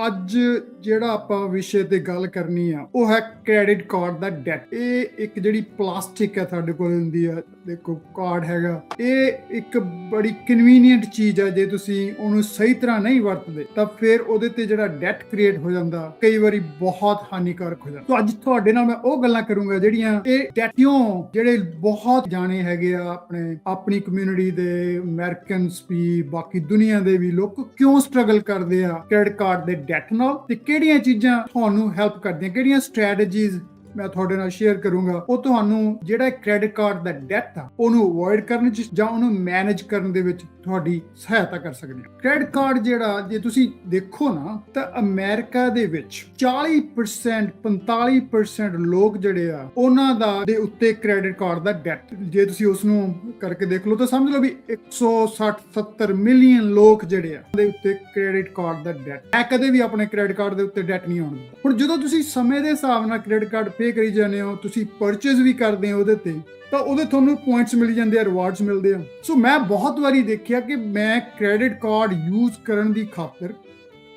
ਅੱਜ ਜਿਹੜਾ ਆਪਾਂ ਵਿਸ਼ੇ ਤੇ ਗੱਲ ਕਰਨੀ ਆ ਉਹ ਹੈ ਕ੍ਰੈਡਿਟ ਕਾਰਡ ਦਾ ਡੈਟ। ਇਹ ਇੱਕ ਜਿਹੜੀ ਪਲਾਸਟਿਕ ਹੈ ਤੁਹਾਡੇ ਕੋਲ ਹੁੰਦੀ ਆ, ਦੇਖੋ ਕਾਰਡ ਹੈਗਾ, ਇਹ ਇੱਕ ਬੜੀ ਕਨਵੀਨੀਅੰਟ ਚੀਜ਼ ਹੈ। ਜੇ ਤੁਸੀਂ ਉਹਨੂੰ ਸਹੀ ਤਰ੍ਹਾਂ ਨਹੀਂ ਵਰਤਦੇ ਤਾਂ ਫਿਰ ਉਹਦੇ ਤੇ ਜਿਹੜਾ ਡੈਟ ਕ੍ਰੀਏਟ ਹੋ ਜਾਂਦਾ, ਕਈ ਵਾਰੀ ਬਹੁਤ ਹਾਨੀਕਾਰਕ ਹੋ ਜਾਂਦਾ। ਤਾਂ ਅੱਜ ਤੁਹਾਡੇ ਨਾਲ ਮੈਂ ਉਹ ਗੱਲਾਂ ਕਰੂੰਗਾ ਜਿਹੜੀਆਂ ਇਹ ਡੈਟ ਕਿਉਂ, ਜਿਹੜੇ ਬਹੁਤ ਜਾਣੇ ਹੈਗੇ ਆ ਆਪਣੀ ਕਮਿਊਨਿਟੀ ਦੇ, ਅਮਰੀਕਨਸ ਵੀ, ਬਾਕੀ ਦੁਨੀਆ ਦੇ ਵੀ ਲੋਕ ਕਿਉਂ ਸਟਰਗਲ ਕਰਦੇ ਆ ਕ੍ਰੈਡਿਟ ਕਾਰਡ ਦੇ ਡੈਟ ਨਾਲ, ਤੇ ਕਿਹੜੀਆਂ ਚੀਜ਼ਾਂ ਤੁਹਾਨੂੰ ਹੈਲਪ ਕਰਦੀਆਂ, ਕਿਹੜੀਆਂ ਸਟ੍ਰੈਟਜੀਜ਼ ਮੈਂ ਤੁਹਾਡੇ ਨਾਲ ਸ਼ੇਅਰ ਕਰੂੰਗਾ। ਉਹ ਤੁਹਾਨੂੰ ਜਿਹੜਾ ਕ੍ਰੈਡਿਟ ਕਾਰਡ ਦਾ ਡੈਟ ਆ ਉਹਨੂੰ ਅਵੋਇਡ ਕਰਨ ਚ ਜਾਂ ਉਹਨੂੰ ਮੈਨੇਜ ਕਰਨ ਦੇ ਵਿੱਚ ਤੁਹਾਡੀ ਸਹਾਇਤਾ ਕਰ ਸਕਦੇ ਆ। ਕ੍ਰੈਡਿਟ ਕਾਰਡ ਜਿਹੜਾ, ਜੇ ਤੁਸੀਂ ਦੇਖੋ ਨਾ, ਤਾਂ ਅਮਰੀਕਾ ਦੇ ਵਿੱਚ 40% 45% ਲੋਕ ਜਿਹੜੇ ਆ ਉਹਨਾਂ ਦੇ ਉੱਤੇ ਕ੍ਰੈਡਿਟ ਕਾਰਡ ਦਾ ਡੈਟ, ਜੇ ਤੁਸੀਂ ਉਸ ਨੂੰ ਕਰਕੇ ਦੇਖ ਲਓ ਤਾਂ ਸਮਝ ਲਓ ਵੀ 160-70 ਮਿਲੀਅਨ ਲੋਕ ਜਿਹੜੇ ਆ ਉਹਦੇ ਉੱਤੇ ਕ੍ਰੈਡਿਟ ਕਾਰਡ ਦਾ ਡੈਟ ਹੈ। ਕਦੇ ਵੀ ਆਪਣੇ ਕ੍ਰੈਡਿਟ ਕਾਰਡ ਦੇ ਉੱਤੇ ਡੈਟ ਨਹੀਂ ਆਉਣਾ। ਹੁਣ ਜਦੋਂ ਤੁਸੀਂ ਸਮੇਂ ਦੇ ਹਿਸਾਬ ਨਾਲ ਕ੍ਰੈਡਿਟ ਕਾਰਡ ਪੇ ਕਰੀ ਜਾਂਦੇ ਹੋ, ਤੁਸੀਂ ਪਰਚੇਜ਼ ਵੀ ਕਰਦੇ ਹੋ ਉਹਦੇ ਤੇ, ਤਾਂ ਉਹਦੇ ਤੁਹਾਨੂੰ ਪੁਆਇੰਟਸ ਮਿਲ ਜਾਂਦੇ ਆ, ਰਿਵਾਰਡਸ ਮਿਲਦੇ ਆ। ਸੋ ਮੈਂ ਬਹੁਤ ਵਾਰੀ ਦੇਖਿਆ ਕਿ ਮੈਂ ਕ੍ਰੈਡਿਟ ਕਾਰਡ ਯੂਜ਼ ਕਰਨ ਦੀ ਖਾਤਰ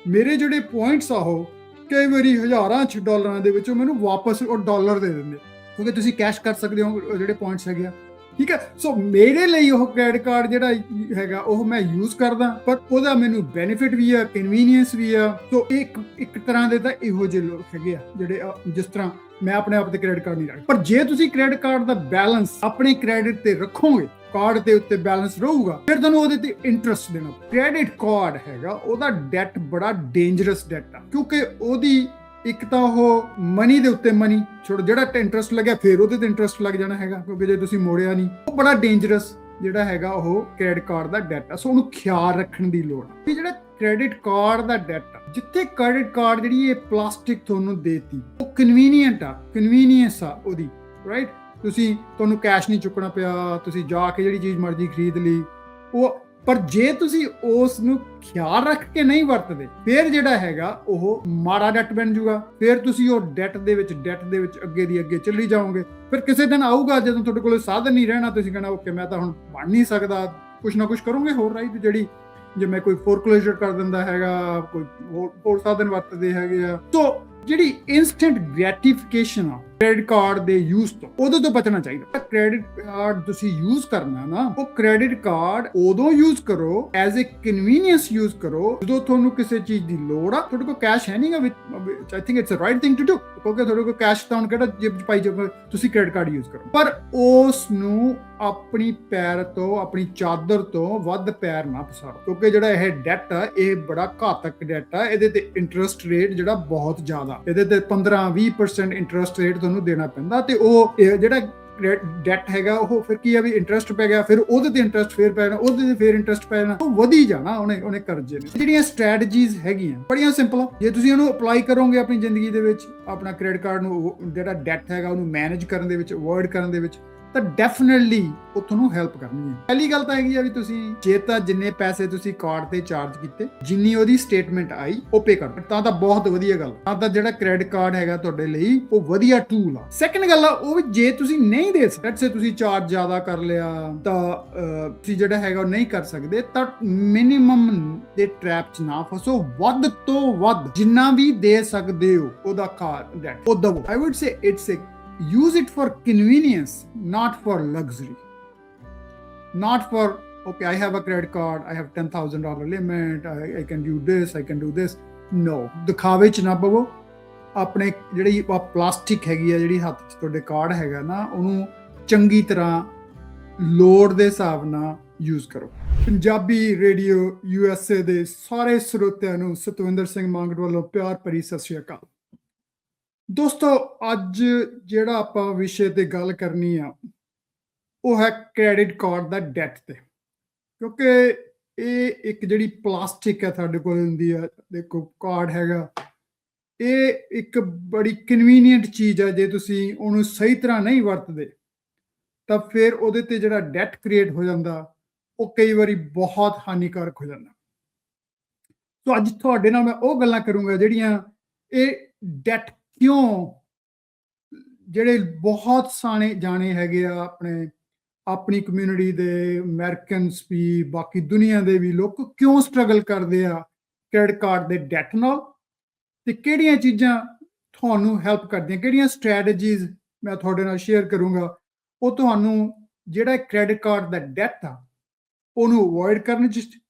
ਮੇਰੇ ਜਿਹੜੇ ਪੁਆਇੰਟਸ ਆ ਉਹ ਕਈ ਵਾਰੀ ਹਜ਼ਾਰਾਂ ਚ ਡਾਲਰਾਂ ਦੇ ਵਿੱਚੋਂ ਮੈਨੂੰ ਵਾਪਸ ਉਹ ਡਾਲਰ ਦੇ ਦਿੰਦੇ, ਕਿਉਂਕਿ ਤੁਸੀਂ ਕੈਸ਼ ਕਰ ਸਕਦੇ ਹੋ ਜਿਹੜੇ ਪੁਆਇੰਟਸ ਹੈਗੇ ਆ। ਠੀਕ ਹੈ, ਸੋ ਮੇਰੇ ਲਈ ਉਹ ਕ੍ਰੈਡਿਟ ਕਾਰਡ ਜਿਹੜਾ ਹੈਗਾ ਉਹ ਮੈਂ ਯੂਜ਼ ਕਰਦਾ, ਪਰ ਉਹਦਾ ਮੈਨੂੰ ਬੈਨੀਫਿਟ ਵੀ ਆ, ਕਨਵੀਨੀਅੰਸ ਵੀ ਆ। ਸੋ ਇੱਕ ਤਰ੍ਹਾਂ ਦੇ ਤਾਂ ਇਹੋ ਜਿਹੇ ਲੋਕ ਹੈਗੇ ਆ ਜਿਹੜੇ ਜਿਸ ਤਰ੍ਹਾਂ ਮੈਂ ਆਪਣੇ ਆਪ ਤੇ ਕ੍ਰੈਡਿਟ ਕਾਰਡ ਨਹੀਂ ਰੱਖਦਾ। ਪਰ ਜੇ ਤੁਸੀਂ ਕ੍ਰੈਡਿਟ ਕਾਰਡ ਦਾ ਬੈਲੈਂਸ ਆਪਣੇ ਕ੍ਰੈਡਿਟ ਤੇ ਰੱਖੋਗੇ, ਕਾਰਡ ਦੇ ਉੱਤੇ ਬੈਲੈਂਸ ਰਹੂਗਾ, ਫਿਰ ਤੁਹਾਨੂੰ ਉਹਦੇ ਤੇ ਇੰਟਰਸਟ ਦੇਣਾ। ਕ੍ਰੈਡਿਟ ਕਾਰਡ ਹੈਗਾ ਉਹਦਾ ਡੈਟ ਬੜਾ ਡੇਂਜਰਸ ਡੈਟ ਆ, ਕਿਉਂਕਿ ਉਹਦੀ ਇੱਕ ਤਾਂ ਉਹ ਮਨੀ ਦੇ ਉੱਤੇ ਮਨੀ ਜਿਹੜਾ ਇੰਟਰਸਟ ਲੱਗਿਆ ਫਿਰ ਉਹਦੇ ਤੇ ਇੰਟਰਸਟ ਲੱਗ ਜਾਣਾ ਹੈਗਾ, ਕਿਉਂਕਿ ਜੇ ਤੁਸੀਂ ਮੋੜਿਆ ਨਹੀਂ, ਉਹ ਬੜਾ ਡੇਂਜਰਸ ਜਿਹੜਾ ਹੈਗਾ ਉਹ ਕ੍ਰੈਡਿਟ ਕਾਰਡ ਦਾ ਡੈਟ ਆ। ਸੋ ਉਹਨੂੰ ਖਿਆਲ ਰੱਖਣ ਦੀ ਲੋੜ ਆ ਕਿ ਜਿਹੜਾ ਕ੍ਰੈਡਿਟ ਕਾਰਡ ਦਾ ਡੈਟ ਆ, ਜਿੱਥੇ ਕ੍ਰੈਡਿਟ ਕਾਰਡ ਜਿਹੜੀ ਇਹ ਪਲਾਸਟਿਕ ਤੁਹਾਨੂੰ ਦੇਤੀ, ਉਹ ਕਨਵੀਨੀਅੰਟ ਆ, ਕਨਵੀਨੀਅੰਸ ਆ ਉਹਦੀ, ਰਾਈਟ। ਤੁਹਾਨੂੰ ਕੈਸ਼ ਨਹੀਂ ਚੁੱਕਣਾ ਪਿਆ, ਤੁਸੀਂ ਜਾ ਕੇ ਜਿਹੜੀ ਚੀਜ਼ ਮਰਜ਼ੀ ਖਰੀਦ ਲਈ ਉਹ। ਪਰ ਜੇ ਤੁਸੀਂ ਉਸ ਨੂੰ ਖਿਆਲ ਰੱਖ ਕੇ ਨਹੀਂ ਵਰਤਦੇ, ਫਿਰ ਜਿਹੜਾ ਹੈਗਾ ਉਹ ਮਾੜਾ ਡੈਟ ਬਣ ਜਾਊਗਾ। ਫਿਰ ਤੁਸੀਂ ਉਹ ਡੈਟ ਦੇ ਵਿੱਚ ਅੱਗੇ ਦੀ ਅੱਗੇ ਚੱਲੀ ਜਾਓਗੇ। ਫਿਰ ਕਿਸੇ ਦਿਨ ਆਊਗਾ ਜਦੋਂ ਤੁਹਾਡੇ ਕੋਲ ਸਾਧਨ ਨਹੀਂ ਰਹਿਣਾ, ਤੁਸੀਂ ਕਹਿਣਾ ਓਕੇ ਮੈਂ ਤਾਂ ਹੁਣ ਬਣ ਨਹੀਂ ਸਕਦਾ, ਕੁਛ ਨਾ ਕੁਛ ਕਰੋਗੇ ਹੋਰ, ਰਾਈਟ। ਜਿਹੜੀ ਜਿਵੇਂ ਕੋਈ ਫੋਰਕਲੋਜ਼ਰ ਕਰ ਦਿੰਦਾ ਹੈਗਾ, ਕੋਈ ਹੋਰ ਸਾਧਨ ਵਰਤਦੇ ਹੈਗੇ ਆ। ਸੋ ਜਿਹੜੀ ਇਨਸਟੈਂਟ ਗ੍ਰੈਟੀਫਿਕੇਸ਼ਨ ਆ ਕ੍ਰੈਡਿਟ ਕਾਰਡ ਦੇ ਯੂਜ਼ ਤੋਂ, ਉਹਦੇ ਤੋਂ ਬਚਣਾ ਚਾਹੀਦਾ। ਕ੍ਰੈਡਿਟ ਕਾਰਡ ਤੁਸੀਂ ਯੂਜ਼ ਕਰਨਾ ਨਾ, ਉਹ ਕ੍ਰੈਡਿਟ ਕਾਰਡ ਉਦੋਂ ਯੂਜ਼ ਕਰੋ, ਐਜ਼ ਅ ਕਨਵੀਨੀਅੰਸ ਯੂਜ਼ ਕਰੋ, ਜਦੋਂ ਤੁਹਾਨੂੰ ਕਿਸੇ ਚੀਜ਼ ਦੀ ਲੋੜ ਆ, ਤੁਹਾਡੇ ਕੋਲ ਕੈਸ਼ ਹੈ ਨਹੀਂਗਾ। I think it's a right thing to do, ਕਿਉਂਕਿ ਤੁਹਾਡੇ ਕੋਲ ਕੈਸ਼ ਤਾਂ ਹੁਣ ਕਿਹੜਾ ਜੇਬ ਚ ਪਾਈ ਜਾਊਗਾ, ਤੁਸੀਂ ਕ੍ਰੈਡਿਟ ਕਾਰਡ ਯੂਜ਼ ਕਰੋ। ਪਰ ਉਸ ਨੂੰ ਆਪਣੀ ਪੈਰ ਤੋਂ, ਆਪਣੀ ਚਾਦਰ ਤੋਂ ਵੱਧ ਪੈਰ ਨਾ ਪਸਾਰੋ, ਕਿਉਂਕਿ ਜਿਹੜਾ ਇਹ ਡੈਟ ਆ ਇਹ ਬੜਾ ਘਾਤਕ ਡੈਟ ਆ। ਇਹਦੇ ਤੇ ਇੰਟਰਸਟ ਰੇਟ ਜਿਹੜਾ ਬਹੁਤ ਜ਼ਿਆਦਾ, ਇਹਦੇ ਤੇ 15-20% ਇੰਟਰਸਟ ਰੇਟ ਤੁਹਾਨੂੰ ਦੇਣਾ ਪੈਂਦਾ, ਤੇ ਉਹ ਜਿਹੜਾ ਡੈਟ ਹੈਗਾ ਉਹ ਫਿਰ ਕੀ ਆ ਵੀ ਇੰਟਰਸਟ ਪੈ ਗਿਆ, ਫਿਰ ਉਹਦੇ ਤੇ ਇੰਟਰਸਟ ਫੇਰ ਪੈਣਾ, ਉਹਦੇ ਤੇ ਫੇਰ ਇੰਟਰਸਟ ਪੈਣਾ, ਉਹ ਵਧੀ ਜਾਣਾ ਉਹਨੇ ਕਰਜ਼ੇ ਨੇ। ਜਿਹੜੀਆਂ ਸਟ੍ਰੈਟਜੀਜ਼ ਹੈਗੀਆਂ ਬੜੀਆਂ ਸਿੰਪਲ ਆ, ਜੇ ਤੁਸੀਂ ਉਹਨੂੰ ਅਪਲਾਈ ਕਰੋਗੇ ਆਪਣੀ ਜ਼ਿੰਦਗੀ ਦੇ ਵਿੱਚ, ਆਪਣਾ ਕ੍ਰੈਡਿਟ ਕਾਰਡ ਨੂੰ ਜਿਹੜਾ ਡੈਟ ਹੈਗਾ ਉਹਨੂੰ ਮੈਨੇਜ ਕਰਨ ਦੇ ਵਿੱਚ, ਅਵੋਇਡ ਕਰਨ ਦੇ ਵਿੱਚ, ਤਾਂ ਡੈਫੀਨਿਟਲੀ ਉਹ ਤੁਹਾਨੂੰ ਹੈਲਪ ਕਰਨੀ ਹੈ। ਪਹਿਲੀ ਗੱਲ ਤਾਂ ਹੈਗੀ ਆ ਵੀ ਤੁਸੀਂ ਜੇ ਤਾਂ ਜਿੰਨੇ ਪੈਸੇ ਤੁਸੀਂ ਕਾਰਡ ਤੇ ਚਾਰਜ ਕੀਤੇ, ਜਿੰਨੀ ਉਹਦੀ ਸਟੇਟਮੈਂਟ ਆਈ ਉਹ ਪੇ ਕਰ, ਤਾਂ ਬਹੁਤ ਵਧੀਆ ਗੱਲ। ਤਾਂ ਜਿਹੜਾ ਕ੍ਰੈਡਿਟ ਕਾਰਡ ਹੈਗਾ ਤੁਹਾਡੇ ਲਈ ਉਹ ਵਧੀਆ ਟੂਲ ਆ। ਸੈਕੰਡ ਗੱਲ ਆ ਉਹ ਵੀ, ਜੇ ਤੁਸੀਂ ਨਹੀਂ ਦੇ ਸਕਦੇ, ਤੁਸੀਂ ਚਾਰਜ ਜ਼ਿਆਦਾ ਕਰ ਲਿਆ, ਤਾਂ ਤੁਸੀਂ ਜਿਹੜਾ ਹੈਗਾ ਉਹ ਨਹੀਂ ਕਰ ਸਕਦੇ, ਤਾਂ ਮਿਨੀਮਮ ਦੇ ਟ੍ਰੈਪ 'ਚ ਨਾ ਫਸੋ। ਵੱਧ ਤੋਂ ਵੱਧ ਜਿੰਨਾ ਵੀ ਦੇ ਸਕਦੇ ਹੋ ਉਹਦਾ ਕਾਰਡ ਡੈਟ ਉਹ ਦਵੋ। ਆਈ wood say it's use it for convenience, not for luxury, not for okay I have a credit card, I have $10,000 limit, I can do this, I can do this. No, ਦਿਖਾਵੇ ਚ ਨਾ ਪਵੋ। ਆਪਣੇ ਜਿਹੜੀ plastic ਹੈਗੀ ਆ, ਜਿਹੜੀ ਹੱਥ 'ਚ ਤੁਹਾਡੇ ਕਾਰਡ ਹੈਗਾ ਨਾ, ਉਹਨੂੰ ਚੰਗੀ ਤਰ੍ਹਾਂ ਲੋੜ ਦੇ ਹਿਸਾਬ ਨਾਲ ਯੂਜ਼ ਕਰੋ। ਪੰਜਾਬੀ ਰੇਡੀਓ USA ਦੇ ਸਾਰੇ ਸਰੋਤਿਆਂ ਨੂੰ ਸਤਵਿੰਦਰ ਸਿੰਘ ਮੰਗਟ ਵੱਲੋਂ ਪਿਆਰ ਭਰੀ ਸਤਿ ਸ਼੍ਰੀ ਅਕਾਲ। ਦੋਸਤੋ, ਅੱਜ ਜਿਹੜਾ ਆਪਾਂ ਵਿਸ਼ੇ ਤੇ ਗੱਲ ਕਰਨੀ ਆ ਉਹ ਹੈ ਕ੍ਰੈਡਿਟ ਕਾਰਡ ਦਾ ਡੈਟ ਤੇ, ਕਿਉਂਕਿ ਇਹ ਇੱਕ ਜਿਹੜੀ ਪਲਾਸਟਿਕ ਹੈ ਤੁਹਾਡੇ ਕੋਲ ਹੁੰਦੀ ਆ, ਦੇਖੋ ਕਾਰਡ ਹੈਗਾ, ਇਹ ਇੱਕ ਬੜੀ ਕਨਵੀਨੀਅੰਟ ਚੀਜ਼ ਹੈ। ਜੇ ਤੁਸੀਂ ਉਹਨੂੰ ਸਹੀ ਤਰ੍ਹਾਂ ਨਹੀਂ ਵਰਤਦੇ ਤਾਂ ਫਿਰ ਉਹਦੇ ਤੇ ਜਿਹੜਾ ਡੈਟ ਕ੍ਰੀਏਟ ਹੋ ਜਾਂਦਾ, ਉਹ ਕਈ ਵਾਰੀ ਬਹੁਤ ਹਾਨੀਕਾਰਕ ਹੋ ਜਾਂਦਾ। ਸੋ ਅੱਜ ਤੁਹਾਡੇ ਨਾਲ ਮੈਂ ਉਹ ਗੱਲਾਂ ਕਰੂੰਗਾ ਜਿਹੜੀਆਂ ਇਹ ਡੈਟ ਕਿਉਂ, ਜਿਹੜੇ ਬਹੁਤ ਸਾਰੇ ਜਾਣੇ ਹੈਗੇ ਆ ਆਪਣੀ ਕਮਿਊਨਿਟੀ ਦੇ, ਅਮਰੀਕਨਸ ਵੀ, ਬਾਕੀ ਦੁਨੀਆ ਦੇ ਵੀ ਲੋਕ ਕਿਉਂ ਸਟਰਗਲ ਕਰਦੇ ਆ ਕ੍ਰੈਡਿਟ ਕਾਰਡ ਦੇ ਡੈਟ ਨਾਲ, ਤੇ ਕਿਹੜੀਆਂ ਚੀਜ਼ਾਂ ਤੁਹਾਨੂੰ ਹੈਲਪ ਕਰਦੀਆਂ, ਕਿਹੜੀਆਂ ਸਟ੍ਰੈਟਜੀਜ਼ ਮੈਂ ਤੁਹਾਡੇ ਨਾਲ ਸ਼ੇਅਰ ਕਰੂੰਗਾ, ਉਹ ਤੁਹਾਨੂੰ ਜਿਹੜਾ ਕ੍ਰੈਡਿਟ ਕਾਰਡ ਦਾ ਡੈਟ ਆ ਉਹਨੂੰ ਅਵੋਇਡ ਕਰਨ 'ਚ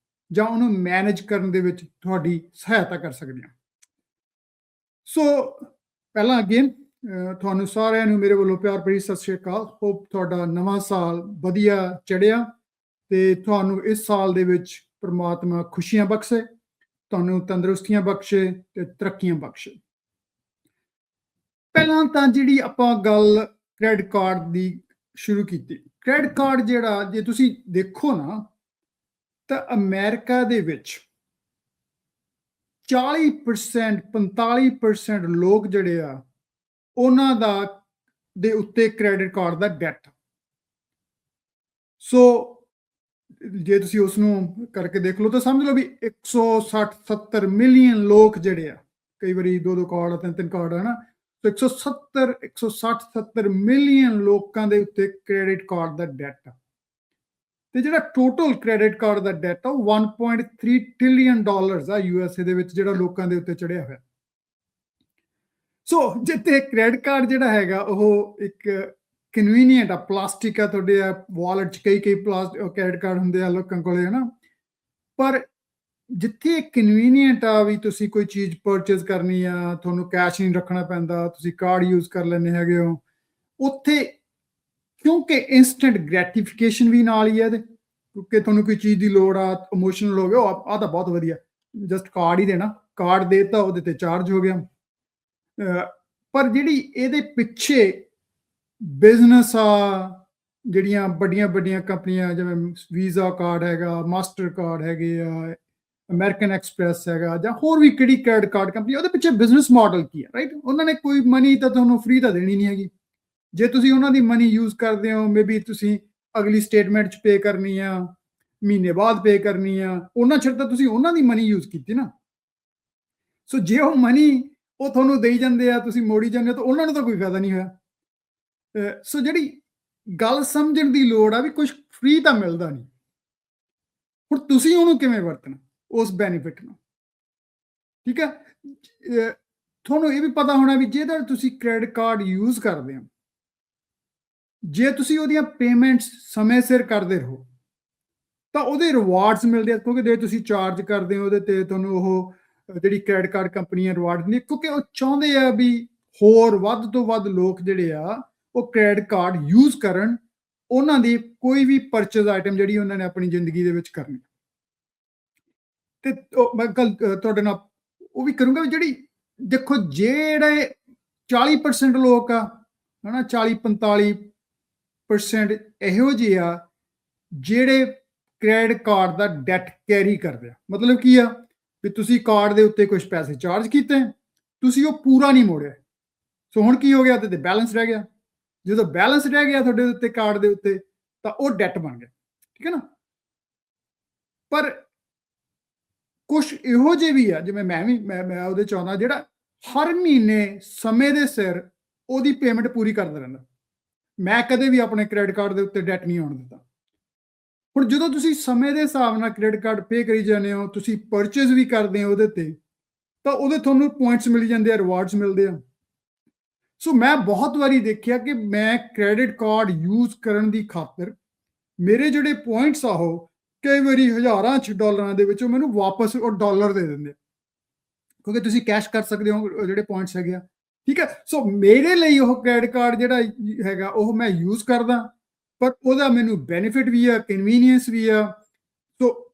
ਜਾਂ ਉਹਨੂੰ ਮੈਨੇਜ ਕਰਨ ਦੇ ਵਿੱਚ ਤੁਹਾਡੀ ਸਹਾਇਤਾ ਕਰ ਸਕਦੀਆਂ। ਸੋ ਪਹਿਲਾਂ ਅਗੇਨ ਤੁਹਾਨੂੰ ਸਾਰਿਆਂ ਨੂੰ ਮੇਰੇ ਵੱਲੋਂ ਪਿਆਰ ਭਰੀ ਸਤਿ ਸ਼੍ਰੀ ਅਕਾਲ। ਹੋਪ ਤੁਹਾਡਾ ਨਵਾਂ ਸਾਲ ਵਧੀਆ ਚੜ੍ਹਿਆ ਤੇ ਤੁਹਾਨੂੰ ਇਸ ਸਾਲ ਦੇ ਵਿੱਚ ਪ੍ਰਮਾਤਮਾ ਖੁਸ਼ੀਆਂ ਬਖਸ਼ੇ, ਤੁਹਾਨੂੰ ਤੰਦਰੁਸਤੀਆਂ ਬਖਸ਼ੇ ਤੇ ਤਰੱਕੀਆਂ ਬਖਸ਼ੇ। ਪਹਿਲਾਂ ਤਾਂ ਜਿਹੜੀ ਆਪਾਂ ਗੱਲ ਕ੍ਰੈਡਿਟ ਕਾਰਡ ਦੀ ਸ਼ੁਰੂ ਕੀਤੀ, ਕ੍ਰੈਡਿਟ ਕਾਰਡ ਜਿਹੜਾ ਜੇ ਤੁਸੀਂ ਦੇਖੋ ਨਾ ਤਾਂ ਅਮਰੀਕਾ ਦੇ ਵਿੱਚ 40% 45% ਲੋਕ ਜਿਹੜੇ ਆ ਉਹਨਾਂ ਦਾ ਦੇ ਉੱਤੇ ਕ੍ਰੈਡਿਟ ਕਾਰਡ ਦਾ ਡੈਟ। ਸੋ ਜੇ ਤੁਸੀਂ ਉਸ ਨੂੰ ਕਰਕੇ ਦੇਖ ਲਓ ਤਾਂ ਸਮਝ ਲਓ ਵੀ 160-70 ਮਿਲੀਅਨ ਲੋਕ ਜਿਹੜੇ ਆ, ਕਈ ਵਾਰੀ ਦੋ ਕਾਰਡ ਤਿੰਨ ਕਾਰਡ ਹੈ ਨਾ, 160-70 ਮਿਲੀਅਨ ਲੋਕਾਂ ਦੇ ਉੱਤੇ ਕ੍ਰੈਡਿਟ ਕਾਰਡ ਦਾ ਡੈਟ ਆ। ਤੇ ਜਿਹੜਾ ਟੋਟਲ ਕ੍ਰੈਡਿਟ ਕਾਰਡ ਦਾ ਡੈਟ ਆ ਉਹ $1.3 ਟ੍ਰਿਲੀਅਨ ਆ USA ਦੇ ਵਿੱਚ, ਜਿਹੜਾ ਲੋਕਾਂ ਦੇ ਉੱਤੇ ਚੜਿਆ ਹੋਇਆ। ਸੋ ਜਿੱਥੇ ਕ੍ਰੈਡਿਟ ਕਾਰਡ ਜਿਹੜਾ ਹੈਗਾ ਉਹ ਇੱਕ ਕਨਵੀਨੀਅੰਟ ਆ, ਪਲਾਸਟਿਕ ਆ, ਤੁਹਾਡੇ ਵਾਲਟ 'ਚ ਕਈ ਕ੍ਰੈਡਿਟ ਕਾਰਡ ਹੁੰਦੇ ਆ ਲੋਕਾਂ ਕੋਲੇ, ਹੈ ਨਾ, ਪਰ ਜਿੱਥੇ ਕਨਵੀਨੀਅੰਟ ਆ ਵੀ ਤੁਸੀਂ ਕੋਈ ਚੀਜ਼ ਪਰਚੇਜ਼ ਕਰਨੀ ਆ, ਤੁਹਾਨੂੰ ਕੈਸ਼ ਨਹੀਂ ਰੱਖਣਾ ਪੈਂਦਾ, ਤੁਸੀਂ ਕਾਰਡ ਯੂਜ਼ ਕਰ ਲੈਂਦੇ ਹੈਗੇ ਹੋ, ਉੱਥੇ ਕਿਉਂਕਿ ਇੰਸਟੈਂਟ ਗ੍ਰੈਟੀਫਿਕੇਸ਼ਨ ਵੀ ਨਾਲ ਹੀ ਹੈ ਇਹਦੇ, ਕਿਉਂਕਿ ਤੁਹਾਨੂੰ ਕੋਈ ਚੀਜ਼ ਦੀ ਲੋੜ ਆ, ਇਮੋਸ਼ਨਲ ਹੋ ਗਿਆ, ਆ ਤਾਂ ਬਹੁਤ ਵਧੀਆ, ਜਸਟ ਕਾਰਡ ਹੀ ਦੇਣਾ, ਕਾਰਡ ਦੇਤਾ ਉਹਦੇ ਤੇ ਚਾਰਜ ਹੋ ਗਿਆ। ਪਰ ਜਿਹੜੀ ਇਹਦੇ ਪਿੱਛੇ ਬਿਜ਼ਨਸ ਆ, ਜਿਹੜੀਆਂ ਵੱਡੀਆਂ ਕੰਪਨੀਆਂ ਜਿਵੇਂ ਵੀਜ਼ਾ ਕਾਰਡ ਹੈਗਾ, ਮਾਸਟਰ ਕਾਰਡ ਹੈਗੇ ਆ, ਅਮਰੀਕਨ ਐਕਸਪ੍ਰੈਸ ਹੈਗਾ, ਜਾਂ ਹੋਰ ਵੀ ਕਿਹੜੀ ਕ੍ਰੈਡਿਟ ਕਾਰਡ ਕੰਪਨੀ, ਉਹਦੇ ਪਿੱਛੇ ਬਿਜ਼ਨਸ ਮਾਡਲ ਕੀ ਹੈ, ਰਾਈਟ? ਉਹਨਾਂ ਨੇ ਕੋਈ ਮਨੀ ਤਾਂ ਤੁਹਾਨੂੰ ਫ੍ਰੀ ਤਾਂ ਦੇਣੀ ਨਹੀਂ ਹੈਗੀ। ਜੇ ਤੁਸੀਂ ਉਹਨਾਂ ਦੀ ਮਨੀ ਯੂਜ਼ ਕਰਦੇ ਹੋ, ਮੇਬੀ ਤੁਸੀਂ ਅਗਲੀ ਸਟੇਟਮੈਂਟ 'ਚ ਪੇ ਕਰਨੀ ਆ, ਮਹੀਨੇ ਬਾਅਦ ਪੇ ਕਰਨੀ ਆ, ਉਹਨਾਂ ਚਿਰ ਤਾਂ ਤੁਸੀਂ ਉਹਨਾਂ ਦੀ ਮਨੀ ਯੂਜ਼ ਕੀਤੀ ਨਾ। ਸੋ ਜੇ ਉਹ ਮਨੀ ਉਹ ਤੁਹਾਨੂੰ ਦੇਈ ਜਾਂਦੇ ਆ, ਤੁਸੀਂ ਮੋੜੀ ਜਾਂਦੇ ਹੋ, ਤਾਂ ਉਹਨਾਂ ਨੂੰ ਤਾਂ ਕੋਈ ਫਾਇਦਾ ਨਹੀਂ ਹੋਇਆ। ਸੋ ਜਿਹੜੀ ਗੱਲ ਸਮਝਣ ਦੀ ਲੋੜ ਆ ਵੀ ਕੁਝ ਫ੍ਰੀ ਤਾਂ ਮਿਲਦਾ ਨਹੀਂ, ਹੁਣ ਤੁਸੀਂ ਉਹਨੂੰ ਕਿਵੇਂ ਵਰਤਣਾ, ਉਸ ਬੈਨੀਫਿਟ ਨੂੰ, ਠੀਕ ਹੈ? ਤੁਹਾਨੂੰ ਇਹ ਵੀ ਪਤਾ ਹੋਣਾ ਵੀ ਜੇ ਤਾਂ ਤੁਸੀਂ ਕ੍ਰੈਡਿਟ ਕਾਰਡ ਯੂਜ਼ ਕਰਦੇ ਹੋ, ਜੇ ਤੁਸੀਂ ਉਹਦੀਆਂ ਪੇਮੈਂਟਸ ਸਮੇਂ ਸਿਰ ਕਰਦੇ ਰਹੋ ਤਾਂ ਉਹਦੇ ਰਿਵਾਰਡਸ ਮਿਲਦੇ ਆ, ਕਿਉਂਕਿ ਜੇ ਤੁਸੀਂ ਚਾਰਜ ਕਰਦੇ ਹੋ ਉਹਦੇ ਤੇ ਤੁਹਾਨੂੰ ਉਹ ਜਿਹੜੀ ਕ੍ਰੈਡਿਟ ਕਾਰਡ ਕੰਪਨੀਆਂ ਰਿਵਾਰਡ ਦਿੰਦੀਆਂ, ਕਿਉਂਕਿ ਉਹ ਚਾਹੁੰਦੇ ਆ ਵੀ ਹੋਰ ਵੱਧ ਤੋਂ ਵੱਧ ਲੋਕ ਜਿਹੜੇ ਆ ਉਹ ਕ੍ਰੈਡਿਟ ਕਾਰਡ ਯੂਜ਼ ਕਰਨ, ਉਹਨਾਂ ਦੀ ਕੋਈ ਵੀ ਪਰਚੇਜ਼ ਆਈਟਮ ਜਿਹੜੀ ਉਹਨਾਂ ਨੇ ਆਪਣੀ ਜ਼ਿੰਦਗੀ ਦੇ ਵਿੱਚ ਕਰਨੀ। ਤੇ ਮੈਂ ਗੱਲ ਤੁਹਾਡੇ ਨਾਲ ਉਹ ਵੀ ਕਰੂੰਗਾ ਵੀ ਜਿਹੜੀ ਦੇਖੋ ਜਿਹੜੇ 40% ਲੋਕ ਆ, ਹਨਾ, 40-45% ਇਹੋ ਜਿਹੇ ਆ ਜਿਹੜੇ ਕ੍ਰੈਡਿਟ ਕਾਰਡ ਦਾ ਡੈਟ ਕੈਰੀ ਕਰਦੇ ਆ। ਮਤਲਬ ਕੀ ਆ ਵੀ ਤੁਸੀਂ ਕਾਰਡ ਦੇ ਉੱਤੇ ਕੁਝ ਪੈਸੇ ਚਾਰਜ ਕੀਤੇ, ਤੁਸੀਂ ਉਹ ਪੂਰਾ ਨਹੀਂ ਮੋੜਿਆ, ਸੋ ਹੁਣ ਕੀ ਹੋ ਗਿਆ, ਉਹਦੇ ਤੇ ਬੈਲੈਂਸ ਰਹਿ ਗਿਆ। ਜਦੋਂ ਬੈਲੈਂਸ ਰਹਿ ਗਿਆ ਤੁਹਾਡੇ ਉੱਤੇ ਕਾਰਡ ਦੇ ਉੱਤੇ, ਤਾਂ ਉਹ ਡੈਟ ਬਣ ਗਿਆ, ਠੀਕ ਹੈ ਨਾ। ਪਰ ਕੁਝ ਇਹੋ ਜਿਹੇ ਵੀ ਆ, ਜਿਵੇਂ ਮੈਂ ਉਹਦੇ ਚ ਆਉਂਦਾ, ਜਿਹੜਾ ਹਰ ਮਹੀਨੇ ਸਮੇਂ ਦੇ ਸਿਰ ਉਹਦੀ ਪੇਮੈਂਟ ਪੂਰੀ ਕਰਦਾ ਰਹਿੰਦਾ। ਮੈਂ ਕਦੇ ਵੀ ਆਪਣੇ ਕ੍ਰੈਡਿਟ ਕਾਰਡ ਦੇ ਉੱਤੇ ਡੈਟ ਨਹੀਂ ਆਉਣ ਦਿੱਤਾ। ਹੁਣ ਜਦੋਂ ਤੁਸੀਂ ਸਮੇਂ ਦੇ ਹਿਸਾਬ ਨਾਲ ਕ੍ਰੈਡਿਟ ਕਾਰਡ ਪੇ ਕਰੀ ਜਾਂਦੇ ਹੋ, ਤੁਸੀਂ ਪਰਚੇਜ਼ ਵੀ ਕਰਦੇ ਹੋ ਉਹਦੇ ਤੇ, ਤਾਂ ਉਹਦੇ ਤੁਹਾਨੂੰ ਪੁਆਇੰਟਸ ਮਿਲ ਜਾਂਦੇ ਆ, ਰਿਵਾਰਡਸ ਮਿਲਦੇ ਆ। ਸੋ ਮੈਂ ਬਹੁਤ ਵਾਰੀ ਦੇਖਿਆ ਕਿ ਮੈਂ ਕ੍ਰੈਡਿਟ ਕਾਰਡ ਯੂਜ਼ ਕਰਨ ਦੀ ਖਾਤਰ ਮੇਰੇ ਜਿਹੜੇ ਪੁਆਇੰਟਸ ਆ ਉਹ ਕਈ ਵਾਰੀ ਹਜ਼ਾਰਾਂ ਚ ਡਾਲਰਾਂ ਦੇ ਵਿੱਚ ਉਹ ਮੈਨੂੰ ਵਾਪਸ ਉਹ ਡਾਲਰ ਦੇ ਦਿੰਦੇ, ਕਿਉਂਕਿ ਤੁਸੀਂ ਕੈਸ਼ ਕਰ ਸਕਦੇ ਹੋ ਜਿਹੜੇ ਪੁਆਇੰਟਸ ਹੈਗੇ ਆ, ਠੀਕ ਹੈ। ਸੋ ਮੇਰੇ ਲਈ ਉਹ ਕ੍ਰੈਡਿਟ ਕਾਰਡ ਜਿਹੜਾ ਹੈਗਾ ਉਹ ਮੈਂ ਯੂਜ਼ ਕਰਦਾ, ਪਰ ਉਹਦਾ ਮੈਨੂੰ ਬੈਨੀਫਿਟ ਵੀ ਆ, ਕਨਵੀਨੀਅੰਸ ਵੀ ਆ। ਸੋ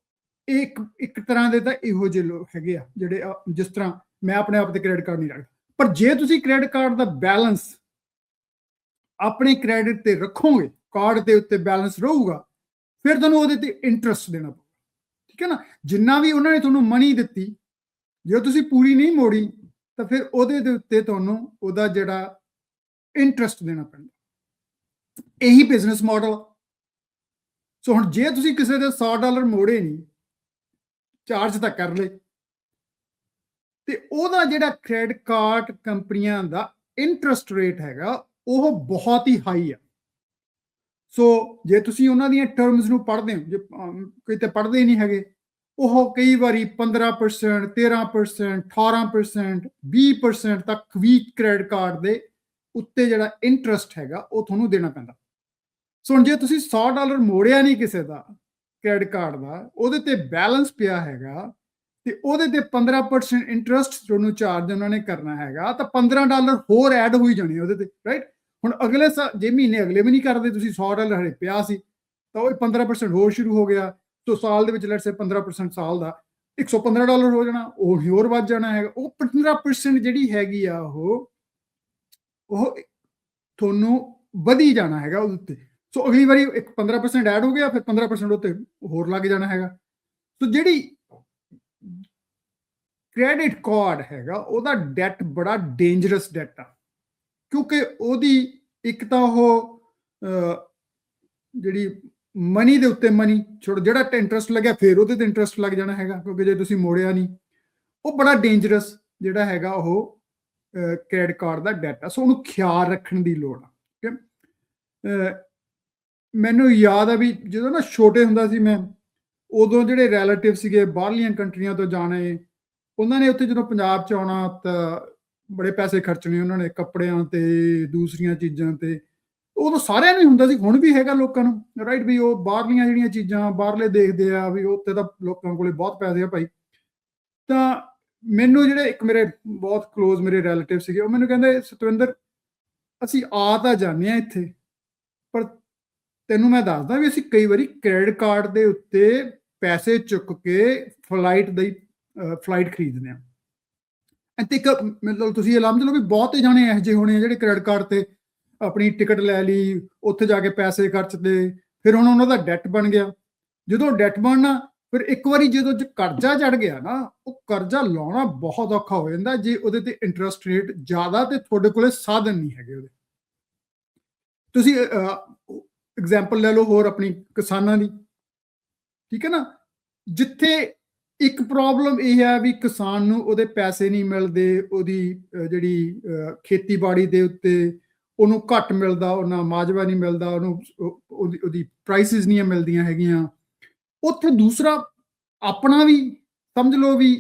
ਇੱਕ ਤਰ੍ਹਾਂ ਦੇ ਤਾਂ ਇਹੋ ਜਿਹੇ ਲੋਕ ਹੈਗੇ ਆ ਜਿਹੜੇ ਜਿਸ ਤਰ੍ਹਾਂ ਮੈਂ ਆਪਣੇ ਆਪ ਤੇ ਕ੍ਰੈਡਿਟ ਕਾਰਡ ਨਹੀਂ ਰੱਖਦਾ। ਪਰ ਜੇ ਤੁਸੀਂ ਕ੍ਰੈਡਿਟ ਕਾਰਡ ਦਾ ਬੈਲੈਂਸ ਆਪਣੇ ਕ੍ਰੈਡਿਟ ਤੇ ਰੱਖੋਗੇ, ਕਾਰਡ ਦੇ ਉੱਤੇ ਬੈਲੈਂਸ ਰਹੂਗਾ, ਫਿਰ ਤੁਹਾਨੂੰ ਉਹਦੇ ਤੇ ਇੰਟਰਸਟ ਦੇਣਾ ਪਊਗਾ, ਠੀਕ ਹੈ ਨਾ। ਜਿੰਨਾ ਵੀ ਉਹਨਾਂ ਨੇ ਤੁਹਾਨੂੰ ਮਨੀ ਦਿੱਤੀ, ਜੇ ਤੁਸੀਂ ਪੂਰੀ ਨਹੀਂ ਮੋੜੀ ਤਾਂ ਫਿਰ ਉਹਦੇ ਦੇ ਉੱਤੇ ਤੁਹਾਨੂੰ ਉਹਦਾ ਜਿਹੜਾ ਇੰਟਰਸਟ ਦੇਣਾ ਪੈਂਦਾ। ਇਹੀ ਬਿਜ਼ਨਸ ਮਾਡਲ। ਸੋ ਹੁਣ ਜੇ ਤੁਸੀਂ ਕਿਸੇ ਦੇ $100 ਮੋੜੇ ਨਹੀਂ, ਚਾਰਜ ਤਾਂ ਕਰ ਲਏ, ਤੇ ਉਹਦਾ ਜਿਹੜਾ ਕ੍ਰੈਡਿਟ ਕਾਰਡ ਕੰਪਨੀਆਂ ਦਾ ਇੰਟਰਸਟ ਰੇਟ ਹੈਗਾ ਉਹ ਬਹੁਤ ਹੀ ਹਾਈ ਆ। ਸੋ ਜੇ ਤੁਸੀਂ ਉਹਨਾਂ ਦੀਆਂ ਟਰਮਸ ਨੂੰ ਪੜ੍ਹਦੇ ਹੋ, ਜੇ ਕਿਤੇ ਪੜ੍ਹਦੇ ਹੀ ਨਹੀਂ ਹੈਗੇ, ਉਹ ਕਈ ਵਾਰੀ 15%, 13%, 18%, 20% ਤੱਕ ਵੀ ਕ੍ਰੈਡਿਟ ਕਾਰਡ ਦੇ ਉੱਤੇ ਜਿਹੜਾ ਇੰਟਰਸਟ ਹੈਗਾ ਉਹ ਤੁਹਾਨੂੰ ਦੇਣਾ ਪੈਂਦਾ। ਸੋ ਹੁਣ ਜੇ ਤੁਸੀਂ $100 ਮੋੜਿਆ ਨਹੀਂ ਕਿਸੇ ਦਾ ਕ੍ਰੈਡਿਟ ਕਾਰਡ ਦਾ, ਉਹਦੇ ਤੇ ਬੈਲੈਂਸ ਪਿਆ ਹੈਗਾ ਤੇ ਉਹਦੇ ਤੇ 15% ਇੰਟਰਸਟ ਤੁਹਾਨੂੰ ਚਾਰਜ ਉਹਨਾਂ ਨੇ ਕਰਨਾ ਹੈਗਾ, ਤਾਂ $15 ਹੋਰ ਐਡ ਹੋਈ ਜਾਣੇ ਉਹਦੇ ਤੇ, ਰਾਈਟ। ਹੁਣ ਅਗਲੇ ਜੇ ਮਹੀਨੇ ਅਗਲੇ ਵੀ ਨਹੀਂ ਕਰਦੇ, ਤੁਸੀਂ $100 ਹਲੇ ਪਿਆ ਸੀ, ਤਾਂ ਉਹ 15% ਹੋਰ ਸ਼ੁਰੂ ਹੋ ਗਿਆ। ਸੋ ਸਾਲ ਦੇ ਵਿੱਚ ਲੈਟਸ ਸੇ 15% ਸਾਲ ਦਾ $115 ਹੋ ਜਾਣਾ, ਉਹ ਹੋਰ ਵੱਧ ਜਾਣਾ ਹੈਗਾ। ਉਹ 15% ਜਿਹੜੀ ਹੈਗੀ ਆ ਉਹ ਤੁਹਾਨੂੰ ਵਧੀ ਜਾਣਾ ਹੈਗਾ ਉਹਦੇ ਉੱਤੇ। ਸੋ ਅਗਲੀ ਵਾਰੀ ਇੱਕ 15% ਐਡ ਹੋ ਗਿਆ, ਫਿਰ 15% ਉੱਤੇ ਹੋਰ ਲੱਗ ਜਾਣਾ ਹੈਗਾ। ਸੋ ਜਿਹੜੀ ਕ੍ਰੈਡਿਟ ਕਾਰਡ ਹੈਗਾ ਉਹਦਾ ਡੈਟ ਬੜਾ ਡੇਂਜਰਸ ਡੈਟ ਆ, ਕਿਉਂਕਿ ਉਹਦੀ ਇੱਕ ਤਾਂ ਉਹ ਜਿਹੜੀ ਮਨੀ ਦੇ ਉੱਤੇ ਮਨੀ ਜਿਹੜਾ ਇੰਟਰਸਟ ਲੱਗਿਆ ਫਿਰ ਉਹਦੇ ਤੇ ਇੰਟਰਸਟ ਲੱਗ ਜਾਣਾ ਹੈਗਾ, ਕਿਉਂਕਿ ਜੇ ਤੁਸੀਂ ਮੋੜਿਆ ਨਹੀਂ। ਉਹ ਬੜਾ ਡੇਂਜਰਸ ਜਿਹੜਾ ਹੈਗਾ ਉਹ ਕ੍ਰੈਡਿਟ ਕਾਰਡ ਦਾ ਡੈਟ ਆ। ਸੋ ਉਹਨੂੰ ਖਿਆਲ ਰੱਖਣ ਦੀ ਲੋੜ ਆ। ਮੈਨੂੰ ਯਾਦ ਆ ਵੀ ਜਦੋਂ ਨਾ ਛੋਟੇ ਹੁੰਦਾ ਸੀ ਮੈਂ, ਉਦੋਂ ਜਿਹੜੇ ਰਿਲੇਟਿਵ ਸੀਗੇ ਬਾਹਰਲੀਆਂ ਕੰਟਰੀਆਂ ਤੋਂ ਜਾਣੇ, ਉਹਨਾਂ ਨੇ ਉੱਥੇ ਜਦੋਂ ਪੰਜਾਬ 'ਚ ਆਉਣਾ ਤਾਂ ਬੜੇ ਪੈਸੇ ਖਰਚਣੇ ਉਹਨਾਂ ਨੇ ਕੱਪੜਿਆਂ ਤੇ, ਦੂਸਰੀਆਂ ਚੀਜ਼ਾਂ ਤੇ। ਉਦੋਂ ਸਾਰਿਆਂ ਨੂੰ ਹੀ ਹੁੰਦਾ ਸੀ, ਹੁਣ ਵੀ ਹੈਗਾ ਲੋਕਾਂ ਨੂੰ, ਰਾਈਟ, ਵੀ ਉਹ ਬਾਹਰਲੀਆਂ ਜਿਹੜੀਆਂ ਚੀਜ਼ਾਂ ਬਾਹਰਲੇ ਦੇਖਦੇ ਆ ਵੀ ਉੱਥੇ ਤਾਂ ਲੋਕਾਂ ਕੋਲੇ ਬਹੁਤ ਪੈਸੇ ਆ ਭਾਈ। ਤਾਂ ਮੈਨੂੰ ਜਿਹੜੇ ਇੱਕ ਮੇਰੇ ਬਹੁਤ ਕਲੋਜ਼ ਮੇਰੇ ਰਿਲੇਟਿਵ ਸੀਗੇ, ਉਹ ਮੈਨੂੰ ਕਹਿੰਦੇ, ਸਤਵਿੰਦਰ ਅਸੀਂ ਆ ਤਾਂ ਜਾਂਦੇ ਆ ਇੱਥੇ, ਪਰ ਤੈਨੂੰ ਮੈਂ ਦੱਸਦਾ ਵੀ ਅਸੀਂ ਕਈ ਵਾਰੀ ਕ੍ਰੈਡਿਟ ਕਾਰਡ ਦੇ ਉੱਤੇ ਪੈਸੇ ਚੁੱਕ ਕੇ ਫਲਾਈਟ ਖਰੀਦਦੇ ਆ। ਤੇ ਇੱਕ ਮਤਲਬ ਤੁਸੀਂ ਇਹ ਸਮਝ ਲਓ ਵੀ ਬਹੁਤ ਜਾਣੇ ਇਹੋ ਜਿਹੇ ਹੋਣੇ ਆ ਜਿਹੜੇ ਕ੍ਰੈਡਿਟ ਕਾਰਡ ਤੇ ਆਪਣੀ ਟਿਕਟ ਲੈ ਲਈ, ਉੱਥੇ ਜਾ ਕੇ ਪੈਸੇ ਖਰਚਦੇ, ਫਿਰ ਹੁਣ ਉਹਨਾਂ ਦਾ ਡੈਟ ਬਣ ਗਿਆ। ਜਦੋਂ ਡੈਟ ਬਣਨਾ, ਫਿਰ ਇੱਕ ਵਾਰੀ ਜਦੋਂ ਕਰਜ਼ਾ ਚੜ ਗਿਆ ਨਾ, ਉਹ ਕਰਜ਼ਾ ਲਾਉਣਾ ਬਹੁਤ ਔਖਾ ਹੋ ਜਾਂਦਾ ਜੇ ਉਹਦੇ ਤੇ ਇੰਟਰਸਟ ਰੇਟ ਜ਼ਿਆਦਾ ਤੇ ਤੁਹਾਡੇ ਕੋਲੇ ਸਾਧਨ ਨਹੀਂ ਹੈਗੇ ਉਹਦੇ। ਤੁਸੀਂ ਐਗਜ਼ਾਮਪਲ ਲੈ ਲਓ ਹੋਰ ਆਪਣੀ ਕਿਸਾਨਾਂ ਦੀ, ਠੀਕ ਹੈ ਨਾ। ਜਿੱਥੇ ਇੱਕ ਪ੍ਰੋਬਲਮ ਇਹ ਹੈ ਵੀ ਕਿਸਾਨ ਨੂੰ ਉਹਦੇ ਪੈਸੇ ਨਹੀਂ ਮਿਲਦੇ, ਉਹਦੀ ਜਿਹੜੀ ਖੇਤੀਬਾੜੀ ਦੇ ਉੱਤੇ ਉਹਨੂੰ ਘੱਟ ਮਿਲਦਾ, ਉਹਨਾਂ ਮਾਜਵਾ ਨਹੀਂ ਮਿਲਦਾ, ਉਹਨੂੰ ਉਹਦੀ ਪ੍ਰਾਈਸਿਸ ਨਹੀਂ ਮਿਲਦੀਆਂ ਹੈਗੀਆਂ। ਉੱਥੇ ਦੂਸਰਾ ਆਪਣਾ ਵੀ ਸਮਝ ਲਓ ਵੀ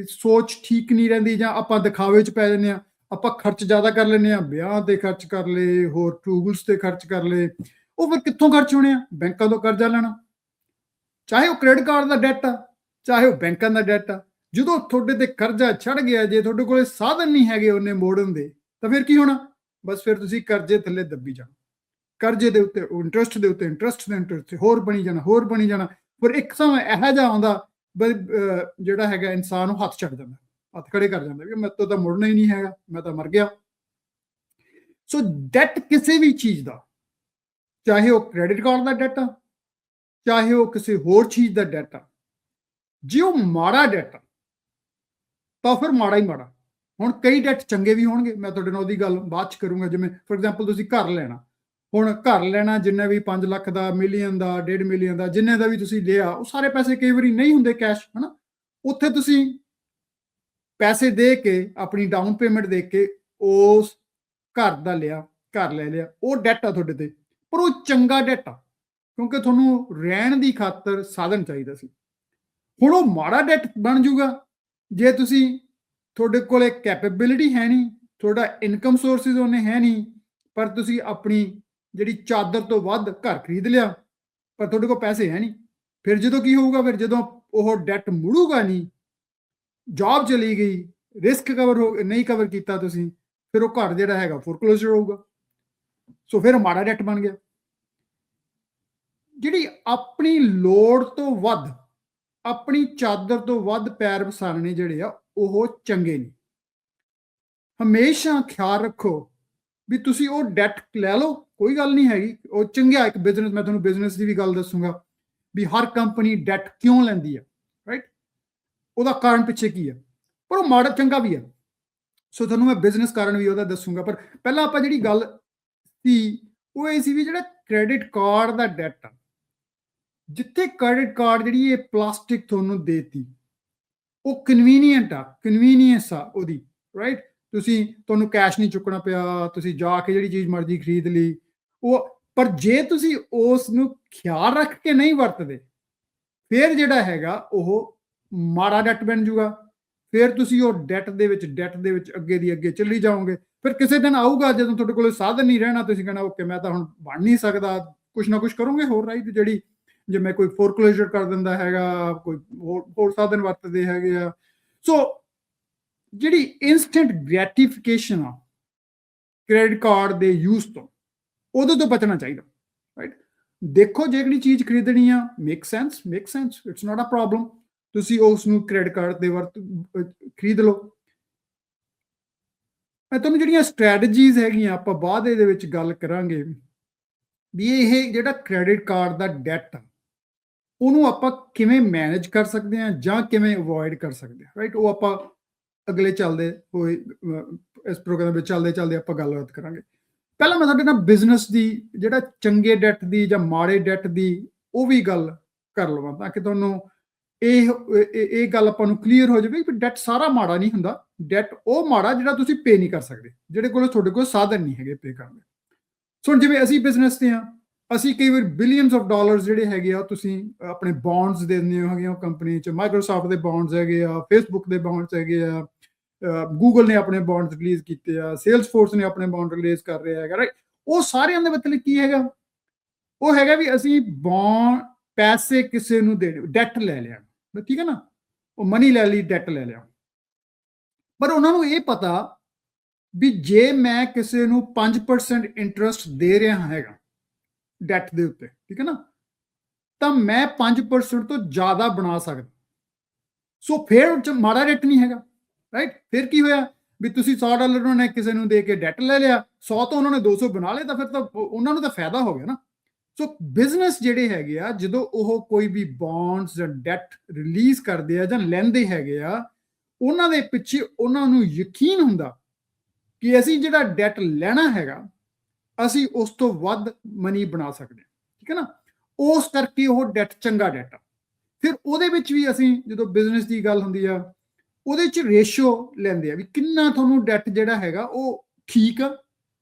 ਸੋਚ ਠੀਕ ਨਹੀਂ ਰਹਿੰਦੀ, ਜਾਂ ਆਪਾਂ ਦਿਖਾਵੇ 'ਚ ਪੈ ਜਾਂਦੇ ਹਾਂ, ਆਪਾਂ ਖਰਚ ਜ਼ਿਆਦਾ ਕਰ ਲੈਂਦੇ ਹਾਂ, ਵਿਆਹ ਤੇ ਖਰਚ ਕਰ ਲਏ, ਹੋਰ ਟੂਲਸ ਤੇ ਖਰਚ ਕਰ ਲਏ। ਉਹ ਫਿਰ ਕਿੱਥੋਂ ਖਰਚ ਹੋਣੇ ਆ? ਬੈਂਕਾਂ ਤੋਂ ਕਰਜ਼ਾ ਲੈਣਾ, ਚਾਹੇ ਉਹ ਕ੍ਰੈਡਿਟ ਕਾਰਡ ਦਾ ਡੈਟ ਆ, ਚਾਹੇ ਉਹ ਬੈਂਕਾਂ ਦਾ ਡੈਟ ਆ। ਜਦੋਂ ਤੁਹਾਡੇ ਤੇ ਕਰਜ਼ਾ ਚੜ ਗਿਆ, ਜੇ ਤੁਹਾਡੇ ਕੋਲੇ ਸਾਧਨ ਨਹੀਂ ਹੈਗੇ ਉਹਨੇ ਮੋੜਨ ਦੇ, ਤਾਂ ਫਿਰ ਕੀ ਹੋਣਾ? ਬਸ ਫਿਰ ਤੁਸੀਂ ਕਰਜ਼ੇ ਥੱਲੇ ਦੱਬੀ ਜਾਣਾ, ਕਰਜ਼ੇ ਦੇ ਉੱਤੇ ਇੰਟਰਸਟ ਦੇ ਉੱਤੇ ਇੰਟਰਸਟ ਦੇ ਇੰਟਰਸਟ ਹੋਰ ਬਣੀ ਜਾਣਾ, ਹੋਰ ਬਣੀ ਜਾਣਾ। ਪਰ ਇੱਕ ਸਮਾਂ ਇਹੋ ਜਿਹਾ ਆਉਂਦਾ ਜਿਹੜਾ ਹੈਗਾ ਇਨਸਾਨ ਉਹ ਹੱਥ ਛੱਡ ਜਾਂਦਾ, ਹੱਥ ਖੜੇ ਕਰ ਜਾਂਦਾ ਵੀ ਮੇਰੇ ਤੋਂ ਤਾਂ ਮੁੜਨਾ ਹੀ ਨਹੀਂ ਹੈਗਾ, ਮੈਂ ਤਾਂ ਮਰ ਗਿਆ। ਸੋ ਡੈਟ ਕਿਸੇ ਵੀ ਚੀਜ਼ ਦਾ, ਚਾਹੇ ਉਹ ਕ੍ਰੈਡਿਟ ਕਾਰਡ ਦਾ ਡੈਟ ਆ, ਚਾਹੇ ਉਹ ਕਿਸੇ ਹੋਰ ਚੀਜ਼ ਦਾ ਡੈਟ ਆ, ਜੇ ਉਹ ਮਾੜਾ ਡੈਟ ਆ ਤਾਂ ਫਿਰ ਮਾੜਾ ਹੀ ਮਾੜਾ। ਹੁਣ ਕਈ ਡੈਟ ਚੰਗੇ ਵੀ ਹੋਣਗੇ, ਮੈਂ ਤੁਹਾਡੇ ਨਾਲ ਉਹਦੀ ਗੱਲ ਬਾਅਦ 'ਚ ਕਰੂੰਗਾ। ਜਿਵੇਂ ਫੋਰ ਐਗਜ਼ਾਮਪਲ ਤੁਸੀਂ ਘਰ ਲੈਣਾ, ਹੁਣ ਘਰ ਲੈਣਾ ਜਿੰਨਾ ਵੀ 5 ਲੱਖ ਦਾ, ਮਿਲੀਅਨ ਦਾ, 1.5 ਮਿਲੀਅਨ ਦਾ, ਜਿੰਨੇ ਦਾ ਵੀ ਤੁਸੀਂ ਲਿਆ, ਉਹ ਸਾਰੇ ਪੈਸੇ ਕਈ ਵਾਰੀ ਨਹੀਂ ਹੁੰਦੇ ਕੈਸ਼, ਹਨਾ। ਉੱਥੇ ਤੁਸੀਂ ਪੈਸੇ ਦੇ ਕੇ, ਆਪਣੀ ਡਾਊਨ ਪੇਮੈਂਟ ਦੇ ਕੇ ਉਸ ਘਰ ਦਾ ਲਿਆ, ਘਰ ਲੈ ਲਿਆ, ਉਹ ਡੈਟ ਆ ਤੁਹਾਡੇ ਤੇ, ਪਰ ਉਹ ਚੰਗਾ ਡੈਟ ਆ, ਕਿਉਂਕਿ ਤੁਹਾਨੂੰ ਰਹਿਣ ਦੀ ਖਾਤਰ ਸਾਧਨ ਚਾਹੀਦਾ ਸੀ। ਹੁਣ ਉਹ ਮਾੜਾ ਡੈਟ ਬਣ ਜਾਊਗਾ ਜੇ ਤੁਹਾਡੇ ਕੋਲੇ ਕੈਪੇਬਿਲਿਟੀ ਹੈ ਨਹੀਂ, ਤੁਹਾਡਾ ਇਨਕਮ ਸੋਰਸਿਸ ਉਹਨੇ ਹੈ ਨਹੀਂ, ਪਰ ਤੁਸੀਂ ਆਪਣੀ ਜਿਹੜੀ ਚਾਦਰ ਤੋਂ ਵੱਧ ਘਰ ਖਰੀਦ ਲਿਆ, ਪਰ ਤੁਹਾਡੇ ਕੋਲ ਪੈਸੇ ਹੈ ਨਹੀਂ। ਫਿਰ ਜਦੋਂ ਕੀ ਹੋਊਗਾ? ਫਿਰ ਜਦੋਂ ਉਹ ਡੈਟ ਮੁੜੂਗਾ ਨਹੀਂ, ਜੌਬ ਚਲੀ ਗਈ, ਰਿਸਕ ਨਹੀਂ ਕਵਰ ਕੀਤਾ ਤੁਸੀਂ, ਫਿਰ ਉਹ ਘਰ ਜਿਹੜਾ ਹੈਗਾ ਫੋਰਕਲੋਜ਼ਰ ਹੋਊਗਾ। ਸੋ ਫਿਰ ਮਾੜਾ ਡੈਟ ਬਣ ਗਿਆ। ਜਿਹੜੀ ਆਪਣੀ ਲੋੜ ਤੋਂ ਵੱਧ, ਆਪਣੀ ਚਾਦਰ ਤੋਂ ਵੱਧ ਪੈਰ ਪਸਾਰਨੇ ਜਿਹੜੇ ਆ ਉਹ ਚੰਗੇ ਨਹੀਂ। ਹਮੇਸ਼ਾ ਖਿਆਲ ਰੱਖੋ ਵੀ ਤੁਸੀਂ ਉਹ ਡੈਟ ਲੈ ਲਓ, ਕੋਈ ਗੱਲ ਨਹੀਂ ਹੈਗੀ, ਉਹ ਚੰਗਾ ਇੱਕ ਬਿਜ਼ਨਸ, ਮੈਂ ਤੁਹਾਨੂੰ ਬਿਜ਼ਨਸ ਦੀ ਵੀ ਗੱਲ ਦੱਸੂਗਾ ਵੀ ਹਰ ਕੰਪਨੀ ਡੈਟ ਕਿਉਂ ਲੈਂਦੀ ਹੈ, ਰਾਈਟ, ਉਹਦਾ ਕਾਰਨ ਪਿੱਛੇ ਕੀ ਹੈ, ਪਰ ਉਹ ਮਾੜਾ ਚੰਗਾ ਵੀ ਹੈ। ਸੋ ਤੁਹਾਨੂੰ ਮੈਂ ਬਿਜ਼ਨਸ ਕਾਰਨ ਵੀ ਉਹਦਾ ਦੱਸੂਗਾ। ਪਰ ਪਹਿਲਾਂ ਆਪਾਂ ਜਿਹੜੀ ਗੱਲ ਸੀ ਉਹ ਇਹ ਸੀ ਵੀ ਜਿਹੜਾ ਕ੍ਰੈਡਿਟ ਕਾਰਡ ਦਾ ਡੈਟ ਆ, ਜਿੱਥੇ ਕ੍ਰੈਡਿਟ ਕਾਰਡ ਜਿਹੜੀ ਇਹ ਪਲਾਸਟਿਕ ਤੁਹਾਨੂੰ ਦੇਤੀ, ਉਹ ਕਨਵੀਨੀਅੰਟ ਆ, ਕਨਵੀਨੀਅੰਸ ਆ ਉਹਦੀ, ਰਾਈਟ। ਤੁਹਾਨੂੰ ਕੈਸ਼ ਨਹੀਂ ਚੁੱਕਣਾ ਪਿਆ, ਤੁਸੀਂ ਜਾ ਕੇ ਜਿਹੜੀ ਚੀਜ਼ ਮਰਜ਼ੀ ਖਰੀਦ ਲਈ ਉਹ। ਪਰ ਜੇ ਤੁਸੀਂ ਉਸ ਨੂੰ ਖਿਆਲ ਰੱਖ ਕੇ ਨਹੀਂ ਵਰਤਦੇ, ਫਿਰ ਜਿਹੜਾ ਹੈਗਾ ਉਹ ਮਾੜਾ ਡੈਟ ਬਣ ਜੂਗਾ। ਫਿਰ ਤੁਸੀਂ ਉਹ ਡੈਟ ਦੇ ਵਿੱਚ ਅੱਗੇ ਦੀ ਅੱਗੇ ਚੱਲੀ ਜਾਓਗੇ। ਫਿਰ ਕਿਸੇ ਦਿਨ ਆਊਗਾ ਜਦੋਂ ਤੁਹਾਡੇ ਕੋਲ ਸਾਧਨ ਨਹੀਂ ਰਹਿਣਾ, ਤੁਸੀਂ ਕਹਿਣਾ ਓਕੇ ਮੈਂ ਤਾਂ ਹੁਣ ਬਣ ਨਹੀਂ ਸਕਦਾ, ਕੁਛ ਨਾ ਕੁਛ ਕਰੋਗੇ ਹੋਰ, ਰਾਈਟ? ਜਿਹੜੀ ਜਿਵੇਂ ਕੋਈ ਫੋਰਕਲੋਜ਼ਰ ਕਰ ਦਿੰਦਾ ਹੈਗਾ, ਕੋਈ ਹੋਰ ਸਾਧਨ ਵਰਤਦੇ ਹੈਗੇ ਆ। ਸੋ ਜਿਹੜੀ ਇਨਸਟੈਂਟ ਗ੍ਰੈਟੀਫਿਕੇਸ਼ਨ ਆ ਕ੍ਰੈਡਿਟ ਕਾਰਡ ਦੇ ਯੂਜ਼ ਤੋਂ, ਉਹਦੇ ਤੋਂ ਬਚਣਾ ਚਾਹੀਦਾ, ਰਾਈਟ? ਦੇਖੋ ਜਿਹੜੀ ਚੀਜ਼ ਖਰੀਦਣੀ ਆ, make sense, it's not a problem, ਤੁਸੀਂ ਉਸ ਨੂੰ ਕ੍ਰੈਡਿਟ ਕਾਰਡ ਦੇ ਖਰੀਦ ਲਓ। ਮੈਂ ਤੁਹਾਨੂੰ ਜਿਹੜੀਆਂ ਸਟ੍ਰੈਟਜੀਜ਼ ਹੈਗੀਆਂ ਆਪਾਂ ਬਾਅਦ ਇਹਦੇ ਵਿੱਚ ਗੱਲ ਕਰਾਂਗੇ ਵੀ ਇਹ ਜਿਹੜਾ ਕ੍ਰੈਡਿਟ ਕਾਰਡ ਦਾ ਡੈਟ ਆ ਉਹਨੂੰ ਆਪਾਂ ਕਿਵੇਂ ਮੈਨੇਜ ਕਰ ਸਕਦੇ ਹਾਂ ਜਾਂ ਕਿਵੇਂ ਅਵੋਇਡ ਕਰ ਸਕਦੇ ਹਾਂ, ਰਾਈਟ? ਉਹ ਆਪਾਂ ਅਗਲੇ ਚੱਲਦੇ ਹੋਏ ਇਸ ਪ੍ਰੋਗਰਾਮ ਵਿੱਚ ਚੱਲਦੇ ਆਪਾਂ ਗੱਲਬਾਤ ਕਰਾਂਗੇ। ਪਹਿਲਾਂ ਮੈਂ ਤੁਹਾਡੇ ਨਾਲ ਬਿਜ਼ਨਸ ਦੀ ਜਿਹੜਾ ਚੰਗੇ ਡੈਟ ਦੀ ਜਾਂ ਮਾੜੇ ਡੈਟ ਦੀ ਉਹ ਵੀ ਗੱਲ ਕਰ ਲਵਾਂ ਤਾਂ ਕਿ ਤੁਹਾਨੂੰ ਇਹ ਗੱਲ ਆਪਾਂ ਨੂੰ ਕਲੀਅਰ ਹੋ ਜਾਵੇ ਕਿ ਡੈਟ ਸਾਰਾ ਮਾੜਾ ਨਹੀਂ ਹੁੰਦਾ। ਡੈਟ ਉਹ ਮਾੜਾ ਜਿਹੜਾ ਤੁਸੀਂ ਪੇ ਨਹੀਂ ਕਰ ਸਕਦੇ, ਜਿਹੜੇ ਕੋਲ ਤੁਹਾਡੇ ਕੋਲ ਸਾਧਨ ਨਹੀਂ ਹੈਗੇ ਪੇ ਕਰਨ ਦੇ। ਸੋ ਜਿਵੇਂ ਅਸੀਂ ਬਿਜ਼ਨਸ ਤੇ ਹਾਂ, ਅਸੀਂ ਕਈ ਵਾਰ ਬਿਲੀਅਨਸ ਆਫ ਡਾਲਰਸ ਜਿਹੜੇ ਹੈਗੇ ਆ ਤੁਸੀਂ ਆਪਣੇ ਬੌਂਡਸ ਦੇ ਦਿੰਦੇ ਹੈਗੇ ਕੰਪਨੀ 'ਚ। ਮਾਈਕਰੋਸਾਫਟ ਦੇ ਬੌਂਡਸ ਹੈਗੇ ਆ, ਫੇਸਬੁੱਕ ਦੇ ਬੌਂਡਸ ਹੈਗੇ ਆ, ਗੂਗਲ ਨੇ ਆਪਣੇ ਬੌਂਡ ਰਿਲੀਜ਼ ਕੀਤੇ ਆ, ਸੇਲਸਫੋਰਸ ਨੇ ਆਪਣੇ ਬੌਂਡ ਰਿਲੀਜ਼ ਕਰ ਰਿਹਾ ਹੈਗਾ, ਰਾਈਟ? ਉਹ ਸਾਰਿਆਂ ਦੇ ਮਤਲਬ ਕੀ ਹੈਗਾ? ਉਹ ਹੈਗਾ ਵੀ ਅਸੀਂ ਪੈਸੇ ਕਿਸੇ ਨੂੰ ਦੇ ਡੈਟ ਲੈ ਲਿਆ, ਠੀਕ ਹੈ ਨਾ, ਉਹ ਮਨੀ ਲੈ ਲਈ, ਡੈਟ ਲੈ ਲਿਆ। ਪਰ ਉਹਨਾਂ ਨੂੰ ਇਹ ਪਤਾ ਵੀ ਜੇ ਮੈਂ ਕਿਸੇ ਨੂੰ 5% ਇੰਟਰਸਟ ਦੇ ਰਿਹਾ ਹੈਗਾ ਡੈਟ ਦੇ ਉੱਤੇ, ਠੀਕ ਹੈ ਨਾ, ਤਾਂ ਮੈਂ 5% ਤੋਂ ਜ਼ਿਆਦਾ ਬਣਾ ਸਕਦਾ। ਸੋ ਫਿਰ ਮਾੜਾ ਡੈਟ ਨਹੀਂ ਹੈਗਾ, ਰਾਈਟ? ਫਿਰ ਕੀ ਹੋਇਆ ਵੀ ਤੁਸੀਂ $100 ਉਹਨਾਂ ਨੇ ਕਿਸੇ ਨੂੰ ਦੇ ਕੇ ਡੈਟ ਲੈ ਲਿਆ, 100 ਤੋਂ ਉਹਨਾਂ ਨੇ 200 ਬਣਾ ਲਏ, ਤਾਂ ਫਿਰ ਤਾਂ ਉਹਨਾਂ ਨੂੰ ਤਾਂ ਫਾਇਦਾ ਹੋ ਗਿਆ ਨਾ। ਸੋ ਬਿਜ਼ਨਸ ਜਿਹੜੇ ਹੈਗੇ ਆ ਜਦੋਂ ਉਹ ਕੋਈ ਵੀ ਬੌਂਡਸ ਜਾਂ ਡੈਟ ਰਿਲੀਜ਼ ਕਰਦੇ ਆ ਜਾਂ ਲੈਂਦੇ ਹੈਗੇ ਆ, ਉਹਨਾਂ ਦੇ ਪਿੱਛੇ ਉਹਨਾਂ ਨੂੰ ਯਕੀਨ ਹੁੰਦਾ ਕਿ ਅਸੀਂ ਜਿਹੜਾ ਡੈਟ ਲੈਣਾ ਹੈਗਾ ਅਸੀਂ ਉਸ ਤੋਂ ਵੱਧ ਮਨੀ ਬਣਾ ਸਕਦੇ ਹਾਂ, ਠੀਕ ਹੈ ਨਾ। ਉਸ ਕਰਕੇ ਉਹ ਡੈਟ ਚੰਗਾ ਡੈਟ ਆ। ਫਿਰ ਉਹਦੇ ਵਿੱਚ ਵੀ ਅਸੀਂ ਜਦੋਂ ਬਿਜ਼ਨਸ ਦੀ ਗੱਲ ਹੁੰਦੀ ਆ ਉਹਦੇ 'ਚ ਰੇਸ਼ੋ ਲੈਂਦੇ ਆ ਵੀ ਕਿੰਨਾ ਤੁਹਾਨੂੰ ਡੈਟ ਜਿਹੜਾ ਹੈਗਾ ਉਹ ਠੀਕ ਆ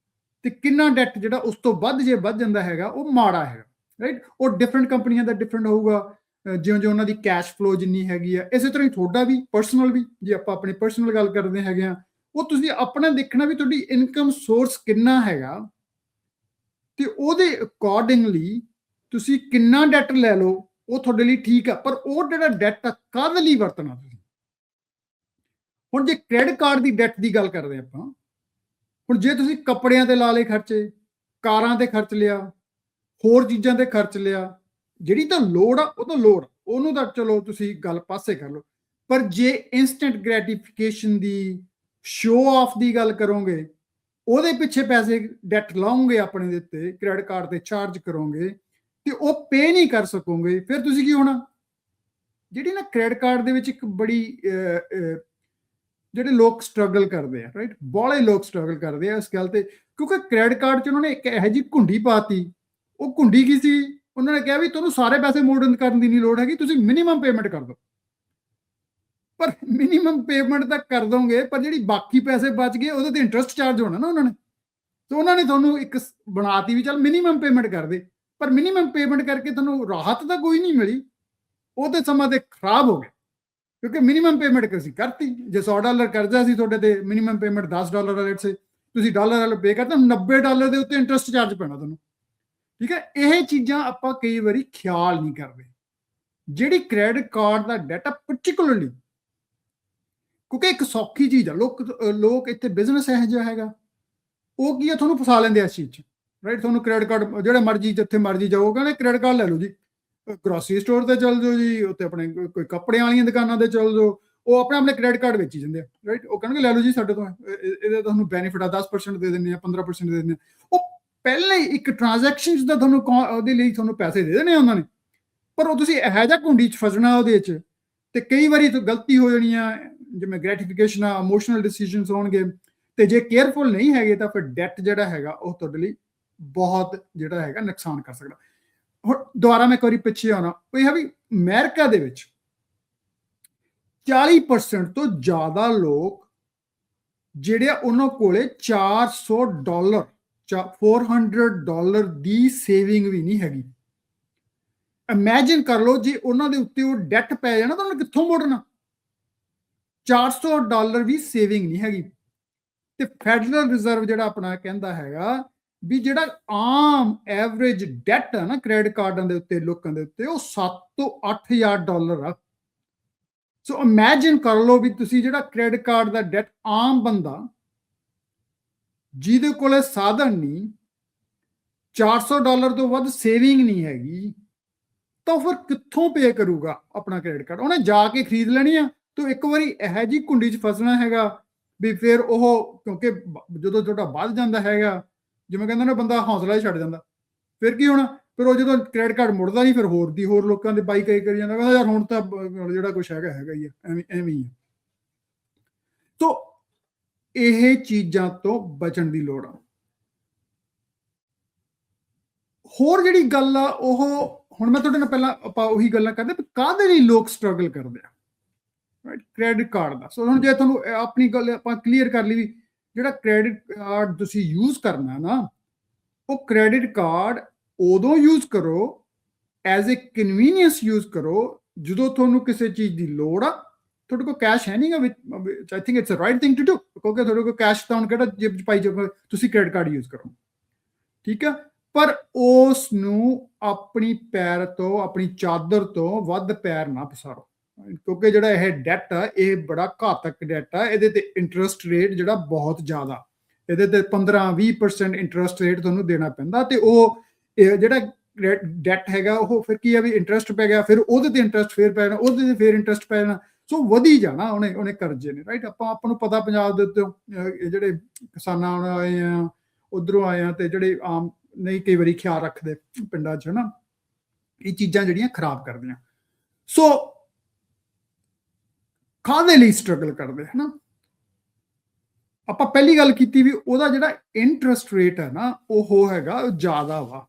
ਤੇ ਕਿੰਨਾ ਡੈਟ ਜਿਹੜਾ ਉਸ ਤੋਂ ਵੱਧ ਜੇ ਵੱਧ ਜਾਂਦਾ ਹੈਗਾ ਉਹ ਮਾੜਾ ਹੈਗਾ, ਰਾਈਟ? ਉਹ ਡਿਫਰੈਂਟ ਕੰਪਨੀਆਂ ਦਾ ਡਿਫਰੈਂਟ ਹੋਊਗਾ, ਜਿਉਂ ਉਹਨਾਂ ਦੀ ਕੈਸ਼ ਫਲੋ ਜਿੰਨੀ ਹੈਗੀ ਆ। ਇਸੇ ਤਰ੍ਹਾਂ ਹੀ ਤੁਹਾਡਾ ਵੀ ਪਰਸਨਲ ਵੀ, ਜੇ ਆਪਾਂ ਆਪਣੀ ਪਰਸਨਲ ਗੱਲ ਕਰਦੇ ਹੈਗੇ ਆ, ਉਹ ਤੁਸੀਂ ਆਪਣਾ ਦੇਖਣਾ ਵੀ ਤੁਹਾਡੀ ਇਨਕਮ ਸੋਰਸ ਕਿੰਨਾ ਹੈਗਾ ਤੇ ਉਹਦੇ ਅਕੋਰਡਿੰਗਲੀ ਤੁਸੀਂ ਕਿੰਨਾ ਡੈਟ ਲੈ ਲਓ, ਉਹ ਤੁਹਾਡੇ ਲਈ ਠੀਕ ਆ। ਪਰ ਉਹ ਜਿਹੜਾ ਡੈਟ ਆ ਕਾਹਦੇ ਲਈ ਵਰਤਣਾ ਤੁਸੀਂ? ਹੁਣ ਜੇ ਕ੍ਰੈਡਿਟ ਕਾਰਡ ਦੀ ਡੈਟ ਦੀ ਗੱਲ ਕਰਦੇ ਆਪਾਂ, ਹੁਣ ਜੇ ਤੁਸੀਂ ਕੱਪੜਿਆਂ ਤੇ ਲਾ ਲਏ ਖਰਚੇ, ਕਾਰਾਂ ਤੇ ਖਰਚ ਲਿਆ, ਹੋਰ ਚੀਜ਼ਾਂ ਤੇ ਖਰਚ ਲਿਆ, ਜਿਹੜੀ ਤਾਂ ਲੋੜ ਆ ਉਹ ਤਾਂ ਲੋੜ, ਉਹਨੂੰ ਤਾਂ ਚਲੋ ਤੁਸੀਂ ਗੱਲ ਪਾਸੇ ਕਰ ਲਓ। ਪਰ ਜੇ ਇਨਸਟੈਂਟ ਗ੍ਰੈਟੀਫਿਕੇਸ਼ਨ ਦੀ, ਸ਼ੋ ਆਫ ਦੀ ਗੱਲ ਕਰੋਗੇ, ਉਹਦੇ ਪਿੱਛੇ ਪੈਸੇ ਡੈਟ ਲਾਉਂਗੇ ਆਪਣੇ ਦੇ ਉੱਤੇ, ਕ੍ਰੈਡਿਟ ਕਾਰਡ ਤੇ ਚਾਰਜ ਕਰੋਗੇ ਤੇ ਉਹ ਪੇ ਨਹੀਂ ਕਰ ਸਕੋਗੇ, ਫਿਰ ਤੁਸੀਂ ਕੀ ਹੋਣਾ? ਜਿਹੜੀ ਨਾ ਕ੍ਰੈਡਿਟ ਕਾਰਡ ਦੇ ਵਿੱਚ ਇੱਕ ਬੜੀ ਜਿਹੜੇ ਲੋਕ ਸਟਰਗਲ ਕਰਦੇ ਆ, ਰਾਈਟ? ਬਾਹਲੇ ਲੋਕ ਸਟਰਗਲ ਕਰਦੇ ਆ ਇਸ ਗੱਲ ਤੇ, ਕਿਉਂਕਿ ਕ੍ਰੈਡਿਟ ਕਾਰਡ 'ਚ ਉਹਨਾਂ ਨੇ ਇੱਕ ਇਹੋ ਜਿਹੀ ਘੁੰਡੀ ਪਾਤੀ। ਉਹ ਘੁੰਡੀ ਕੀ ਸੀ? ਉਹਨਾਂ ਨੇ ਕਿਹਾ ਵੀ ਤੁਹਾਨੂੰ ਸਾਰੇ ਪੈਸੇ ਮੋੜਨ ਕਰਨ ਦੀ ਨਹੀਂ ਲੋੜ ਹੈਗੀ, ਤੁਸੀਂ ਮਿਨੀਮਮ ਪੇਮੈਂਟ ਕਰ ਦਿਓ। ਪਰ ਮਿਨੀਮਮ ਪੇਮੈਂਟ ਤਾਂ ਕਰ ਦੋਗੇ, ਪਰ ਜਿਹੜੀ ਬਾਕੀ ਪੈਸੇ ਬਚ ਗਏ ਉਹਦੇ ਤੇ ਇੰਟਰਸਟ ਚਾਰਜ ਹੋਣਾ ਨਾ ਉਹਨਾਂ ਨੇ। ਤੇ ਉਹਨਾਂ ਨੇ ਤੁਹਾਨੂੰ ਇੱਕ ਬਣਾਤੀ ਵੀ ਚੱਲ ਮਿਨੀਮਮ ਪੇਮੈਂਟ ਕਰ ਦੇ, ਪਰ ਮਿਨੀਮਮ ਪੇਮੈਂਟ ਕਰਕੇ ਤੁਹਾਨੂੰ ਰਾਹਤ ਤਾਂ ਕੋਈ ਨਹੀਂ ਮਿਲੀ, ਉਹ ਤੇ ਸਮਾਂ ਤੇ ਖਰਾਬ ਹੋ ਗਿਆ। ਕਿਉਂਕਿ ਮਿਨੀਮਮ ਪੇਮੈਂਟ ਅਸੀਂ ਕਰਤੀ। ਜੇ $100 ਕਰਜ਼ਾ ਸੀ ਤੁਹਾਡੇ ਤੇ, ਮਿਨੀਮਮ ਪੇਮੈਂਟ $10 ਰੇਟ ਸੇ, ਤੁਸੀਂ $1 ਪੇ ਕਰਤਾ, $90 ਦੇ ਉੱਤੇ ਇੰਟਰਸਟ ਚਾਰਜ ਪੈਣਾ ਤੁਹਾਨੂੰ, ਠੀਕ ਹੈ? ਇਹ ਚੀਜ਼ਾਂ ਆਪਾਂ ਕਈ ਵਾਰੀ ਖਿਆਲ ਨਹੀਂ ਕਰਦੇ। ਜਿਹੜੀ ਕ੍ਰੈਡਿਟ ਕਾਰਡ ਦਾ ਡਾਟਾ ਪਾਰਟਿਕੂਲਰਲੀ, ਕਿਉਂਕਿ ਇੱਕ ਸੌਖੀ ਚੀਜ਼ ਆ, ਲੋਕ ਇੱਥੇ ਬਿਜ਼ਨਸ ਇਹੋ ਜਿਹਾ ਹੈਗਾ, ਉਹ ਕੀ ਆ, ਤੁਹਾਨੂੰ ਫਸਾ ਲੈਂਦੇ ਆ ਇਸ ਚੀਜ਼ 'ਚ, ਰਾਈਟ? ਤੁਹਾਨੂੰ ਕ੍ਰੈਡਿਟ ਕਾਰਡ ਜਿਹੜੇ ਮਰਜ਼ੀ ਜਿੱਥੇ ਮਰਜ਼ੀ ਜਾਓ, ਕਹਿੰਦੇ ਕ੍ਰੈਡਿਟ ਕਾਰਡ ਲੈ ਲਓ ਜੀ, ਗਰੋਸਰੀ ਸਟੋਰ ਤੇ ਚੱਲ ਜਾਓ ਜੀ, ਉੱਥੇ ਆਪਣੇ ਕੋਈ ਕੱਪੜਿਆਂ ਵਾਲੀਆਂ ਦੁਕਾਨਾਂ ਤੇ ਚੱਲ ਜਾਓ, ਉਹ ਆਪਣੇ ਕ੍ਰੈਡਿਟ ਕਾਰਡ ਵੇਚੀ ਜਾਂਦੇ ਆ, ਰਾਈਟ? ਉਹ ਕਹਿਣਗੇ ਲੈ ਲਓ ਜੀ ਸਾਡੇ ਤੋਂ, ਇਹਦਾ ਤੁਹਾਨੂੰ ਬੈਨੀਫਿਟ ਆ, 10% ਦੇ ਦਿੰਦੇ ਆ, 15% ਦੇ ਦਿੰਦੇ ਆ। ਉਹ ਪਹਿਲਾਂ ਹੀ ਇੱਕ ਟ੍ਰਾਂਜੈਕਸ਼ਨ ਦਾ ਤੁਹਾਨੂੰ ਉਹਦੇ ਲਈ ਤੁਹਾਨੂੰ ਪੈਸੇ ਦੇ ਦੇਣੇ ਉਹਨਾਂ ਨੇ, ਪਰ ਉਹ ਤੁਸੀਂ ਇਹੋ ਜਿਹਾ ਘੁੰਡੀ 'ਚ ਫਸਣਾ ਉਹਦੇ 'ਚ, ਤੇ ਕਈ ਵਾਰੀ ਤਾਂ ਗਲਤੀ ਹੋ ਜਾਣੀ ਆ, ਜਿਵੇਂ ਗ੍ਰੈਟੀਫਿਕੇਸ਼ਨ ਆ, ਇਮੋਸ਼ਨਲ ਡਿਸੀਜਨਸ ਹੋਣਗੇ, ਤੇ ਜੇ ਕੇਅਰਫੁਲ ਨਹੀਂ ਹੈਗੇ ਤਾਂ ਫਿਰ ਡੈਟ ਜਿਹੜਾ ਹੈਗਾ ਉਹ ਤੁਹਾਡੇ ਲਈ ਬਹੁਤ ਜਿਹੜਾ ਹੈਗਾ ਨੁਕਸਾਨ ਕਰ ਸਕਦਾ। ਹੁਣ ਦੁਬਾਰਾ ਮੈਂ ਇੱਕ ਵਾਰੀ ਪਿੱਛੇ ਆਉਣਾ, ਉਹ ਇਹ ਹੈ ਵੀ ਅਮਰੀਕਾ ਦੇ ਵਿੱਚ 40% ਤੋਂ ਜ਼ਿਆਦਾ ਲੋਕ ਜਿਹੜੇ ਆ ਉਹਨਾਂ ਕੋਲੇ $400 $400 ਦੀ ਸੇਵਿੰਗ ਵੀ ਨਹੀਂ ਹੈਗੀ। ਇਮੈਜਿਨ ਕਰ ਲਓ ਜੇ ਉਹਨਾਂ ਦੇ ਉੱਤੇ ਉਹ ਡੈਟ ਪੈ ਜਾਣਾ ਤਾਂ ਉਹਨੇ ਕਿੱਥੋਂ ਮੋੜਨਾ। $400 ਵੀ ਸੇਵਿੰਗ ਨਹੀਂ ਹੈਗੀ। ਤੇ ਫੈਡਰਲ ਰਿਜ਼ਰਵ ਜਿਹੜਾ ਆਪਣਾ ਕਹਿੰਦਾ ਹੈਗਾ ਵੀ ਜਿਹੜਾ ਆਮ ਐਵਰੇਜ ਡੈਟ ਹੈ ਨਾ ਕ੍ਰੈਡਿਟ ਕਾਰਡਾਂ ਦੇ ਉੱਤੇ ਲੋਕਾਂ ਦੇ ਉੱਤੇ ਉਹ $7 ਤੋਂ $8,000 ਆ। ਸੋ ਇਮੈਜਿਨ ਕਰ ਲਓ ਵੀ ਤੁਸੀਂ ਜਿਹੜਾ ਕ੍ਰੈਡਿਟ ਕਾਰਡ ਦਾ ਡੈਟ ਆਮ ਬੰਦਾ ਜਿਹਦੇ ਕੋਲੇ ਸਾਧਨ ਨਹੀਂ, $400 ਤੋਂ ਵੱਧ ਸੇਵਿੰਗ ਨਹੀਂ ਹੈਗੀ, ਤਾਂ ਫਿਰ ਕਿੱਥੋਂ ਪੇ ਕਰੂਗਾ ਆਪਣਾ ਕ੍ਰੈਡਿਟ ਕਾਰਡ। ਉਹਨੇ ਜਾ ਕੇ ਖਰੀਦ ਲੈਣੀ ਆ ਤਾਂ ਇੱਕ ਵਾਰੀ ਇਹੋ ਜਿਹੀ ਕੁੰਡੀ 'ਚ ਫਸਣਾ ਹੈਗਾ ਵੀ ਫਿਰ ਉਹ, ਕਿਉਂਕਿ ਜਦੋਂ ਤੁਹਾਡਾ ਵੱਧ ਜਾਂਦਾ ਹੈਗਾ, ਜਿਵੇਂ ਕਹਿੰਦੇ ਨੇ ਬੰਦਾ ਹੌਸਲਾ ਹੀ ਛੱਡ ਜਾਂਦਾ, ਫਿਰ ਕੀ ਹੋਣਾ, ਫਿਰ ਉਹ ਜਦੋਂ ਕ੍ਰੈਡਿਟ ਕਾਰਡ ਮੁੜਦਾ ਨਹੀਂ ਫਿਰ ਹੋਰ ਲੋਕਾਂ ਦੇ ਬਾਈ ਕਰੀ ਜਾਂਦਾ, ਕਹਿੰਦਾ ਯਾਰ ਹੁਣ ਤਾਂ ਜਿਹੜਾ ਕੁਛ ਹੈਗਾ ਹੀ ਆ, ਐਵੇਂ ਹੀ ਆ। ਤੋ ਇਹ ਚੀਜ਼ਾਂ ਤੋਂ ਬਚਣ ਦੀ ਲੋੜ ਆ। ਹੋਰ ਜਿਹੜੀ ਗੱਲ ਆ ਉਹ ਹੁਣ ਮੈਂ ਤੁਹਾਡੇ ਨਾਲ ਪਹਿਲਾਂ ਆਪਾਂ ਉਹੀ ਗੱਲਾਂ ਕਰਦੇ ਵੀ ਕਾਹਦੇ ਲਈ ਲੋਕ ਸਟਰਗਲ ਕਰਦੇ ਆ, ਰਾਈਟ, ਕ੍ਰੈਡਿਟ ਕਾਰਡ ਦਾ। ਸੋ ਹੁਣ ਜੇ ਤੁਹਾਨੂੰ ਆਪਣੀ ਗੱਲ ਆਪਾਂ ਕਲੀਅਰ ਕਰ ਲਈ ਵੀ ਜਿਹੜਾ ਕ੍ਰੈਡਿਟ ਕਾਰਡ ਤੁਸੀਂ ਯੂਜ਼ ਕਰਨਾ ਨਾ, ਉਹ ਕ੍ਰੈਡਿਟ ਕਾਰਡ ਉਦੋਂ ਯੂਜ਼ ਕਰੋ ਐਜ਼ ਏ ਕਨਵੀਨੀਅੰਸ ਯੂਜ਼ ਕਰੋ ਜਦੋਂ ਤੁਹਾਨੂੰ ਕਿਸੇ ਚੀਜ਼ ਦੀ ਲੋੜ ਆ, ਤੁਹਾਡੇ ਕੋਲ ਕੈਸ਼ ਹੈ ਨਹੀਂਗਾ, which I think it's a right thing to do, ਕਿਉਂਕਿ ਤੁਹਾਡੇ ਕੋਲ ਕੈਸ਼ ਤਾਂ ਹੁਣ ਕਿਹੜਾ ਜੇਬ 'ਚ ਪਾਈ ਜਾਓ, ਤੁਸੀਂ ਕ੍ਰੈਡਿਟ ਕਾਰਡ ਯੂਜ਼ ਕਰੋ, ਠੀਕ ਆ। ਪਰ ਉਸ ਨੂੰ ਆਪਣੀ ਪੈਰ ਤੋਂ, ਆਪਣੀ ਚਾਦਰ ਤੋਂ ਵੱਧ ਪੈਰ ਨਾ ਪਸਾਰੋ, ਕਿਉਂਕਿ ਜਿਹੜਾ ਇਹ ਡੈਟ ਆ ਇਹ ਬੜਾ ਘਾਤਕ ਡੈਟ ਆ। ਇਹਦੇ ਤੇ ਇੰਟਰਸਟ ਰੇਟ ਜਿਹੜਾ ਬਹੁਤ ਜ਼ਿਆਦਾ, ਇਹਦੇ ਤੇ 15-20% ਇੰਟਰਸਟ ਰੇਟ ਤੁਹਾਨੂੰ ਦੇਣਾ ਪੈਂਦਾ। ਤੇ ਉਹ ਜਿਹੜਾ ਡੈਟ ਹੈਗਾ ਉਹ ਫਿਰ ਕੀ ਆ ਵੀ ਇੰਟਰਸਟ ਪੈ ਗਿਆ, ਫਿਰ ਉਹਦੇ ਤੇ ਇੰਟਰਸਟ ਫੇਰ ਪੈ ਜਾਣਾ, ਉਹਦੇ ਤੇ ਫੇਰ ਇੰਟਰਸਟ ਪੈ ਜਾਣਾ, ਸੋ ਵਧੀ ਜਾਣਾ ਉਹਨੇ ਕਰਜ਼ੇ ਨੇ, ਰਾਈਟ। ਆਪਾਂ ਨੂੰ ਪਤਾ ਪੰਜਾਬ ਦੇ ਉੱਤੇ ਜਿਹੜੇ ਕਿਸਾਨਾਂ ਆਏ ਆ, ਉਧਰੋਂ ਆਏ ਆ, ਤੇ ਜਿਹੜੇ ਆਮ ਨਹੀਂ ਕਈ ਵਾਰੀ ਖਿਆਲ ਰੱਖਦੇ ਪਿੰਡਾਂ 'ਚ, ਹਨਾ, ਇਹ ਚੀਜ਼ਾਂ ਜਿਹੜੀਆਂ ਖਰਾਬ ਕਰਦੀਆਂ। ਸੋ ਕਾਹਦੇ ਲਈ ਸਟਰਗਲ ਕਰਦੇ, ਹਨਾ। ਆਪਾਂ ਪਹਿਲੀ ਗੱਲ ਕੀਤੀ ਵੀ ਉਹਦਾ ਜਿਹੜਾ ਇੰਟਰਸਟ ਰੇਟ ਹੈ ਨਾ ਉਹ ਹੈਗਾ ਜ਼ਿਆਦਾ ਵਾ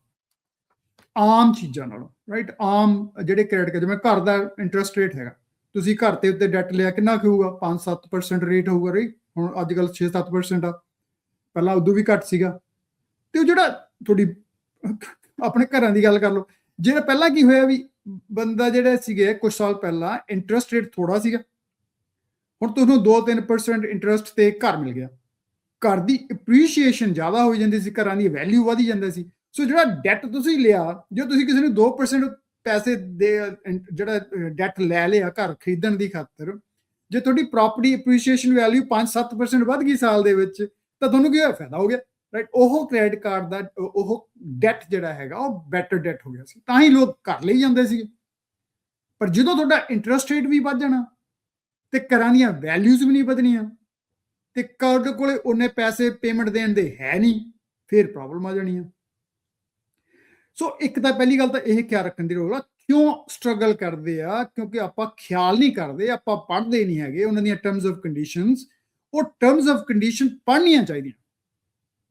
ਆਮ ਚੀਜ਼ਾਂ ਨਾਲੋਂ, ਰਾਈਟ। ਆਮ ਜਿਹੜੇ ਕ੍ਰੈਡਿਟ, ਜਿਵੇਂ ਘਰ ਦਾ ਇੰਟਰਸਟ ਰੇਟ ਹੈਗਾ, ਤੁਸੀਂ ਘਰ ਤੇ ਉੱਤੇ ਡੈਟ ਲਿਆ ਕਿੰਨਾ ਕੁ ਹੋਊਗਾ, 5-7% ਰੇਟ ਹੋਊਗਾ, ਰਾਈਟ। ਹੁਣ ਅੱਜ ਕੱਲ੍ਹ 6-7% ਆ, ਪਹਿਲਾਂ ਉਦੋਂ ਵੀ ਘੱਟ ਸੀਗਾ। ਤੇ ਉਹ ਜਿਹੜਾ ਤੁਹਾਡੀ ਆਪਣੇ ਘਰਾਂ ਦੀ ਗੱਲ ਕਰ ਲਓ, ਜਿਹੜਾ ਪਹਿਲਾਂ ਕੀ ਹੋਇਆ ਵੀ ਬੰਦਾ ਜਿਹੜੇ ਸੀਗੇ ਕੁਝ ਸਾਲ ਪਹਿਲਾਂ ਇੰਟਰਸਟ ਰੇਟ ਥੋੜਾ ਸੀਗਾ, ਹੁਣ ਤੁਹਾਨੂੰ 2-3% ਇੰਟਰਸਟ ਤੇ ਘਰ ਮਿਲ ਗਿਆ, ਘਰ ਦੀ ਐਪਰੀਸ਼ੀਏਸ਼ਨ ਜ਼ਿਆਦਾ ਹੋ ਜਾਂਦੀ ਸੀ, ਘਰਾਂ ਦੀ ਵੈਲਿਊ ਵਧੀ ਜਾਂਦੀ ਸੀ। ਸੋ ਜਿਹੜਾ ਡੈਟ ਤੁਸੀਂ ਲਿਆ, ਜੇ ਤੁਸੀਂ ਕਿਸੇ ਨੂੰ 2% ਪੈਸੇ ਦੇ ਜਿਹੜਾ ਡੈਟ ਲੈ ਲਿਆ ਘਰ ਖਰੀਦਣ ਦੀ ਖਾਤਰ, ਜੇ ਤੁਹਾਡੀ ਪ੍ਰਾਪਰਟੀ ਐਪਰੀਸ਼ੀਏਸ਼ਨ ਵੈਲਿਊ 5-7% ਵੱਧ ਗਈ ਸਾਲ ਦੇ ਵਿੱਚ, ਤਾਂ ਤੁਹਾਨੂੰ ਕੀ ਹੋਇਆ, ਫਾਇਦਾ ਹੋ ਗਿਆ, ਰਾਈਟ। ਉਹ ਕ੍ਰੈਡਿਟ ਕਾਰਡ ਦਾ ਉਹ ਡੈਟ ਜਿਹੜਾ ਹੈਗਾ ਉਹ ਬੈਟਰ ਡੈਟ ਹੋ ਗਿਆ ਸੀ, ਤਾਂ ਹੀ ਲੋਕ ਘਰ ਲਈ ਜਾਂਦੇ ਸੀ। ਪਰ ਜਦੋਂ ਤੁਹਾਡਾ ਇੰਟਰਸਟ ਰੇਟ ਵੀ ਵੱਧ ਜਾਣਾ ਤੇ ਘਰਾਂ ਦੀਆਂ ਵੈਲਿਊਜ਼ ਵੀ ਨਹੀਂ ਵਧਣੀਆਂ ਤੇ ਤੁਹਾਡੇ ਕੋਲੇ ਉਹਨੇ ਪੈਸੇ ਪੇਮੈਂਟ ਦੇਣ ਦੇ ਹੈ ਨਹੀਂ, ਫਿਰ ਪ੍ਰੋਬਲਮ ਆ ਜਾਣੀ ਆ। ਸੋ ਇੱਕ ਤਾਂ ਪਹਿਲੀ ਗੱਲ ਤਾਂ ਇਹ ਖਿਆਲ ਰੱਖਣ ਦੀ ਲੋੜ ਆ, ਕਿਉਂ ਸਟਰਗਲ ਕਰਦੇ ਆ, ਕਿਉਂਕਿ ਆਪਾਂ ਖਿਆਲ ਨਹੀਂ ਕਰਦੇ, ਆਪਾਂ ਪੜ੍ਹਦੇ ਨਹੀਂ ਹੈਗੇ ਉਹਨਾਂ ਦੀਆਂ ਟਰਮਸ ਆਫ ਕੰਡੀਸ਼ਨਸ। ਉਹ ਟਰਮਸ ਆਫ ਕੰਡੀਸ਼ਨ ਪੜ੍ਹਨੀਆਂ ਚਾਹੀਦੀਆਂ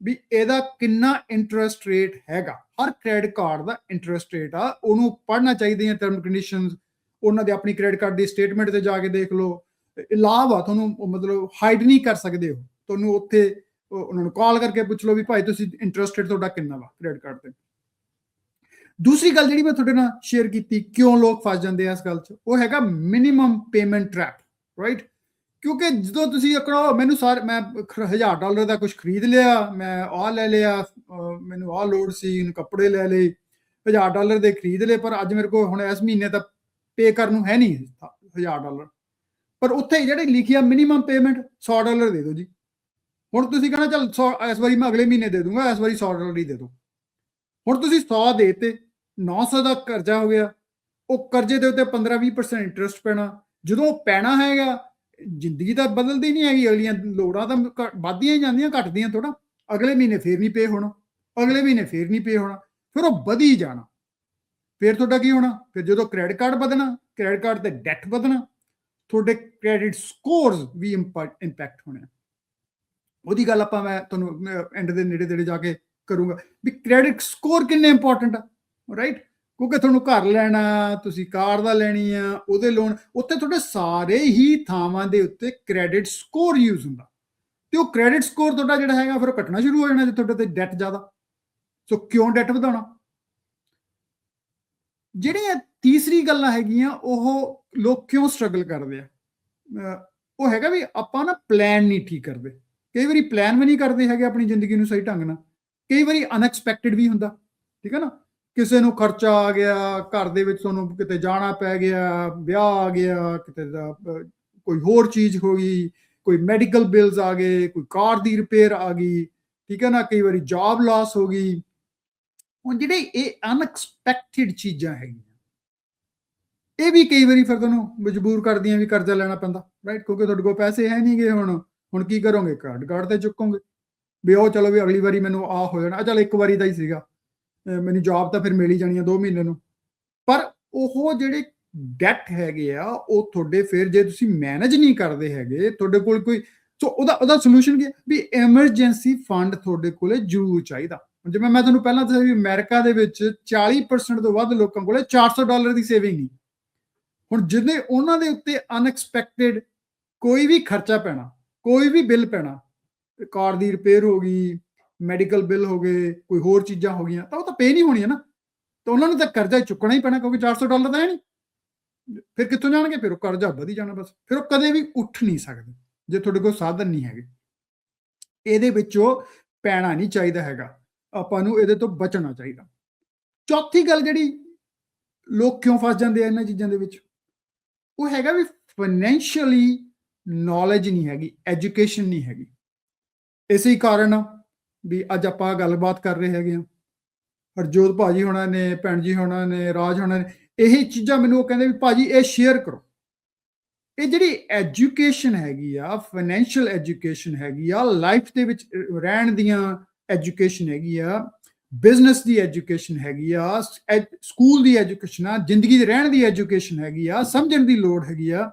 ਵੀ ਇਹਦਾ ਕਿੰਨਾ ਇੰਟਰਸਟ ਰੇਟ ਹੈਗਾ, ਹਰ ਕ੍ਰੈਡਿਟ ਕਾਰਡ ਦਾ ਇੰਟਰਸਟ ਰੇਟ ਆ, ਉਹਨੂੰ ਪੜ੍ਹਨਾ ਚਾਹੀਦੀਆਂ ਟਰਮ ਕੰਡੀਸ਼ਨਸ। ਉਹਨਾਂ ਦੇ ਆਪਣੀ ਕ੍ਰੈਡਿਟ ਕਾਰਡ ਦੀ ਸਟੇਟਮੈਂਟ ਤੇ ਜਾ ਕੇ ਦੇਖ ਲਓ। ਲਾਭ ਆ, ਤੁਹਾਨੂੰ ਮਤਲਬ ਹਾਈਡ ਨਹੀਂ ਕਰ ਸਕਦੇ ਹੋ, ਤੁਹਾਨੂੰ ਉੱਥੇ ਉਹਨਾਂ ਨੂੰ ਕਾਲ ਕਰਕੇ ਪੁੱਛ ਲਓ ਵੀ ਭਾਈ ਤੁਸੀਂ ਇੰਟਰਸਟ ਰੇਟ ਤੁਹਾਡਾ ਕਿੰਨਾ ਵਾ ਕ੍ਰੈਡਿਟ ਕਾਰਡ ਤੇ। ਦੂਸਰੀ ਗੱਲ ਜਿਹੜੀ ਮੈਂ ਤੁਹਾਡੇ ਨਾਲ ਸ਼ੇਅਰ ਕੀਤੀ, ਕਿਉਂ ਲੋਕ ਫਸ ਜਾਂਦੇ ਆ ਇਸ ਗੱਲ 'ਚ, ਉਹ ਹੈਗਾ ਮਿਨੀਮਮ ਪੇਮੈਂਟ ਟ੍ਰੈਪ, ਰਾਈਟ। ਕਿਉਂਕਿ ਜਦੋਂ ਤੁਸੀਂ ਮੈਨੂੰ ਮੈਂ $1000 ਦਾ ਕੁਝ ਖਰੀਦ ਲਿਆ, ਮੈਂ ਆਹ ਲੈ ਲਿਆ, ਮੈਨੂੰ ਆਹ ਲੋੜ ਸੀ, ਕੱਪੜੇ ਲੈ ਲਏ, $1000 ਦੇ ਖਰੀਦ ਲਏ, ਪਰ ਅੱਜ ਮੇਰੇ ਕੋਲ ਹੁਣ ਇਸ ਮਹੀਨੇ ਤਾਂ ਪੇ ਕਰਨ ਨੂੰ ਹੈ ਨਹੀਂ $1000, ਪਰ ਉੱਥੇ ਜਿਹੜੇ ਲਿਖਿਆ ਮਿਨੀਮਮ ਪੇਮੈਂਟ $100 ਦੇ ਦਿਓ ਜੀ। ਹੁਣ ਤੁਸੀਂ ਕਹਿਣਾ ਚੱਲ 100 ਇਸ ਵਾਰੀ ਮੈਂ ਅਗਲੇ ਮਹੀਨੇ ਦੇ ਦੂੰਗਾ, ਇਸ ਵਾਰੀ $100 ਹੀ ਦੇ ਦਿਓ। ਹੁਣ ਤੁਸੀਂ 100 ਦੇ ਤੇ 900 ਦਾ ਕਰਜ਼ਾ ਹੋ ਗਿਆ, ਉਹ ਕਰਜ਼ੇ ਦੇ ਉੱਤੇ 15-20% ਇੰਟਰਸਟ ਪੈਣਾ। ਜਦੋਂ ਪੈਣਾ ਹੈਗਾ, ਜ਼ਿੰਦਗੀ ਤਾਂ ਬਦਲਦੀ ਨਹੀਂ ਹੈਗੀ, ਅਗਲੀਆਂ ਲੋੜਾਂ ਤਾਂ ਵੱਧਦੀਆਂ ਹੀ ਜਾਂਦੀਆਂ, ਘਟਦੀਆਂ ਥੋੜਾ। ਅਗਲੇ ਮਹੀਨੇ ਫੇਰ ਨਹੀਂ ਪੇ ਹੋਣਾ, ਅਗਲੇ ਮਹੀਨੇ ਫੇਰ ਨਹੀਂ ਪੇ ਹੋਣਾ, ਫਿਰ ਉਹ ਵਧੀ ਜਾਣਾ। ਫਿਰ ਤੁਹਾਡਾ ਕੀ ਹੋਣਾ, ਫਿਰ ਜਦੋਂ ਕ੍ਰੈਡਿਟ ਕਾਰਡ ਵਧਣਾ, ਕ੍ਰੈਡਿਟ ਕਾਰਡ ਤੇ ਡੈਟ ਵਧਣਾ, ਤੁਹਾਡੇ ਕ੍ਰੈਡਿਟ ਸਕੋਰਸ ਵੀ ਇੰਪੈਕਟ ਹੋਣੇ। ਉਹਦੀ ਗੱਲ ਆਪਾਂ ਮੈਂ ਤੁਹਾਨੂੰ ਐਂਡ ਦੇ ਨੇੜੇ ਜਾ ਕੇ ਕਰੂੰਗਾ ਵੀ ਕ੍ਰੈਡਿਟ ਸਕੋਰ ਕਿੰਨੇ ਇੰਪੋਰਟੈਂਟ ਆ, ਰਾਈਟ। ਕਿਉਂਕਿ ਤੁਹਾਨੂੰ ਘਰ ਲੈਣਾ, ਤੁਸੀਂ ਕਾਰ ਦਾ ਲੈਣੀ ਆ, ਉਹਦੇ ਲੋਨ, ਉੱਥੇ ਤੁਹਾਡੇ ਸਾਰੇ ਹੀ ਥਾਵਾਂ ਦੇ ਉੱਤੇ ਕ੍ਰੈਡਿਟ ਸਕੋਰ ਯੂਜ਼ ਹੁੰਦਾ, ਤੇ ਉਹ ਕ੍ਰੈਡਿਟ ਸਕੋਰ ਤੁਹਾਡਾ ਜਿਹੜਾ ਹੈਗਾ ਫਿਰ ਘਟਣਾ ਸ਼ੁਰੂ ਹੋ ਜਾਣਾ ਜੇ ਤੁਹਾਡੇ ਤੇ ਡੈਟ ਜ਼ਿਆਦਾ। ਸੋ ਕਿਉਂ ਡੈਟ ਵਧਾਉਣਾ, ਜਿਹੜੀਆਂ ਤੀਸਰੀ ਗੱਲਾਂ ਹੈਗੀਆਂ ਉਹ ਲੋਕ ਕਿਉਂ ਸਟਰਗਲ ਕਰਦੇ ਆ? ਉਹ ਹੈਗਾ ਵੀ ਆਪਾਂ ਨਾ ਪਲਾਨ ਨਹੀਂ ਠੀਕ ਕਰਦੇ। ਕਈ ਵਾਰੀ ਪਲਾਨ ਵੀ ਨਹੀਂ ਕਰਦੇ ਹੈਗੇ ਆਪਣੀ ਜ਼ਿੰਦਗੀ ਨੂੰ ਸਹੀ ਢੰਗ ਨਾਲ। ਕਈ ਵਾਰੀ ਅਨਐਕਸਪੈਕਟਿਡ ਵੀ ਹੁੰਦਾ, ਠੀਕ ਹੈ ਨਾ? ਕਿਸੇ ਨੂੰ ਖਰਚਾ ਆ ਗਿਆ, ਘਰ ਦੇ ਵਿੱਚ ਤੁਹਾਨੂੰ ਕਿਤੇ ਜਾਣਾ ਪੈ ਗਿਆ, ਵਿਆਹ ਆ ਗਿਆ, ਕਿਤੇ ਦਾ ਕੋਈ ਹੋਰ ਚੀਜ਼ ਹੋ ਗਈ, ਕੋਈ ਮੈਡੀਕਲ ਬਿੱਲਸ ਆ ਗਏ, ਕੋਈ ਕਾਰ ਦੀ ਰਿਪੇਅਰ ਆ ਗਈ, ਠੀਕ ਹੈ ਨਾ? ਕਈ ਵਾਰੀ ਜੌਬ ਲਾਸ ਹੋ ਗਈ। ਹੁਣ ਜਿਹੜੇ ਇਹ ਅਨਐਕਸਪੈਕਟਿਡ ਚੀਜ਼ਾਂ ਹੈਗੀਆਂ, ਇਹ ਵੀ ਕਈ ਵਾਰੀ ਫਿਰ ਤੁਹਾਨੂੰ ਮਜਬੂਰ ਕਰਦੀਆਂ ਵੀ ਕਰਜ਼ਾ ਲੈਣਾ ਪੈਂਦਾ, ਰਾਈਟ? ਕਿਉਂਕਿ ਤੁਹਾਡੇ ਕੋਲ ਪੈਸੇ ਹੈ ਨਹੀਂ ਗੇ ਹੁਣ ਕੀ ਕਰੋਗੇ? ਕ੍ਰੈਡਿਟ ਕਾਰਡ ਤੇ ਚੁੱਕੋਗੇ ਵੀ ਉਹ ਚਲੋ ਵੀ ਅਗਲੀ ਵਾਰੀ ਮੈਨੂੰ ਆ ਹੋ ਜਾਣਾ, ਚੱਲ ਇੱਕ ਵਾਰੀ ਦਾ ਹੀ ਸੀਗਾ, ਮੈਨੂੰ ਜੌਬ ਤਾਂ ਫਿਰ ਮਿਲ ਹੀ ਜਾਣੀ ਆ 2 ਮਹੀਨੇ ਨੂੰ। ਪਰ ਉਹ ਜਿਹੜੇ ਡੈਟ ਹੈਗੇ ਆ ਉਹ ਤੁਹਾਡੇ ਫਿਰ ਜੇ ਤੁਸੀਂ ਮੈਨੇਜ ਨਹੀਂ ਕਰਦੇ ਹੈਗੇ, ਤੁਹਾਡੇ ਕੋਲ ਕੋਈ ਸੋ ਉਹਦਾ ਸੋਲੂਸ਼ਨ ਕੀ ਹੈ ਵੀ ਐਮਰਜੈਂਸੀ ਫੰਡ ਤੁਹਾਡੇ ਕੋਲੇ ਜ਼ਰੂਰ ਚਾਹੀਦਾ। ਜਿਵੇਂ ਮੈਂ ਤੁਹਾਨੂੰ ਪਹਿਲਾਂ ਦੱਸਿਆ ਵੀ ਅਮਰੀਕਾ ਦੇ ਵਿੱਚ 40% ਤੋਂ ਵੱਧ ਲੋਕਾਂ ਕੋਲੇ $400 ਦੀ ਸੇਵਿੰਗ ਨਹੀਂ। ਹੁਣ ਜਿਹਨੇ ਉਹਨਾਂ ਦੇ ਉੱਤੇ ਅਨਐਕਸਪੈਕਟਿਡ ਕੋਈ ਵੀ ਖਰਚਾ ਪੈਣਾ, ਕੋਈ ਵੀ ਬਿੱਲ ਪੈਣਾ, ਕਾਰ ਦੀ ਰਿਪੇਅਰ ਹੋ ਗਈ, ਮੈਡੀਕਲ ਬਿੱਲ ਹੋ ਗਏ, ਕੋਈ ਹੋਰ ਚੀਜ਼ਾਂ ਹੋ ਗਈਆਂ, ਤਾਂ ਉਹ ਤਾਂ ਪੇ ਨਹੀਂ ਹੋਣੀਆਂ ਨਾ। ਤਾਂ ਉਹਨਾਂ ਨੂੰ ਤਾਂ ਕਰਜ਼ਾ ਚੁੱਕਣਾ ਹੀ ਪੈਣਾ ਕਿਉਂਕਿ $400 ਤਾਂ ਹੈ ਨਹੀਂ। ਫਿਰ ਕਿੱਥੋਂ ਜਾਣਗੇ? ਫਿਰ ਉਹ ਕਰਜ਼ਾ ਵਧੀ ਜਾਣਾ ਬਸ। ਫਿਰ ਉਹ ਕਦੇ ਵੀ ਉੱਠ ਨਹੀਂ ਸਕਦੇ ਜੇ ਤੁਹਾਡੇ ਕੋਲ ਸਾਧਨ ਨਹੀਂ ਹੈਗੇ। ਇਹਦੇ ਵਿੱਚੋਂ ਪੈਣਾ ਨਹੀਂ ਚਾਹੀਦਾ ਹੈਗਾ। ਆਪਾਂ ਨੂੰ ਇਹਦੇ ਤੋਂ ਬਚਣਾ ਚਾਹੀਦਾ। ਚੌਥੀ ਗੱਲ ਜਿਹੜੀ ਲੋਕ ਕਿਉਂ ਫਸ ਜਾਂਦੇ ਆ ਇਹਨਾਂ ਚੀਜ਼ਾਂ ਦੇ ਵਿੱਚ, ਉਹ ਹੈਗਾ ਵੀ ਫਾਈਨੈਂਸ਼ੀਅਲੀ ਨੌਲੇਜ ਨਹੀਂ ਹੈਗੀ, ਐਜੂਕੇਸ਼ਨ ਨਹੀਂ ਹੈਗੀ। ਇਸੇ ਕਾਰਨ ਵੀ ਅੱਜ ਆਪਾਂ ਗੱਲਬਾਤ ਕਰ ਰਹੇ ਹੈਗੇ ਹਾਂ। ਹਰਜੋਤ ਭਾਜੀ ਹੋਣਾ ਨੇ, ਭੈਣ ਜੀ ਹੋਣਾ ਨੇ, ਰਾਜ ਹੋਣਾ ਨੇ, ਇਹ ਚੀਜ਼ਾਂ ਮੈਨੂੰ ਉਹ ਕਹਿੰਦੇ ਵੀ ਭਾਜੀ ਇਹ ਸ਼ੇਅਰ ਕਰੋ। ਇਹ ਜਿਹੜੀ ਐਜੂਕੇਸ਼ਨ ਹੈਗੀ ਆ, ਫਾਈਨੈਂਸ਼ੀਅਲ ਐਜੂਕੇਸ਼ਨ ਹੈਗੀ ਆ, ਲਾਈਫ ਦੇ ਵਿੱਚ ਰਹਿਣ ਦੀਆਂ ਐਜੂਕੇਸ਼ਨ ਹੈਗੀ ਆ, ਬਿਜ਼ਨਸ ਦੀ ਐਜੂਕੇਸ਼ਨ ਹੈਗੀ ਆ, ਸਕੂਲ ਦੀ ਐਜੂਕੇਸ਼ਨ ਆ, ਜ਼ਿੰਦਗੀ ਦੇ ਰਹਿਣ ਦੀ ਐਜੂਕੇਸ਼ਨ ਹੈਗੀ ਆ, ਸਮਝਣ ਦੀ ਲੋੜ ਹੈਗੀ ਆ।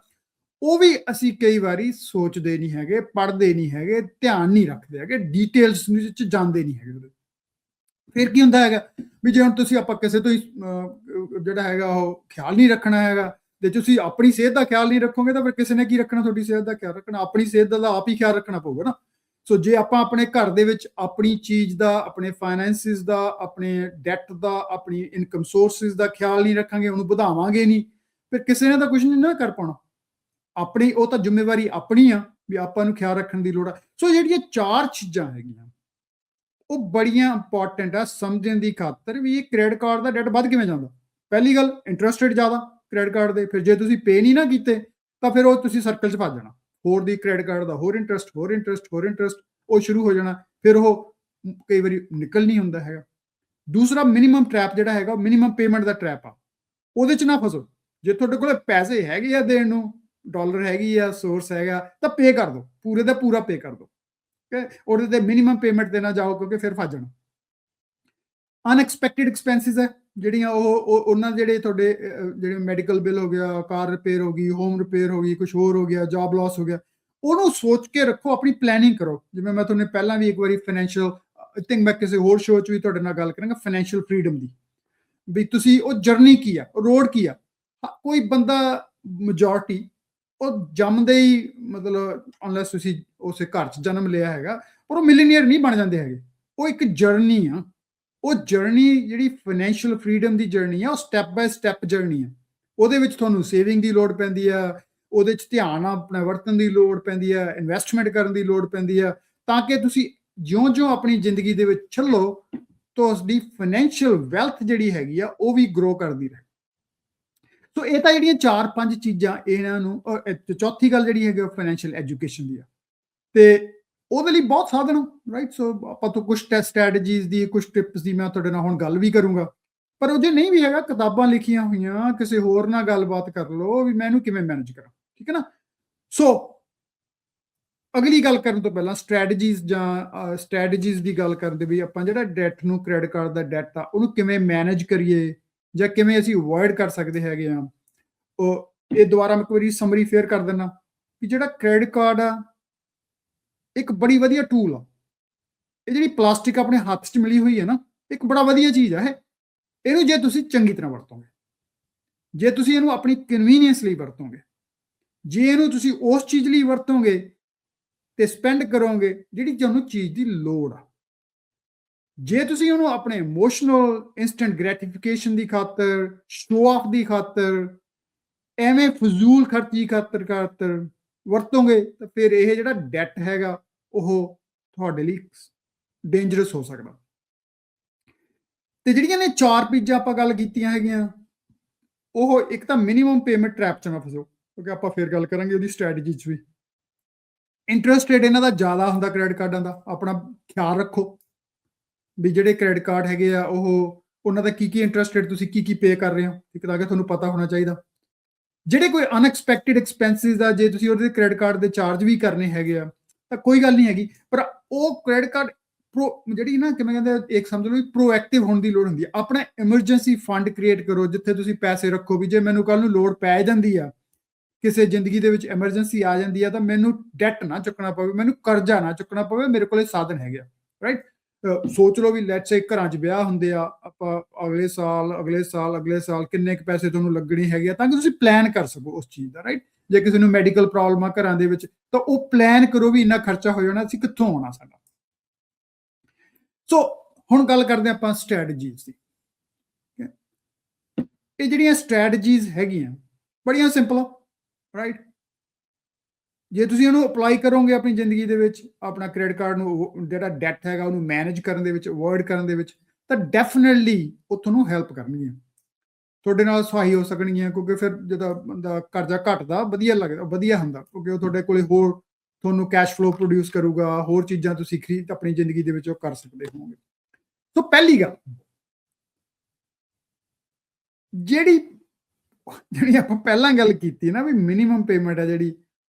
ਉਹ ਵੀ ਅਸੀਂ ਕਈ ਵਾਰੀ ਸੋਚਦੇ ਨਹੀਂ ਹੈਗੇ, ਪੜ੍ਹਦੇ ਨਹੀਂ ਹੈਗੇ, ਧਿਆਨ ਨਹੀਂ ਰੱਖਦੇ ਹੈਗੇ, ਡੀਟੇਲਸ ਵਿੱਚ ਜਾਂਦੇ ਨਹੀਂ ਹੈਗੇ। ਫਿਰ ਕੀ ਹੁੰਦਾ ਹੈਗਾ ਵੀ ਜੇ ਹੁਣ ਤੁਸੀਂ ਆਪਾਂ ਕਿਸੇ ਤੋਂ ਹੀ ਜਿਹੜਾ ਹੈਗਾ ਉਹ ਖਿਆਲ ਨਹੀਂ ਰੱਖਣਾ ਹੈਗਾ, ਤੇ ਤੁਸੀਂ ਆਪਣੀ ਸਿਹਤ ਦਾ ਖਿਆਲ ਨਹੀਂ ਰੱਖੋਗੇ ਤਾਂ ਫਿਰ ਕਿਸੇ ਨੇ ਕੀ ਰੱਖਣਾ? ਤੁਹਾਡੀ ਸਿਹਤ ਦਾ ਖਿਆਲ ਰੱਖਣਾ, ਆਪਣੀ ਸਿਹਤ ਦਾ ਤਾਂ ਆਪ ਹੀ ਖਿਆਲ ਰੱਖਣਾ ਪਊਗਾ ਨਾ। ਸੋ ਜੇ ਆਪਾਂ ਆਪਣੇ ਘਰ ਦੇ ਵਿੱਚ ਆਪਣੀ ਚੀਜ਼ ਦਾ, ਆਪਣੇ ਫਾਈਨੈਂਸਿਸ ਦਾ, ਆਪਣੇ ਡੈਟ ਦਾ, ਆਪਣੀ ਇਨਕਮ ਸੋਰਸਿਸ ਦਾ ਖਿਆਲ ਨਹੀਂ ਰੱਖਾਂਗੇ, ਉਹਨੂੰ ਵਧਾਵਾਂਗੇ ਨਹੀਂ, ਫਿਰ ਕਿਸੇ ਨੇ ਤਾਂ ਕੁਝ ਨਹੀਂ ਨਾ ਕਰ ਪਾਉਣਾ। ਆਪਣੀ ਉਹ ਤਾਂ ਜ਼ਿੰਮੇਵਾਰੀ ਆਪਣੀ ਆ ਵੀ ਆਪਾਂ ਨੂੰ ਖਿਆਲ ਰੱਖਣ ਦੀ ਲੋੜ ਆ। ਸੋ ਜਿਹੜੀਆਂ 4 ਚੀਜ਼ਾਂ ਹੈਗੀਆਂ ਉਹ ਬੜੀਆਂ ਇੰਪੋਰਟੈਂਟ ਆ ਸਮਝਣ ਦੀ ਖਾਤਰ ਵੀ ਇਹ ਕ੍ਰੈਡਿਟ ਕਾਰਡ ਦਾ ਡੈਟ ਵੱਧ ਕਿਵੇਂ ਜਾਂਦਾ। ਪਹਿਲੀ ਗੱਲ, ਇੰਟਰਸਟ ਰੇਟ ਜ਼ਿਆਦਾ ਕ੍ਰੈਡਿਟ ਕਾਰਡ ਦੇ, ਫਿਰ ਜੇ ਤੁਸੀਂ ਪੇ ਨਹੀਂ ਨਾ ਕੀਤੇ ਤਾਂ ਫਿਰ ਉਹ ਤੁਸੀਂ ਸਰਕਲ 'ਚ ਫਸ ਜਾਣਾ। ਹੋਰ ਦੀ ਕ੍ਰੈਡਿਟ ਕਾਰਡ ਦਾ ਹੋਰ ਇੰਟਰਸਟ, ਹੋਰ ਇੰਟਰਸਟ, ਹੋਰ ਇੰਟਰਸਟ, ਉਹ ਸ਼ੁਰੂ ਹੋ ਜਾਣਾ। ਫਿਰ ਉਹ ਕਈ ਵਾਰੀ ਨਿਕਲ ਨਹੀਂ ਹੁੰਦਾ ਹੈਗਾ। ਦੂਸਰਾ, ਮਿਨੀਮਮ ਟਰੈਪ ਜਿਹੜਾ ਹੈਗਾ, ਮਿਨੀਮਮ ਪੇਮੈਂਟ ਦਾ ਟਰੈਪ ਆ, ਉਹਦੇ 'ਚ ਨਾ ਫਸੋ। ਜੇ ਤੁਹਾਡੇ ਕੋਲ ਪੈਸੇ ਹੈਗੇ ਆ ਦੇਣ ਨੂੰ, ਡਾਲਰ ਹੈਗੀ ਆ, ਸੋਰਸ ਹੈਗਾ, ਤਾਂ ਪੇ ਕਰ ਦਿਓ, ਪੂਰੇ ਦਾ ਪੂਰਾ ਪੇ ਕਰ ਦਿਓ। ਉਹਦੇ ਤੇ ਮਿਨੀਮਮ ਪੇਮੈਂਟ ਤੇ ਨਾ ਜਾਓ ਕਿਉਂਕਿ ਫਿਰ ਫਸ ਜਾਣਾ। ਅਨਐਕਸਪੈਕਟਿਡ ਐਕਸਪੈਂਸਿਸ ਹੈ ਜਿਹੜੀਆਂ ਉਹ ਉਹਨਾਂ ਜਿਹੜੇ ਤੁਹਾਡੇ ਜਿਹੜੇ ਮੈਡੀਕਲ ਬਿੱਲ ਹੋ ਗਿਆ, ਕਾਰ ਰਿਪੇਅਰ ਹੋ ਗਈ, ਹੋਮ ਰਿਪੇਅਰ ਹੋ ਗਈ, ਕੁਝ ਹੋਰ ਹੋ ਗਿਆ, ਜੌਬ ਲਾਸ ਹੋ ਗਿਆ, ਉਹਨੂੰ ਸੋਚ ਕੇ ਰੱਖੋ, ਆਪਣੀ ਪਲੈਨਿੰਗ ਕਰੋ। ਜਿਵੇਂ ਮੈਂ ਤੁਹਾਨੂੰ ਪਹਿਲਾਂ ਵੀ ਇੱਕ ਵਾਰੀ ਫਾਈਨੈਂਸ਼ੀਅਲ, ਆਈ ਥਿੰਕ ਮੈਂ ਕਿਸੇ ਹੋਰ ਸ਼ੋਅ 'ਚ ਵੀ ਤੁਹਾਡੇ ਨਾਲ ਗੱਲ ਕਰਾਂਗਾ ਫਾਈਨੈਂਸ਼ੀਅਲ ਫਰੀडम ਦੀ, ਵੀ ਤੁਸੀਂ ਉਹ ਜਰਨੀ ਕੀ ਆ, ਰੋਡ ਕੀ ਆ। ਕੋਈ ਬੰਦਾ ਮੈਜੋਰਟੀ ਉਹ ਜੰਮਦੇ ਹੀ ਮਤਲਬ ਅਨਲੈਸ ਤੁਸੀਂ ਉਸੇ ਘਰ 'ਚ ਜਨਮ ਲਿਆ ਹੈਗਾ, ਪਰ ਉਹ ਮਿਲੀਨੀਅਰ ਨਹੀਂ ਬਣ ਜਾਂਦੇ ਹੈਗੇ। ਉਹ ਇੱਕ ਜਰਨੀ ਆ। ਉਹ ਜਰਨੀ ਜਿਹੜੀ ਫਾਈਨੈਂਸ਼ੀਅਲ ਫਰੀडम ਦੀ ਜਰਨੀ ਆ, ਉਹ ਸਟੈਪ ਬਾਏ ਸਟੈਪ ਜਰਨੀ ਆ। ਉਹਦੇ ਵਿੱਚ ਤੁਹਾਨੂੰ ਸੇਵਿੰਗ ਦੀ ਲੋੜ ਪੈਂਦੀ ਆ, ਉਹਦੇ 'ਚ ਧਿਆਨ ਆਪਣਾ ਵਰਤਣ ਦੀ ਲੋੜ ਪੈਂਦੀ ਆ, ਇਨਵੈਸਟਮੈਂਟ ਕਰਨ ਦੀ ਲੋੜ ਪੈਂਦੀ ਆ, ਤਾਂ ਕਿ ਤੁਸੀਂ ਜਿਉਂ-ਜਿਉਂ ਆਪਣੀ ਜ਼ਿੰਦਗੀ ਦੇ ਵਿੱਚ ਚੱਲੋ ਤਾਂ ਉਸਦੀ ਫਾਈਨੈਂਸ਼ੀਅਲ ਵੈਲਥ ਜਿਹੜੀ ਹੈਗੀ ਆ ਉਹ ਵੀ ਗਰੋ ਕਰਦੀ ਰਹੇ। ਸੋ ਇਹ ਤਾਂ ਜਿਹੜੀਆਂ 4-5 ਚੀਜ਼ਾਂ ਇਹਨਾਂ ਨੂੰ ਚੌਥੀ ਗੱਲ ਜਿਹੜੀ ਹੈਗੀ ਫਾਈਨੈਂਸ਼ੀਅਲ ਐਜੂਕੇਸ਼ਨ ਦੀ ਆ, ਤੇ ਉਹਦੇ ਲਈ ਬਹੁਤ ਸਾਧਨ ਆ, ਰਾਈਟ? ਸੋ ਆਪਾਂ ਤੋਂ ਕੁਝ ਸਟ੍ਰੈਟਜੀਜ਼ ਦੀ, ਕੁਝ ਟਿਪਸ ਦੀ ਮੈਂ ਤੁਹਾਡੇ ਨਾਲ ਹੁਣ ਗੱਲ ਵੀ ਕਰੂੰਗਾ। ਪਰ ਉਹ ਜੇ ਨਹੀਂ ਵੀ ਹੈਗਾ, ਕਿਤਾਬਾਂ ਲਿਖੀਆਂ ਹੋਈਆਂ, ਕਿਸੇ ਹੋਰ ਨਾਲ ਗੱਲਬਾਤ ਕਰ ਲਓ ਵੀ ਮੈਂ ਇਹਨੂੰ ਕਿਵੇਂ ਮੈਨੇਜ ਕਰਾਂ, ਠੀਕ ਹੈ ਨਾ? ਸੋ ਅਗਲੀ ਗੱਲ ਕਰਨ ਤੋਂ ਪਹਿਲਾਂ ਸਟ੍ਰੈਟਜੀਜ਼ ਦੀ ਗੱਲ ਕਰਦੇ ਵੀ ਆਪਾਂ ਜਿਹੜਾ ਡੈਟ ਨੂੰ, ਕ੍ਰੈਡਿਟ ਕਾਰਡ ਦਾ ਡੈਟ ਆ, ਉਹਨੂੰ ਕਿਵੇਂ ਮੈਨੇਜ ਕਰੀਏ ਜਾਂ ਕਿਵੇਂ ਅਸੀਂ ਅਵੋਇਡ ਕਰ ਸਕਦੇ ਹੈਗੇ ਆ। ਉਹ ਇਹ ਦੁਬਾਰਾ ਮੈਂ ਇੱਕ ਵਾਰੀ ਸਮਰੀ ਫੇਅਰ ਕਰ ਦਿੰਦਾ ਕਿ ਜਿਹੜਾ ਕ੍ਰੈਡਿਟ ਕਾਰਡ ਆ ਇੱਕ ਬੜੀ ਵਧੀਆ ਟੂਲ ਆ। ਇਹ ਜਿਹੜੀ ਪਲਾਸਟਿਕ ਆਪਣੇ ਹੱਥ 'ਚ ਮਿਲੀ ਹੋਈ ਹੈ ਨਾ, ਇੱਕ ਬੜਾ ਵਧੀਆ ਚੀਜ਼ ਆ ਇਹ। ਇਹਨੂੰ ਜੇ ਤੁਸੀਂ ਚੰਗੀ ਤਰ੍ਹਾਂ ਵਰਤੋਗੇ, ਜੇ ਤੁਸੀਂ ਇਹਨੂੰ ਆਪਣੀ ਕਨਵੀਨੀਅੰਸ ਲਈ ਵਰਤੋਗੇ, ਜੇ ਇਹਨੂੰ ਤੁਸੀਂ ਉਸ ਚੀਜ਼ ਲਈ ਵਰਤੋਗੇ ਤੇ ਸਪੈਂਡ ਕਰੋਗੇ ਜਿਹੜੀ ਤੁਹਾਨੂੰ ਚੀਜ਼ ਦੀ ਲੋੜ ਆ, ਜੇ ਤੁਸੀਂ ਉਹਨੂੰ ਆਪਣੇ ਇਮੋਸ਼ਨਲ ਇਨਸਟੈਂਟ ਗ੍ਰੈਟੀਫਿਕੇਸ਼ਨ ਦੀ ਖਾਤਰ, ਸ਼ੋ ਆਫ ਦੀ ਖਾਤਰ, ਐਵੇਂ ਫਜ਼ੂਲ ਖਰਚੀ ਖਾਤਰ ਵਰਤੋਂਗੇ ਤਾਂ ਫਿਰ ਇਹ ਜਿਹੜਾ ਡੈਟ ਹੈਗਾ ਉਹ ਤੁਹਾਡੇ ਲਈ ਡੇਂਜਰਸ ਹੋ ਸਕਦਾ। ਤੇ ਜਿਹੜੀਆਂ ਨੇ 4 ਚੀਜ਼ਾਂ ਆਪਾਂ ਗੱਲ ਕੀਤੀਆਂ ਹੈਗੀਆਂ, ਉਹ ਇੱਕ ਤਾਂ ਮਿਨੀਮਮ ਪੇਮੈਂਟ ਟ੍ਰੈਪ 'ਚ ਨਾ ਫਸੋ, ਕਿਉਂਕਿ ਆਪਾਂ ਫਿਰ ਗੱਲ ਕਰਾਂਗੇ ਉਹਦੀ ਸਟ੍ਰੈਟਜੀ 'ਚ ਵੀ। ਇੰਟਰਸਟ ਰੇਟ ਇਹਨਾਂ ਦਾ ਜ਼ਿਆਦਾ ਹੁੰਦਾ ਕ੍ਰੈਡਿਟ ਕਾਰਡਾਂ ਦਾ, ਆਪਣਾ ਖਿਆਲ ਰੱਖੋ ਵੀ ਜਿਹੜੇ ਕ੍ਰੈਡਿਟ ਕਾਰਡ ਹੈਗੇ ਆ ਉਹਨਾਂ ਦਾ ਕੀ ਇੰਟਰਸਟ ਰੇਟ ਤੁਸੀਂ ਕੀ ਪੇ ਕਰ ਰਹੇ ਹੋ, ਇੱਕ ਤਾਂ ਕਿ ਤੁਹਾਨੂੰ ਪਤਾ ਹੋਣਾ ਚਾਹੀਦਾ। ਜਿਹੜੇ ਕੋਈ ਅਨਐਕਸਪੈਕਟਿਡ ਐਕਸਪੈਂਸਿਸ ਆ, ਜੇ ਤੁਸੀਂ ਉਹਦੇ ਕ੍ਰੈਡਿਟ ਕਾਰਡ ਦੇ ਚਾਰਜ ਵੀ ਕਰਨੇ ਹੈਗੇ ਆ ਤਾਂ ਕੋਈ ਗੱਲ ਨਹੀਂ ਹੈਗੀ, ਪਰ ਉਹ ਕ੍ਰੈਡਿਟ ਕਾਰਡ ਜਿਹੜੀ ਨਾ ਕਿਵੇਂ ਕਹਿੰਦੇ ਇੱਕ ਸਮਝ ਲਓ ਪ੍ਰੋਐਕਟਿਵ ਹੋਣ ਦੀ ਲੋੜ ਹੁੰਦੀ ਹੈ। ਆਪਣਾ ਐਮਰਜੈਂਸੀ ਫੰਡ ਕ੍ਰੀਏਟ ਕਰੋ ਜਿੱਥੇ ਤੁਸੀਂ ਪੈਸੇ ਰੱਖੋ ਵੀ ਜੇ ਮੈਨੂੰ ਕੱਲ ਨੂੰ ਲੋੜ ਪੈ ਜਾਂਦੀ ਆ, ਕਿਸੇ ਜ਼ਿੰਦਗੀ ਦੇ ਵਿੱਚ ਐਮਰਜੈਂਸੀ ਆ ਜਾਂਦੀ ਆ ਤਾਂ ਮੈਨੂੰ ਡੈਟ ਨਾ ਚੁੱਕਣਾ ਪਵੇ, ਮੈਨੂੰ ਕਰਜ਼ਾ ਨਾ ਚੁੱਕਣਾ ਪਵੇ, ਮੇਰੇ ਕੋਲੇ ਸਾਧਨ ਹੈਗੇ ਆ, ਰਾਈਟ। ਸੋਚ ਲਓ ਵੀ ਲੈਟਸ ਸੇ ਘਰਾਂ 'ਚ ਵਿਆਹ ਹੁੰਦੇ ਆ, ਆਪਾਂ ਅਗਲੇ ਸਾਲ ਕਿੰਨੇ ਕੁ ਪੈਸੇ ਤੁਹਾਨੂੰ ਲੱਗਣੇ ਹੈਗੇ ਆ ਤਾਂ ਕਿ ਤੁਸੀਂ ਪਲਾਨ ਕਰ ਸਕੋ ਉਸ ਚੀਜ਼ ਦਾ, ਰਾਈਟ। ਜੇ ਕਿਸੇ ਨੂੰ ਮੈਡੀਕਲ ਪ੍ਰੋਬਲਮ ਆ ਘਰਾਂ ਦੇ ਵਿੱਚ ਤਾਂ ਉਹ ਪਲਾਨ ਕਰੋ ਵੀ ਇੰਨਾ ਖਰਚਾ ਹੋ ਜਾਣਾ, ਅਸੀਂ ਕਿੱਥੋਂ ਆਉਣਾ ਸਾਡਾ। ਸੋ ਹੁਣ ਗੱਲ ਕਰਦੇ ਆਪਾਂ ਸਟ੍ਰੈਟਜੀਜ਼ ਦੀ। ਇਹ ਜਿਹੜੀਆਂ ਸਟ੍ਰੈਟਜੀਜ਼ ਹੈਗੀਆਂ ਬੜੀਆਂ ਸਿੰਪਲ ਆ, ਰਾਈਟ। ਜੇ ਤੁਸੀਂ ਇਹਨੂੰ ਅਪਲਾਈ ਕਰੋਗੇ ਆਪਣੀ ਜ਼ਿੰਦਗੀ ਦੇ ਵਿੱਚ, ਆਪਣਾ ਕ੍ਰੈਡਿਟ ਕਾਰਡ ਨੂੰ ਜਿਹੜਾ ਡੈਟ ਹੈਗਾ ਉਹਨੂੰ ਮੈਨੇਜ ਕਰਨ ਦੇ ਵਿੱਚ, ਅਵੋਇਡ ਕਰਨ ਦੇ ਵਿੱਚ, ਤਾਂ ਡੈਫੀਨਿਟਲੀ ਉਹ ਤੁਹਾਨੂੰ ਹੈਲਪ ਕਰਨਗੀਆਂ, ਤੁਹਾਡੇ ਨਾਲ ਸਹਾਈ ਹੋ ਸਕਣਗੀਆਂ। ਕਿਉਂਕਿ ਫਿਰ ਜਦੋਂ ਬੰਦਾ ਕਰਜ਼ਾ ਘਟਦਾ ਵਧੀਆ ਲੱਗਦਾ, ਵਧੀਆ ਹੁੰਦਾ, ਕਿਉਂਕਿ ਉਹ ਤੁਹਾਡੇ ਕੋਲੇ ਹੋਰ ਤੁਹਾਨੂੰ ਕੈਸ਼ ਫਲੋ ਪ੍ਰੋਡਿਊਸ ਕਰੂਗਾ, ਹੋਰ ਚੀਜ਼ਾਂ ਤੁਸੀਂ ਖਰੀਦ ਆਪਣੀ ਜ਼ਿੰਦਗੀ ਦੇ ਵਿੱਚ ਉਹ ਕਰ ਸਕਦੇ ਹੋਵੋਗੇ। ਸੋ ਪਹਿਲੀ ਗੱਲ ਜਿਹੜੀ ਆਪਾਂ ਪਹਿਲਾਂ ਗੱਲ ਕੀਤੀ ਨਾ ਵੀ ਮਿਨੀਮਮ ਪੇਮੈਂਟ ਹੈ ਜਿਹੜੀ,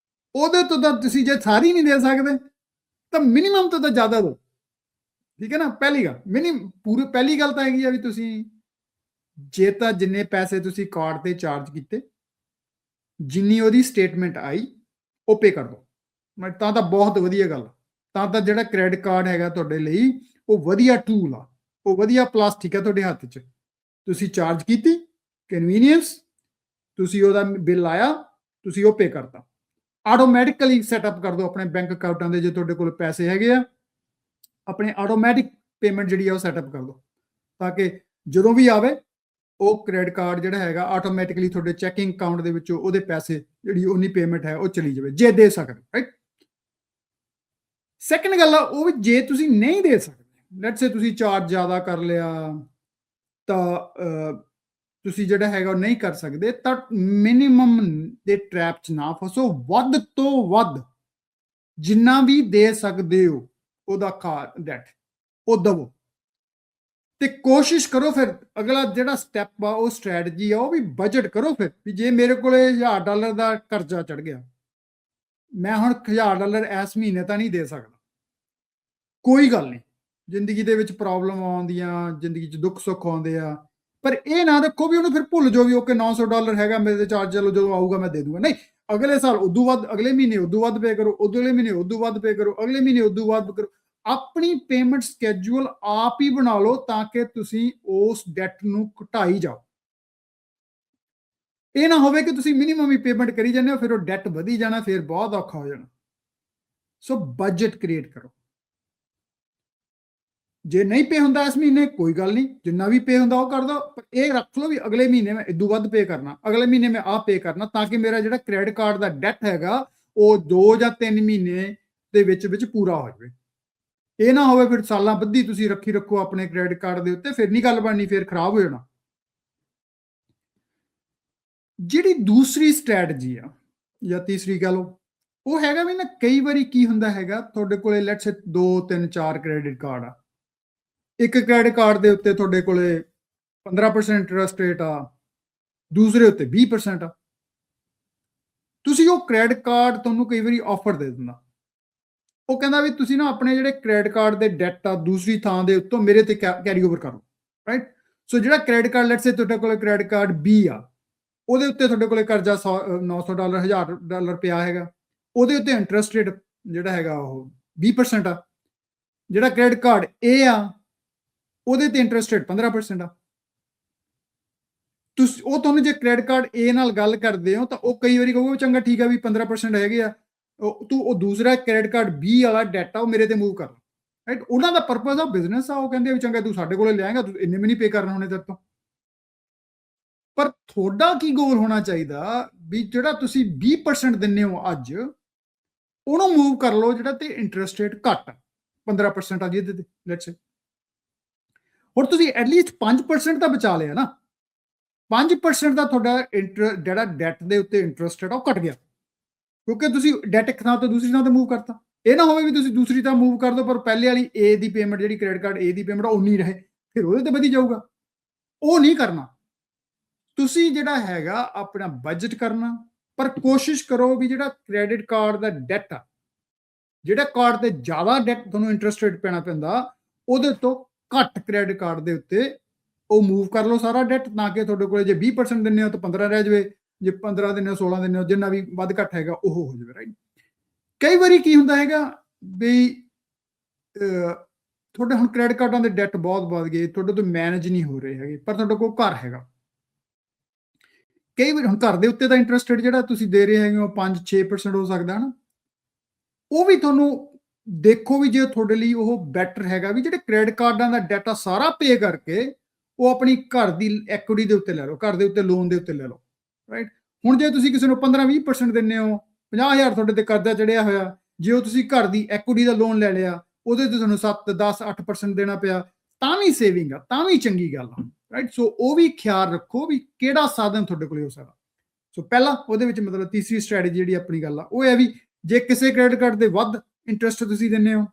ਉਹਦੇ ਤੋਂ ਤਾਂ ਤੁਸੀਂ ਜੇ ਸਾਰੀ ਨਹੀਂ ਦੇ ਸਕਦੇ ਤਾਂ ਮਿਨੀਮਮ ਤੋਂ ਤਾਂ ਜ਼ਿਆਦਾ ਦਿਓ, ਠੀਕ ਹੈ ਨਾ। ਪਹਿਲੀ ਗੱਲ ਪਹਿਲੀ ਗੱਲ ਤਾਂ ਹੈਗੀ ਆ ਵੀ ਤੁਸੀਂ ਜੇ ਤਾਂ ਜਿੰਨੇ ਪੈਸੇ ਤੁਸੀਂ ਕਾਰਡ ਤੇ ਚਾਰਜ ਕੀਤੇ, ਜਿੰਨੀ ਉਹਦੀ ਸਟੇਟਮੈਂਟ ਆਈ ਉਹ ਪੇ ਕਰ ਦਿਓ, ਤਾਂ ਬਹੁਤ ਵਧੀਆ ਗੱਲ। ਤਾਂ ਜਿਹੜਾ ਕ੍ਰੈਡਿਟ ਕਾਰਡ ਹੈਗਾ ਤੁਹਾਡੇ ਲਈ ਉਹ ਵਧੀਆ ਟੂਲ ਆ, ਉਹ ਵਧੀਆ ਪਲਾਸਟਿਕ ਹੈ ਤੁਹਾਡੇ ਹੱਥ 'ਚ। ਤੁਸੀਂ ਚਾਰਜ ਕੀਤੀ, ਕਨਵੀਨੀਅੰਸ, ਤੁਸੀਂ ਉਹਦਾ ਬਿੱਲ ਆਇਆ, ਤੁਸੀਂ ਉਹ ਪੇ ਕਰਤਾ, ਆਟੋਮੈਟਿਕਲੀ ਸੈਟਅਪ ਕਰ ਦਿਓ ਆਪਣੇ ਬੈਂਕ ਅਕਾਊਂਟਾਂ ਦੇ। ਜੇ ਤੁਹਾਡੇ ਕੋਲ ਪੈਸੇ ਹੈਗੇ ਆ, ਆਪਣੇ ਆਟੋਮੈਟਿਕ ਪੇਮੈਂਟ ਜਿਹੜੀ ਆ ਉਹ ਸੈਟਅਪ ਕਰ ਦਿਓ, ਤਾਂ ਕਿ ਜਦੋਂ ਵੀ ਆਵੇ ਉਹ ਕ੍ਰੈਡਿਟ ਕਾਰਡ ਜਿਹੜਾ ਹੈਗਾ ਆਟੋਮੈਟਿਕਲੀ ਤੁਹਾਡੇ ਚੈਕਿੰਗ ਅਕਾਊਂਟ ਦੇ ਵਿੱਚੋਂ ਉਹਦੇ ਪੈਸੇ ਜਿਹੜੀ ਉਨੀ ਪੇਮੈਂਟ ਹੈ ਉਹ ਚਲੀ ਜਾਵੇ, ਜੇ ਦੇ ਸਕਦੇ, ਰਾਈਟ। ਸੈਕੰਡ ਗੱਲ ਆ ਉਹ ਵੀ ਜੇ ਤੁਸੀਂ ਨਹੀਂ ਦੇ ਸਕਦੇ, ਲੈਟਸ ਸੇ ਤੁਸੀਂ ਚਾਰਜ ਜ਼ਿਆਦਾ ਕਰ ਲਿਆ ਤਾਂ ਤੁਸੀਂ ਜਿਹੜਾ ਹੈਗਾ ਉਹ ਨਹੀਂ ਕਰ ਸਕਦੇ, ਤਾਂ ਮਿਨੀਮਮ ਦੇ ਟ੍ਰੈਪ 'ਚ ਨਾ ਫਸੋ। ਵੱਧ ਤੋਂ ਵੱਧ ਜਿੰਨਾ ਵੀ ਦੇ ਸਕਦੇ ਹੋ ਉਹਦਾ ਡੈਟ ਉਹ ਦਵੋ, ਤੇ ਕੋਸ਼ਿਸ਼ ਕਰੋ ਫਿਰ ਅਗਲਾ ਜਿਹੜਾ ਸਟੈਪ ਆ ਉਹ ਸਟ੍ਰੈਟਜੀ ਆ ਉਹ ਵੀ ਬਜਟ ਕਰੋ। ਫਿਰ ਵੀ ਜੇ ਮੇਰੇ ਕੋਲੇ $1000 ਦਾ ਕਰਜ਼ਾ ਚੜ ਗਿਆ, ਮੈਂ ਹੁਣ $1000 ਇਸ ਮਹੀਨੇ ਤਾਂ ਨਹੀਂ ਦੇ ਸਕਦਾ, ਕੋਈ ਗੱਲ ਨਹੀਂ, ਜ਼ਿੰਦਗੀ ਦੇ ਵਿੱਚ ਪ੍ਰੋਬਲਮ ਆਉਂਦੀਆਂ, ਜ਼ਿੰਦਗੀ 'ਚ ਦੁੱਖ ਸੁੱਖ ਆਉਂਦੇ ਆ, ਪਰ ਇਹ ਨਾ ਰੱਖੋ ਵੀ ਉਹਨੂੰ ਫਿਰ ਭੁੱਲ ਜਾਓ ਵੀ ਓਕੇ $900 ਹੈਗਾ ਮੇਰੇ ਤੇ ਚਾਰਜ, ਚਲੋ ਜਦੋਂ ਆਊਗਾ ਮੈਂ ਦੇ ਦੂੰਗਾ। ਨਹੀਂ, ਅਗਲੇ ਸਾਲ ਉਦੋਂ ਵੱਧ, ਅਗਲੇ ਮਹੀਨੇ ਉਦੋਂ ਵੱਧ ਪੇ ਕਰੋ, ਅਗਲੇ ਮਹੀਨੇ ਉਦੋਂ ਵੱਧ ਪੇ ਕਰੋ, ਅਗਲੇ ਮਹੀਨੇ ਉਦੋਂ ਵੱਧ ਕਰੋ। ਆਪਣੀ ਪੇਮੈਂਟ ਸਕੇਜੂਲ ਆਪ ਹੀ ਬਣਾ ਲਓ ਤਾਂ ਕਿ ਤੁਸੀਂ ਉਸ ਡੈਟ ਨੂੰ ਘਟਾਈ ਜਾਓ। ਇਹ ਨਾ ਹੋਵੇ ਕਿ ਤੁਸੀਂ ਮਿਨੀਮਮ ਹੀ ਪੇਮੈਂਟ ਕਰੀ ਜਾਂਦੇ ਹੋ, ਫਿਰ ਉਹ ਡੈਟ ਵਧੀ ਜਾਣਾ, ਫਿਰ ਬਹੁਤ ਔਖਾ ਹੋ ਜਾਣਾ। ਸੋ ਬਜਟ ਕ੍ਰੀਏਟ ਕਰੋ। ਜੇ ਨਹੀਂ ਪੇ ਹੁੰਦਾ ਇਸ ਮਹੀਨੇ ਕੋਈ ਗੱਲ ਨਹੀਂ, ਜਿੰਨਾ ਵੀ ਪੇ ਹੁੰਦਾ ਉਹ ਕਰ ਦੋ, ਪਰ ਇਹ ਰੱਖ ਲਓ ਵੀ ਅਗਲੇ ਮਹੀਨੇ ਮੈਂ ਇਦੋਂ ਵੱਧ ਪੇ ਕਰਨਾ, ਅਗਲੇ ਮਹੀਨੇ ਮੈਂ ਆਹ ਪੇ ਕਰਨਾ, ਤਾਂ ਕਿ ਮੇਰਾ ਜਿਹੜਾ ਕ੍ਰੈਡਿਟ ਕਾਰਡ ਦਾ ਡੈਟ ਹੈਗਾ ਉਹ 2 ਜਾਂ 3 ਮਹੀਨੇ ਦੇ ਵਿੱਚ ਪੂਰਾ ਹੋ ਜਾਵੇ। ਇਹ ਨਾ ਹੋਵੇ ਫਿਰ ਸਾਲਾਂ ਬੱਧੀ ਤੁਸੀਂ ਰੱਖੋ ਆਪਣੇ ਕ੍ਰੈਡਿਟ ਕਾਰਡ ਦੇ ਉੱਤੇ, ਫਿਰ ਨਹੀਂ ਗੱਲ ਬਣਨੀ, ਫਿਰ ਖਰਾਬ ਹੋ ਜਾਣਾ। ਜਿਹੜੀ ਦੂਸਰੀ ਸਟ੍ਰੈਟਜੀ ਆ ਜਾਂ ਤੀਸਰੀ ਕਹ ਲਓ, ਉਹ ਹੈਗਾ ਵੀ ਨਾ ਕਈ ਵਾਰੀ ਕੀ ਹੁੰਦਾ ਹੈਗਾ ਤੁਹਾਡੇ ਕੋਲੇ ਲੈਟਸ 2 3 4 ਕ੍ਰੈਡਿਟ ਕਾਰਡ ਆ, ਇੱਕ ਕ੍ਰੈਡਿਟ ਕਾਰਡ ਦੇ ਉੱਤੇ ਤੁਹਾਡੇ ਕੋਲੇ 15% ਇੰਟਰਸਟ ਰੇਟ ਆ, ਦੂਸਰੇ ਉੱਤੇ 20% ਆ। ਤੁਸੀਂ ਉਹ ਕ੍ਰੈਡਿਟ ਕਾਰਡ ਤੁਹਾਨੂੰ ਕਈ ਵਾਰੀ ਆਫਰ ਦੇ ਦਿੰਦਾ, ਉਹ ਕਹਿੰਦਾ ਵੀ ਤੁਸੀਂ ਨਾ ਆਪਣੇ ਜਿਹੜੇ ਕ੍ਰੈਡਿਟ ਕਾਰਡ ਦੇ ਡੈਟ ਆ ਦੂਸਰੀ ਥਾਂ ਦੇ ਉੱਤੋਂ ਮੇਰੇ ਤੇ ਕੈਰੀ ਓਵਰ ਕਰੋ, ਰਾਈਟ। ਸੋ ਜਿਹੜਾ ਕ੍ਰੈਡਿਟ ਕਾਰਡ ਲੈਟਸ ਸੇ ਤੁਹਾਡੇ ਕੋਲੇ ਕ੍ਰੈਡਿਟ ਕਾਰਡ B ਆ, ਉਹਦੇ ਉੱਤੇ ਤੁਹਾਡੇ ਕੋਲੇ ਕਰਜ਼ਾ $900 $1000 ਪਿਆ ਹੈਗਾ, ਉਹਦੇ ਉੱਤੇ ਇੰਟਰਸਟ ਰੇਟ ਜਿਹੜਾ ਹੈਗਾ ਉਹ 20% ਆ। ਜਿਹੜਾ ਕ੍ਰੈਡਿਟ ਕਾਰਡ A ਆ ਉਹਦੇ ਤੇ ਇੰਟਰਸਟ ਰੇਟ 15% ਆ। ਤੁਸੀਂ ਉਹ ਤੁਹਾਨੂੰ ਜੇ ਕ੍ਰੈਡਿਟ ਕਾਰਡ A ਨਾਲ ਗੱਲ ਕਰਦੇ ਹੋ ਤਾਂ ਉਹ ਕਈ ਵਾਰੀ ਕਹੋਗੇ ਚੰਗਾ ਠੀਕ ਆ ਵੀ 15% ਹੈਗੇ ਆ, ਤੂੰ ਉਹ ਦੂਸਰਾ ਕ੍ਰੈਡਿਟ ਕਾਰਡ B ਵਾਲਾ ਡੈਟ ਆ ਉਹ ਮੇਰੇ ਤੇ ਮੂਵ ਕਰ, ਰਾਈਟ। ਉਹਨਾਂ ਦਾ ਪਰਪਸ ਆ ਬਿਜ਼ਨਸ ਆ, ਉਹ ਕਹਿੰਦੇ ਵੀ ਚੰਗਾ ਤੂੰ ਸਾਡੇ ਕੋਲੇ ਲਿਆਏਗਾ, ਤੂੰ ਇੰਨੇ ਵੀ ਨਹੀਂ ਪੇ ਕਰਨੇ ਹੋਣੇ ਤੇਰੇ ਤੋਂ। ਪਰ ਤੁਹਾਡਾ ਕੀ ਗੋਲ ਹੋਣਾ ਚਾਹੀਦਾ ਵੀ ਜਿਹੜਾ ਤੁਸੀਂ 20% ਦਿੰਦੇ ਹੋ ਅੱਜ, ਉਹਨੂੰ ਮੂਵ ਕਰ ਲਓ ਜਿਹੜਾ ਤੇ ਇੰਟਰਸਟ ਰੇਟ ਘੱਟ 15% ਆ ਜਿਹਦੇ ਤੇ ਲੈਟਸ ਸੇ। ਹੁਣ ਤੁਸੀਂ ਐਟਲੀਸਟ 5% ਤਾਂ ਬਚਾ ਲਿਆ ਨਾ। 5% ਦਾ ਤੁਹਾਡਾ ਜਿਹੜਾ ਡੈਟ ਦੇ ਉੱਤੇ ਇੰਟਰਸਟ ਰੇਟ ਉਹ ਘਟ ਗਿਆ, ਕਿਉਂਕਿ ਤੁਸੀਂ ਡੈਟ ਇੱਕ ਥਾਂ ਤੋਂ ਦੂਸਰੀ ਥਾਂ ਤੇ ਮੂਵ ਕਰਤਾ। ਇਹ ਨਾ ਹੋਵੇ ਵੀ ਤੁਸੀਂ ਦੂਸਰੀ ਥਾਂ ਮੂਵ ਕਰ ਦਿਓ ਪਰ ਪਹਿਲੇ ਵਾਲੀ ਏ ਦੀ ਪੇਮੈਂਟ ਜਿਹੜੀ credit card A the payment ਉਹ ਨਹੀਂ ਰਹੇ, ਫਿਰ ਉਹਦੇ ਤੇ ਵਧੀ ਜਾਊਗਾ। ਉਹ ਨਹੀਂ ਕਰਨਾ। ਤੁਸੀਂ ਜਿਹੜਾ ਹੈਗਾ ਆਪਣਾ ਬਜਟ ਕਰਨਾ, ਪਰ ਕੋਸ਼ਿਸ਼ ਕਰੋ ਵੀ ਜਿਹੜਾ ਕ੍ਰੈਡਿਟ ਕਾਰਡ ਦਾ ਡੈਟ ਆ, ਜਿਹੜਾ ਕਾਰਡ ਤੇ ਜ਼ਿਆਦਾ ਡੈਟ ਤੁਹਾਨੂੰ ਇੰਟਰਸਟ ਰੇਟ ਪੈਣਾ ਪੈਂਦਾ, ਉਹਦੇ ਤੋਂ ਘੱਟ ਕ੍ਰੈਡਿਟ ਕਾਰਡ ਦੇ ਉੱਤੇ ਉਹ ਮੂਵ ਕਰ ਲਓ ਸਾਰਾ ਡੈਟ, ਤਾਂ ਕਿ ਤੁਹਾਡੇ ਕੋਲ ਜੇ 20% ਦਿੰਦੇ ਹੋ ਤਾਂ 15 ਰਹਿ ਜਾਵੇ, ਜੇ 15 ਦਿੰਦੇ ਹੋ 16 ਦਿੰਦੇ ਹੋ, ਜਿੰਨਾ ਵੀ ਵੱਧ ਘੱਟ ਹੈਗਾ ਉਹ ਹੋ ਜਾਵੇ, ਰਾਈਟ। ਕਈ ਵਾਰੀ ਕੀ ਹੁੰਦਾ ਹੈਗਾ ਵੀ ਤੁਹਾਡੇ ਹੁਣ ਕ੍ਰੈਡਿਟ ਕਾਰਡਾਂ ਦੇ ਡੈਟ ਬਹੁਤ ਵੱਧ ਗਏ, ਤੁਹਾਡੇ ਤੋਂ ਮੈਨੇਜ ਨਹੀਂ ਹੋ ਰਹੇ ਹੈਗੇ, ਪਰ ਤੁਹਾਡੇ ਕੋਲ ਘਰ ਹੈਗਾ। ਕਈ ਵਾਰ ਹੁਣ ਘਰ ਦੇ ਉੱਤੇ ਦਾ ਇੰਟਰਸਟ ਰੇਟ ਜਿਹੜਾ ਤੁਸੀਂ ਦੇ ਰਹੇ ਹੈਗੇ ਹੋ 5-6% ਹੋ ਸਕਦਾ ਨਾ, ਉਹ ਵੀ ਤੁਹਾਨੂੰ ਦੇਖੋ ਵੀ ਜੇ ਤੁਹਾਡੇ ਲਈ ਉਹ ਬੈਟਰ ਹੈਗਾ ਵੀ ਜਿਹੜੇ ਕ੍ਰੈਡਿਟ ਕਾਰਡਾਂ ਦਾ ਡਾਟਾ ਸਾਰਾ ਪੇ ਕਰਕੇ ਉਹ ਆਪਣੀ ਘਰ ਦੀ ਐਕੁਇਟੀ ਦੇ ਉੱਤੇ ਲੈ ਲਓ, ਘਰ ਦੇ ਉੱਤੇ ਲੋਨ ਦੇ ਉੱਤੇ ਲੈ ਲਓ, ਰਾਈਟ। ਹੁਣ ਜੇ ਤੁਸੀਂ ਕਿਸੇ ਨੂੰ 15-20% ਦਿੰਦੇ ਹੋ, 50,000 ਤੁਹਾਡੇ ਤੇ ਕਰਜ਼ਾ ਚੜਿਆ ਹੋਇਆ, ਜੇ ਉਹ ਤੁਸੀਂ ਘਰ ਦੀ ਐਕੁਇਟੀ ਦਾ ਲੋਨ ਲੈ ਲਿਆ, ਉਹਦੇ ਤੇ ਤੁਹਾਨੂੰ 7-10-8% ਦੇਣਾ ਪਿਆ, ਤਾਂ ਵੀ ਸੇਵਿੰਗ ਆ, ਤਾਂ ਵੀ ਚੰਗੀ ਗੱਲ ਆ, ਰਾਈਟ। ਸੋ ਉਹ ਵੀ ਖਿਆਲ ਰੱਖੋ ਵੀ ਕਿਹੜਾ ਸਾਧਨ ਤੁਹਾਡੇ ਕੋਲ ਹੋ ਸਕਦਾ। ਸੋ ਪਹਿਲਾਂ ਉਹਦੇ ਵਿੱਚ ਮਤਲਬ ਤੀਸਰੀ ਸਟ੍ਰੈਟਜੀ ਜਿਹੜੀ ਆਪਣੀ ਗੱਲ ਆ ਉਹ ਹੈ ਵੀ ਜੇ ਕਿਸੇ ਕ੍ਰੈਡਿਟ ਕਾਰਡ ਦੇ ਵੱਧ ਇੰਟਰਸਟ ਤੁਸੀਂ ਦਿੰਦੇ ਹੋ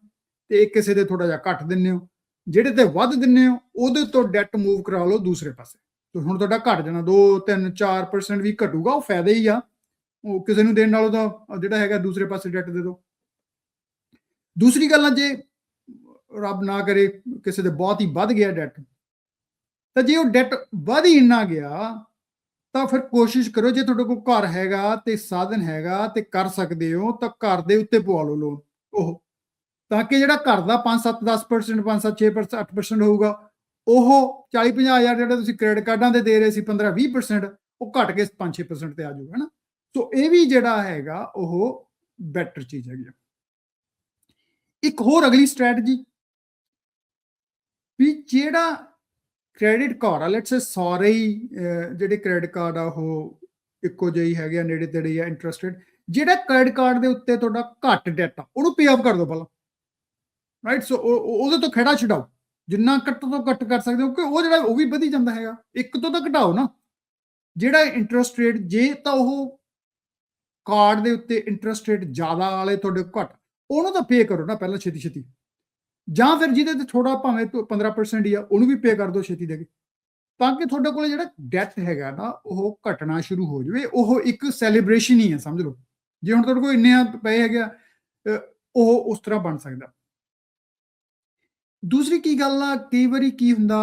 ਤੇ ਕਿਸੇ ਦੇ ਥੋੜਾ ਜਿਹਾ ਘੱਟ ਦਿੰਦੇ ਹੋ, ਜਿਹੜੇ ਤੇ ਵੱਧ ਦਿੰਦੇ ਹੋ ਉਹਦੇ ਤੋਂ ਡੈਟ ਮੂਵ ਕਰਾ ਲਓ ਦੂਸਰੇ ਪਾਸੇ, ਤੇ ਹੁਣ ਤੁਹਾਡਾ ਘਟ ਜਾਣਾ 2-3-4% ਵੀ ਘਟੂਗਾ, ਉਹ ਫਾਇਦਾ ਹੀ ਆ, ਉਹ ਕਿਸੇ ਨੂੰ ਦੇਣ ਨਾਲੋਂ ਤਾਂ ਜਿਹੜਾ ਹੈਗਾ ਦੂਸਰੇ ਪਾਸੇ ਡੈਟ ਦੇ ਦਿਓ। ਦੂਸਰੀ ਗੱਲ ਆ, ਜੇ ਰੱਬ ਨਾ ਕਰੇ ਕਿਸੇ ਦੇ ਬਹੁਤ ਹੀ ਵੱਧ ਗਿਆ ਡੈਟ, ਤਾਂ ਜੇ ਉਹ ਡੈਟ ਵੱਧ ਹੀ ਇੰਨਾ ਗਿਆ ਤਾਂ ਫਿਰ ਕੋਸ਼ਿਸ਼ ਕਰੋ ਜੇ ਤੁਹਾਡੇ ਕੋਲ ਘਰ ਹੈਗਾ ਤੇ ਸਾਧਨ ਹੈਗਾ ਤੇ ਕਰ ਸਕਦੇ ਹੋ ਤਾਂ ਘਰ ਦੇ ਉੱਤੇ ਪਵਾ ਲਓ ਲੋਨ, ਉਹ ਤਾਂ ਕਿ ਜਿਹੜਾ ਘਰ ਦਾ 5-7-10%, 5-7-6%, 8% ਹੋਊਗਾ, ਉਹ 40-50 ਹਜ਼ਾਰ ਜਿਹੜਾ ਤੁਸੀਂ ਕ੍ਰੈਡਿਟ ਕਾਰਡਾਂ ਦੇ ਰਹੇ ਸੀ 15-20%, ਉਹ ਘਟ ਕੇ 5-6% ਤੇ ਆ ਜਾਊਗਾ ਨਾ। ਸੋ ਇਹ ਵੀ ਜਿਹੜਾ ਹੈਗਾ ਉਹ ਬੈਟਰ ਚੀਜ਼ ਹੈਗੀ। ਇੱਕ ਹੋਰ ਅਗਲੀ ਸਟ੍ਰੈਟਜੀ ਵੀ ਜਿਹੜਾ ਕ੍ਰੈਡਿਟ ਕਾਰਡ ਆ, ਲੈਟਸ ਸੇ ਸਾਰੇ ਹੀ ਜਿਹੜੇ ਕ੍ਰੈਡਿਟ ਕਾਰਡ ਆ ਉਹ ਇੱਕੋ ਜਿਹੀ ਹੈਗੇ ਆ, ਨੇੜੇ ਤੇੜੇ ਆ ਇੰਟਰਸਟ ਰੇਟ, ਜਿਹੜਾ ਕ੍ਰੈਡਿਟ ਕਾਰਡ ਦੇ ਉੱਤੇ ਤੁਹਾਡਾ ਘੱਟ ਡੈਟ ਆ ਉਹਨੂੰ ਪੇ ਆਫ ਕਰ ਦਿਓ ਪਹਿਲਾਂ, ਰਾਈਟ। ਸੋ ਉਹਦੇ ਤੋਂ ਖੇੜਾ ਛਡਾਓ, ਜਿੰਨਾ ਘੱਟ ਤੋਂ ਘੱਟ ਕਰ ਸਕਦੇ ਹੋ, ਕਿ ਉਹ ਜਿਹੜਾ ਉਹ ਵੀ ਵਧੀ ਜਾਂਦਾ ਹੈਗਾ, ਇੱਕ ਤੋਂ ਤਾਂ ਘਟਾਓ ਨਾ ਜਿਹੜਾ ਇੰਟਰਸਟ ਰੇਟ। ਜੇ ਤਾਂ ਉਹ ਕਾਰਡ ਦੇ ਉੱਤੇ ਇੰਟਰਸਟ ਰੇਟ ਜ਼ਿਆਦਾ ਵਾਲੇ ਤੁਹਾਡੇ ਘੱਟ, ਉਹਨੂੰ ਤਾਂ ਪੇ ਕਰੋ ਨਾ ਪਹਿਲਾਂ ਛੇਤੀ ਛੇਤੀ, ਜਾਂ ਫਿਰ ਜਿਹਦੇ ਤੇ ਥੋੜਾ ਭਾਵੇਂ 15% ਹੀ ਆ ਉਹਨੂੰ ਵੀ ਪੇ ਕਰ ਦਿਓ ਛੇਤੀ ਦੇ ਕੇ, ਤਾਂ ਕਿ ਤੁਹਾਡੇ ਕੋਲ ਜਿਹੜਾ ਡੈਟ ਹੈਗਾ ਨਾ ਉਹ ਘਟਣਾ ਸ਼ੁਰੂ ਹੋ ਜਾਵੇ। ਉਹ ਇੱਕ ਸੈਲੀਬ੍ਰੇਸ਼ਨ ਹੀ ਹੈ, ਸਮਝ ਲਓ। ਜੇ ਹੁਣ ਤੁਹਾਡੇ ਕੋਲ ਇੰਨੇ ਪਏ ਹੈਗੇ ਉਹ ਉਸ ਤਰ੍ਹਾਂ ਬਣ ਸਕਦਾ। ਦੂਸਰੀ ਕੀ ਗੱਲ ਆ, ਕਈ ਵਾਰੀ ਕੀ ਹੁੰਦਾ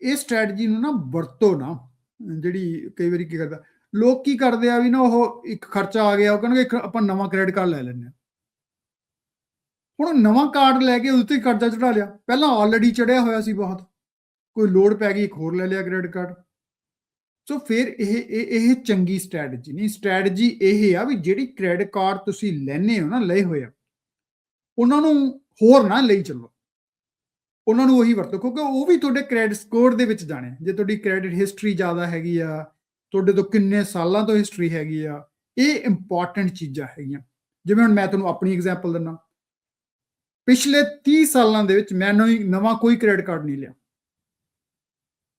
ਇਹ ਸਟ੍ਰੈਟਜੀ ਨੂੰ ਨਾ ਵਰਤੋ ਨਾ, ਜਿਹੜੀ ਕਈ ਵਾਰੀ ਕੀ ਕਰਦਾ ਲੋਕ ਕੀ ਕਰਦੇ ਆ ਵੀ ਨਾ, ਉਹ ਇੱਕ ਖਰਚਾ ਆ ਗਿਆ ਉਹ ਕਹਿੰਦੇ ਇੱਕ ਆਪਾਂ ਨਵਾਂ ਕ੍ਰੈਡਿਟ ਕਾਰਡ ਲੈ ਲੈਂਦੇ ਹਾਂ। ਹੁਣ ਨਵਾਂ ਕਾਰਡ ਲੈ ਕੇ ਉਸ ਤੇ ਕਰਜ਼ਾ ਚੜਾ ਲਿਆ, ਪਹਿਲਾਂ ਆਲਰੇਡੀ ਚੜਿਆ ਹੋਇਆ ਸੀ ਬਹੁਤ, ਕੋਈ ਲੋੜ ਪੈ ਗਈ ਇੱਕ ਹੋਰ ਲੈ ਲਿਆ ਕ੍ਰੈਡਿਟ ਕਾਰਡ। ਸੋ ਫਿਰ ਇਹ ਚੰਗੀ ਸਟ੍ਰੈਟਜੀ ਨਹੀਂ। ਸਟ੍ਰੈਟਜੀ ਇਹ ਆ ਵੀ ਜਿਹੜੀ ਕ੍ਰੈਡਿਟ ਕਾਰਡ ਤੁਸੀਂ ਲੈਣੇ ਹੋ ਨਾ, ਲਏ ਹੋਏ ਆ, ਉਹਨਾਂ ਨੂੰ ਹੋਰ ਨਾ ਲਈ ਚੱਲੋ, ਉਹਨਾਂ ਨੂੰ ਉਹੀ ਵਰਤੋ, ਕਿਉਂਕਿ ਉਹ ਵੀ ਤੁਹਾਡੇ ਕ੍ਰੈਡਿਟ ਸਕੋਰ ਦੇ ਵਿੱਚ ਜਾਣੇ। ਜੇ ਤੁਹਾਡੀ ਕ੍ਰੈਡਿਟ ਹਿਸਟਰੀ ਜ਼ਿਆਦਾ ਹੈਗੀ ਆ, ਤੁਹਾਡੇ ਤੋਂ ਕਿੰਨੇ ਸਾਲਾਂ ਤੋਂ ਹਿਸਟਰੀ ਹੈਗੀ ਆ, ਇਹ ਇੰਪੋਰਟੈਂਟ ਚੀਜ਼ਾਂ ਹੈਗੀਆਂ। ਜਿਵੇਂ ਹੁਣ ਮੈਂ ਤੁਹਾਨੂੰ ਆਪਣੀ ਐਗਜ਼ਾਮਪਲ ਦਿੰਦਾ, ਪਿਛਲੇ 30 ਸਾਲਾਂ ਦੇ ਵਿੱਚ ਮੈਨੂੰ ਨਵਾਂ ਕੋਈ ਕ੍ਰੈਡਿਟ ਕਾਰਡ ਨਹੀਂ ਲਿਆ,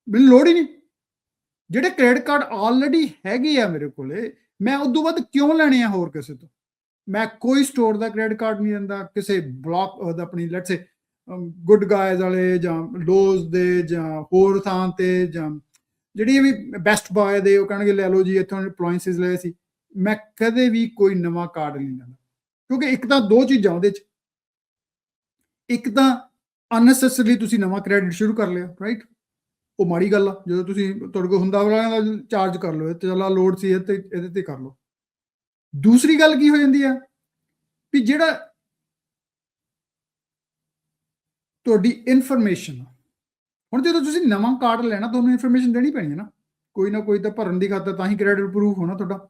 ਮੈਨੂੰ ਲੋੜ ਹੀ ਨਹੀਂ। ਜਿਹੜੇ ਕ੍ਰੈਡਿਟ ਕਾਰਡ ਆਲਰੇਡੀ ਹੈਗੇ ਆ ਮੇਰੇ ਕੋਲੇ, ਮੈਂ ਉਦੋਂ ਬਾਅਦ ਕਿਉਂ ਲੈਣੇ ਆ ਹੋਰ ਕਿਸੇ ਤੋਂ। ਮੈਂ ਕੋਈ ਸਟੋਰ ਦਾ ਕ੍ਰੈਡਿਟ ਕਾਰਡ ਨਹੀਂ ਦਿੰਦਾ, ਕਿਸੇ ਬਲੌਕ ਆਪਣੀ ਲੈਟਸ ਸੇ ਗੁੱਡ ਗਾਇਜ਼ ਵਾਲੇ ਜਾਂ ਲੋਜ਼ ਦੇ ਜਾਂ ਹੋਰ ਥਾਂ ਤੇ, ਜਾਂ ਜਿਹੜੀ ਵੀ ਬੈਸਟ ਬਾਏ ਦੇ, ਉਹ ਕਹਿਣਗੇ ਲੈ ਲਓ ਜੀ ਇੱਥੋਂ ਅਪਲਾਇੰਸਿਸ ਲਏ ਸੀ। ਮੈਂ ਕਦੇ ਵੀ ਕੋਈ ਨਵਾਂ ਕਾਰਡ ਨਹੀਂ ਲੈਂਦਾ, ਕਿਉਂਕਿ ਇੱਕ ਤਾਂ ਦੋ ਚੀਜ਼ਾਂ ਉਹਦੇ 'ਚ, ਇੱਕ ਤਾਂ ਅਨਨੈਸੈਸਰੀ ਤੁਸੀਂ ਨਵਾਂ ਕ੍ਰੈਡਿਟ ਸ਼ੁਰੂ ਕਰ ਲਿਆ, ਰਾਈਟ, ਉਹ ਮਾੜੀ ਗੱਲ ਆ। ਜਦੋਂ ਤੁਸੀਂ ਤੁਹਾਡੇ ਕੋਲ ਹੁੰਦਾ ਵਾਲਾ ਚਾਰਜ ਕਰ ਲਓ, ਚਲਾ ਲੋੜ ਸੀ ਇਹਦੇ ਤੇ ਕਰ ਲਓ। ਦੂਸਰੀ ਗੱਲ ਕੀ ਹੋ ਜਾਂਦੀ ਆ ਵੀ ਜਿਹੜਾ ਤੁਹਾਡੀ ਇਨਫੋਰਮੇਸ਼ਨ, ਹੁਣ ਜਦੋਂ ਤੁਸੀਂ ਨਵਾਂ ਕਾਰਡ ਲੈਣਾ ਤੁਹਾਨੂੰ ਇਨਫੋਰਮੇਸ਼ਨ ਦੇਣੀ ਪੈਣੀ ਹੈ ਨਾ, ਕੋਈ ਨਾ ਕੋਈ ਤਾਂ ਭਰਨ ਦੀ ਖਾਤਰ, ਤਾਂ ਹੀ ਕ੍ਰੈਡਿਟ ਪ੍ਰੂਫ ਹੋਣਾ ਤੁਹਾਡਾ।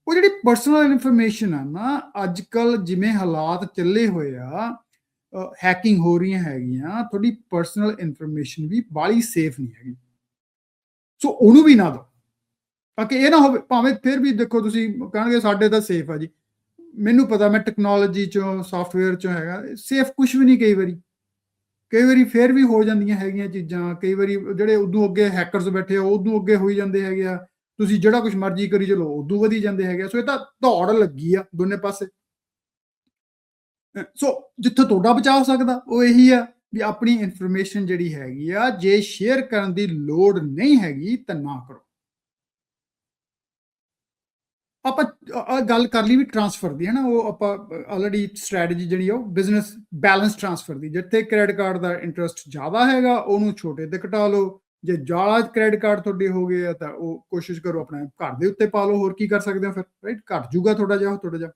ਉਹ ਜਿਹੜੀ ਪਰਸਨਲ ਇਨਫੋਰਮੇਸ਼ਨ ਆ ਨਾ, ਅੱਜ ਕੱਲ ਜਿਵੇਂ ਹਾਲਾਤ ਚੱਲੇ ਹੋਏ ਆ, ਹੈਕਿੰਗ ਹੋ ਰਹੀਆਂ ਹੈਗੀਆਂ, ਤੁਹਾਡੀ ਪਰਸਨਲ ਇਨਫੋਰਮੇਸ਼ਨ ਵੀ ਬਾਹਲੀ ਸੇਫ ਨਹੀਂ ਹੈਗੀ। ਸੋ ਉਹਨੂੰ ਵੀ ਨਾ ਦਿਓ, ਤਾਂ ਕਿ ਇਹ ਨਾ ਹੋਵੇ ਭਾਵੇਂ ਫਿਰ ਵੀ ਦੇਖੋ ਤੁਸੀਂ ਕਹਿਣਗੇ ਸਾਡੇ ਤਾਂ ਸੇਫ ਆ ਜੀ। ਮੈਨੂੰ ਪਤਾ ਮੈਂ ਟੈਕਨੋਲੋਜੀ 'ਚੋਂ, ਸਾਫਟਵੇਅਰ 'ਚੋਂ ਹੈਗਾ, ਸੇਫ ਕੁਛ ਵੀ ਨਹੀਂ ਕਈ ਵਾਰੀ। ਕਈ ਵਾਰੀ ਫਿਰ ਵੀ ਹੋ ਜਾਂਦੀਆਂ ਹੈਗੀਆਂ ਚੀਜ਼ਾਂ, ਕਈ ਵਾਰੀ ਜਿਹੜੇ ਉਦੋਂ ਅੱਗੇ ਹੈਕਰਸ ਬੈਠੇ ਆ, ਉਦੋਂ ਅੱਗੇ ਹੋਈ ਜਾਂਦੇ ਹੈਗੇ ਆ। ਤੁਸੀਂ ਜਿਹੜਾ ਕੁਛ ਮਰਜ਼ੀ ਕਰੀ ਚਲੋ, ਉਦੋਂ ਵਧੀ ਜਾਂਦੇ ਹੈਗੇ ਆ। ਸੋ ਇਹ ਤਾਂ ਦੌੜ ਲੱਗੀ ਆ ਦੋਨੇ ਪਾਸੇ। ਸੋ ਜਿੱਥੇ ਤੁਹਾਡਾ ਬਚਾਅ ਹੋ ਸਕਦਾ, ਉਹ ਇਹੀ ਆ ਵੀ ਆਪਣੀ ਇਨਫੋਰਮੇਸ਼ਨ ਜਿਹੜੀ ਹੈਗੀ ਆ, ਜੇ ਸ਼ੇਅਰ ਕਰਨ ਦੀ ਲੋੜ ਨਹੀਂ ਹੈਗੀ ਤਾਂ ਨਾ ਕਰੋ। ਆਪਾਂ ਗੱਲ ਕਰ ਲਈ ਵੀ ਟ੍ਰਾਂਸਫਰ ਦੀ, ਹੈ ਨਾ? ਉਹ ਆਪਾਂ ਆਲਰੇਡੀ ਸਟ੍ਰੈਟਜੀ ਜਿਹੜੀ ਆ ਉਹ ਬਿਜ਼ਨਸ ਬੈਲੈਂਸ ਟ੍ਰਾਂਸਫਰ ਦੀ, ਜਿੱਥੇ ਕ੍ਰੈਡਿਟ ਕਾਰਡ ਦਾ ਇੰਟਰਸਟ ਜ਼ਿਆਦਾ ਹੈਗਾ, ਉਹਨੂੰ ਛੋਟੇ ਤੇ ਘਟਾ ਲਓ। ਜੇ ਜ਼ਿਆਦਾ ਕ੍ਰੈਡਿਟ ਕਾਰਡ ਤੁਹਾਡੇ ਹੋ ਗਏ ਆ ਤਾਂ ਉਹ ਕੋਸ਼ਿਸ਼ ਕਰੋ ਆਪਣੇ ਘਰ ਦੇ ਉੱਤੇ ਪਾ ਲਓ। ਹੋਰ ਕੀ ਕਰ ਸਕਦੇ ਹੋ ਫਿਰ, ਰਾਈਟ? ਘੱਟ ਜੂਗਾ ਥੋੜਾ ਜਿਹਾ, ਥੋੜਾ ਜਿਹਾ।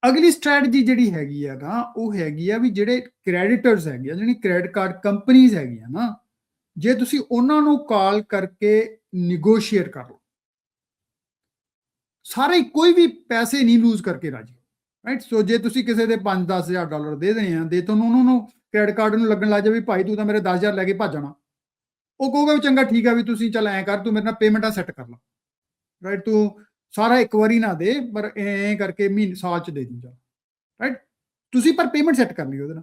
ਅਗਲੀ ਸਟ੍ਰੈਟਜੀ ਜਿਹੜੀ ਹੈਗੀ ਆ ਨਾ, ਉਹ ਹੈਗੀ ਆ ਵੀ ਜਿਹੜੇ ਕ੍ਰੈਡੀਟਰਸ ਹੈਗੇ ਆ, ਜਿਹੜੀ ਕ੍ਰੈਡਿਟ ਕਾਰਡ ਕੰਪਨੀਜ਼ ਹੈਗੀਆਂ ਨਾ, ਜੇ ਤੁਸੀਂ ਉਹਨਾਂ ਨੂੰ ਕਾਲ ਕਰਕੇ ਨੈਗੋਸ਼ੀਏਟ ਕਰ ਲਓ। ਸਾਰੇ ਕੋਈ ਵੀ ਪੈਸੇ ਨਹੀਂ ਲੂਜ਼ ਕਰਕੇ ਰਾਜੀ, ਰਾਈਟ? ਸੋ ਜੇ ਤੁਸੀਂ ਕਿਸੇ ਦੇ 5-10,000 ਦੇ ਦੇਣੇ ਆ, ਦੇ ਤੁਹਾਨੂੰ ਉਹਨਾਂ ਨੂੰ ਕ੍ਰੈਡਿਟ ਕਾਰਡ ਨੂੰ ਲੱਗਣ ਲੱਗ ਜਾਵੇ ਵੀ ਭਾਈ ਤੂੰ ਤਾਂ ਮੇਰੇ 10,000 ਲੈ ਕੇ ਭੱਜ ਜਾਣਾ, ਉਹ ਕਹੂਗਾ ਵੀ ਚੰਗਾ ਠੀਕ ਆ, ਵੀ ਤੁਸੀਂ ਚੱਲ ਐਂ ਕਰ, ਤੂੰ ਮੇਰੇ ਨਾਲ ਪੇਮੈਂਟਾਂ ਸੈੱਟ ਕਰ ਲਾ, ਰਾਈਟ? ਤੂੰ ਸਾਰਾ ਇੱਕ ਵਾਰੀ ਨਾ ਦੇ, ਪਰ ਐਂ ਕਰਕੇ ਮਹੀਨੇ ਸਾਲ ਚ ਦੇ ਦੀ ਜਾ, ਰਾਈਟ? ਤੁਸੀਂ ਪਰ ਪੇਮੈਂਟ ਸੈੱਟ ਕਰ ਲਈ ਉਹਦੇ ਨਾਲ।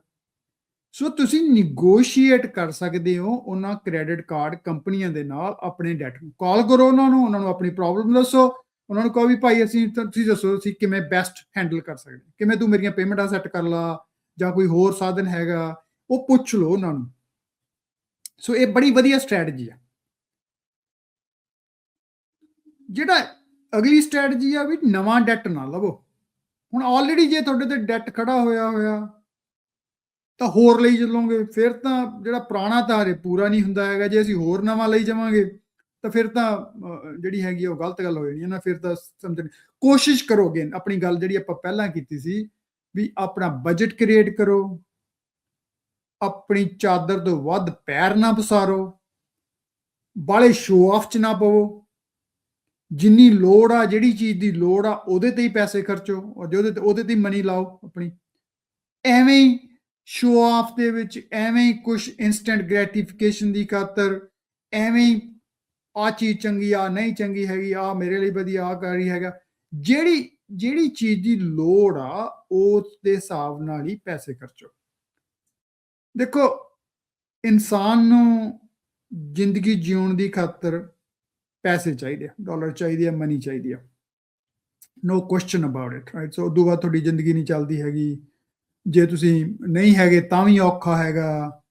ਸੋ ਤੁਸੀਂ ਨੈਗੋਸ਼ੀਏਟ ਕਰ ਸਕਦੇ ਹੋ ਉਹਨਾਂ ਕ੍ਰੈਡਿਟ ਕਾਰਡ ਕੰਪਨੀਆਂ ਦੇ ਨਾਲ। ਆਪਣੇ ਡੈਟ ਨੂੰ ਕਾਲ ਕਰੋ, ਉਹਨਾਂ ਨੂੰ ਆਪਣੀ ਪ੍ਰੋਬਲਮ ਦੱਸੋ, ਉਹਨਾਂ ਨੂੰ ਕਹੋ ਵੀ ਭਾਈ ਅਸੀਂ, ਤੁਸੀਂ ਦੱਸੋ ਅਸੀਂ ਕਿਵੇਂ ਬੈਸਟ ਹੈਂਡਲ ਕਰ ਸਕਦੇ, ਕਿਵੇਂ ਤੂੰ ਮੇਰੀਆਂ ਪੇਮੈਂਟਾਂ ਸੈੱਟ ਕਰ ਲਾ, ਜਾਂ ਕੋਈ ਹੋਰ ਸਾਧਨ ਹੈਗਾ, ਉਹ ਪੁੱਛ ਲਓ ਉਹਨਾਂ ਨੂੰ। ਸੋ ਇਹ ਬੜੀ ਵਧੀਆ ਸਟ੍ਰੈਟਜੀ ਆ। ਜਿਹੜਾ ਅਗਲੀ ਸਟ੍ਰੈਟਜੀ ਆ ਵੀ ਨਵਾਂ ਡੈਟ ਨਾ ਲਵੋ। ਹੁਣ ਆਲਰੇਡੀ ਜੇ ਤੁਹਾਡੇ ਤੇ ਡੈਟ ਖੜਾ ਹੋਇਆ ਤਾਂ ਹੋਰ ਲਈ ਚੱਲੋਗੇ, ਫਿਰ ਤਾਂ ਜਿਹੜਾ ਪੁਰਾਣਾ ਤਾਂ ਹਜੇ ਪੂਰਾ ਨਹੀਂ ਹੁੰਦਾ ਹੈਗਾ। ਜੇ ਅਸੀਂ ਹੋਰ ਨਵਾਂ ਲਈ ਜਾਵਾਂਗੇ ਤਾਂ ਫਿਰ ਤਾਂ ਜਿਹੜੀ ਹੈਗੀ ਉਹ ਗਲਤ ਗੱਲ ਹੋ ਜਾਣੀ ਹੈ ਨਾ। ਫਿਰ ਤਾਂ ਸਮਝਣ ਕੋਸ਼ਿਸ਼ ਕਰੋਗੇ, ਆਪਣੀ ਗੱਲ ਜਿਹੜੀ ਆਪਾਂ ਪਹਿਲਾਂ ਕੀਤੀ ਸੀ ਵੀ ਆਪਣਾ ਬਜਟ ਕ੍ਰੀਏਟ ਕਰੋ, ਆਪਣੀ ਚਾਦਰ ਤੋਂ ਵੱਧ ਪੈਰ ਨਾ ਪਸਾਰੋ, ਬਾਲੇ ਸ਼ੋ ਆਫ ਚ ਨਾ ਪਵੋ। ਜਿੰਨੀ ਲੋੜ ਆ, ਜਿਹੜੀ ਚੀਜ਼ ਦੀ ਲੋੜ ਆ, ਉਹਦੇ ਤੇ ਹੀ ਪੈਸੇ ਖਰਚੋ, ਉਹਦੇ ਤੇ ਹੀ ਮਨੀ ਲਾਓ ਆਪਣੀ। ਐਵੇਂ ਹੀ ਸ਼ੋ ਆਫ ਦੇ ਵਿੱਚ, ਐਵੇਂ ਹੀ ਕੁਝ ਇਨਸਟੈਂਟ ਗ੍ਰੈਟੀਫਿਕੇਸ਼ਨ ਦੀ ਖਾਤਰ, ਐਵੇਂ ਹੀ ਆ ਚੀਜ਼ ਚੰਗੀ, ਆ ਨਹੀਂ ਚੰਗੀ ਹੈਗੀ, ਆ ਮੇਰੇ ਲਈ ਵਧੀਆ, ਆ ਕਰ ਰਹੀ ਹੈਗਾ। ਜਿਹੜੀ ਜਿਹੜੀ ਚੀਜ਼ ਦੀ ਲੋੜ ਆ ਉਸ ਦੇ ਹਿਸਾਬ ਨਾਲ ਹੀ ਪੈਸੇ ਖਰਚੋ। ਦੇਖੋ, ਇਨਸਾਨ ਨੂੰ ਜ਼ਿੰਦਗੀ ਜਿਉਣ ਦੀ ਖਾਤਰ ਪੈਸੇ ਚਾਹੀਦੇ ਆ, ਡਾਲਰ ਚਾਹੀਦੇ ਆ, ਮਨੀ ਚਾਹੀਦੀ ਆ, ਨੋ ਕੁਐਸਚਨ ਅਬਾਊਟ ਇਟ, ਰਾਈਟ? ਸੋ ਉਦੋਂ ਬਾਅਦ ਤੁਹਾਡੀ ਜ਼ਿੰਦਗੀ ਨਹੀਂ ਚੱਲਦੀ ਹੈਗੀ। ਜੇ ਤੁਸੀਂ ਨਹੀਂ ਹੈਗੇ ਤਾਂ ਵੀ ਔਖਾ ਹੈਗਾ,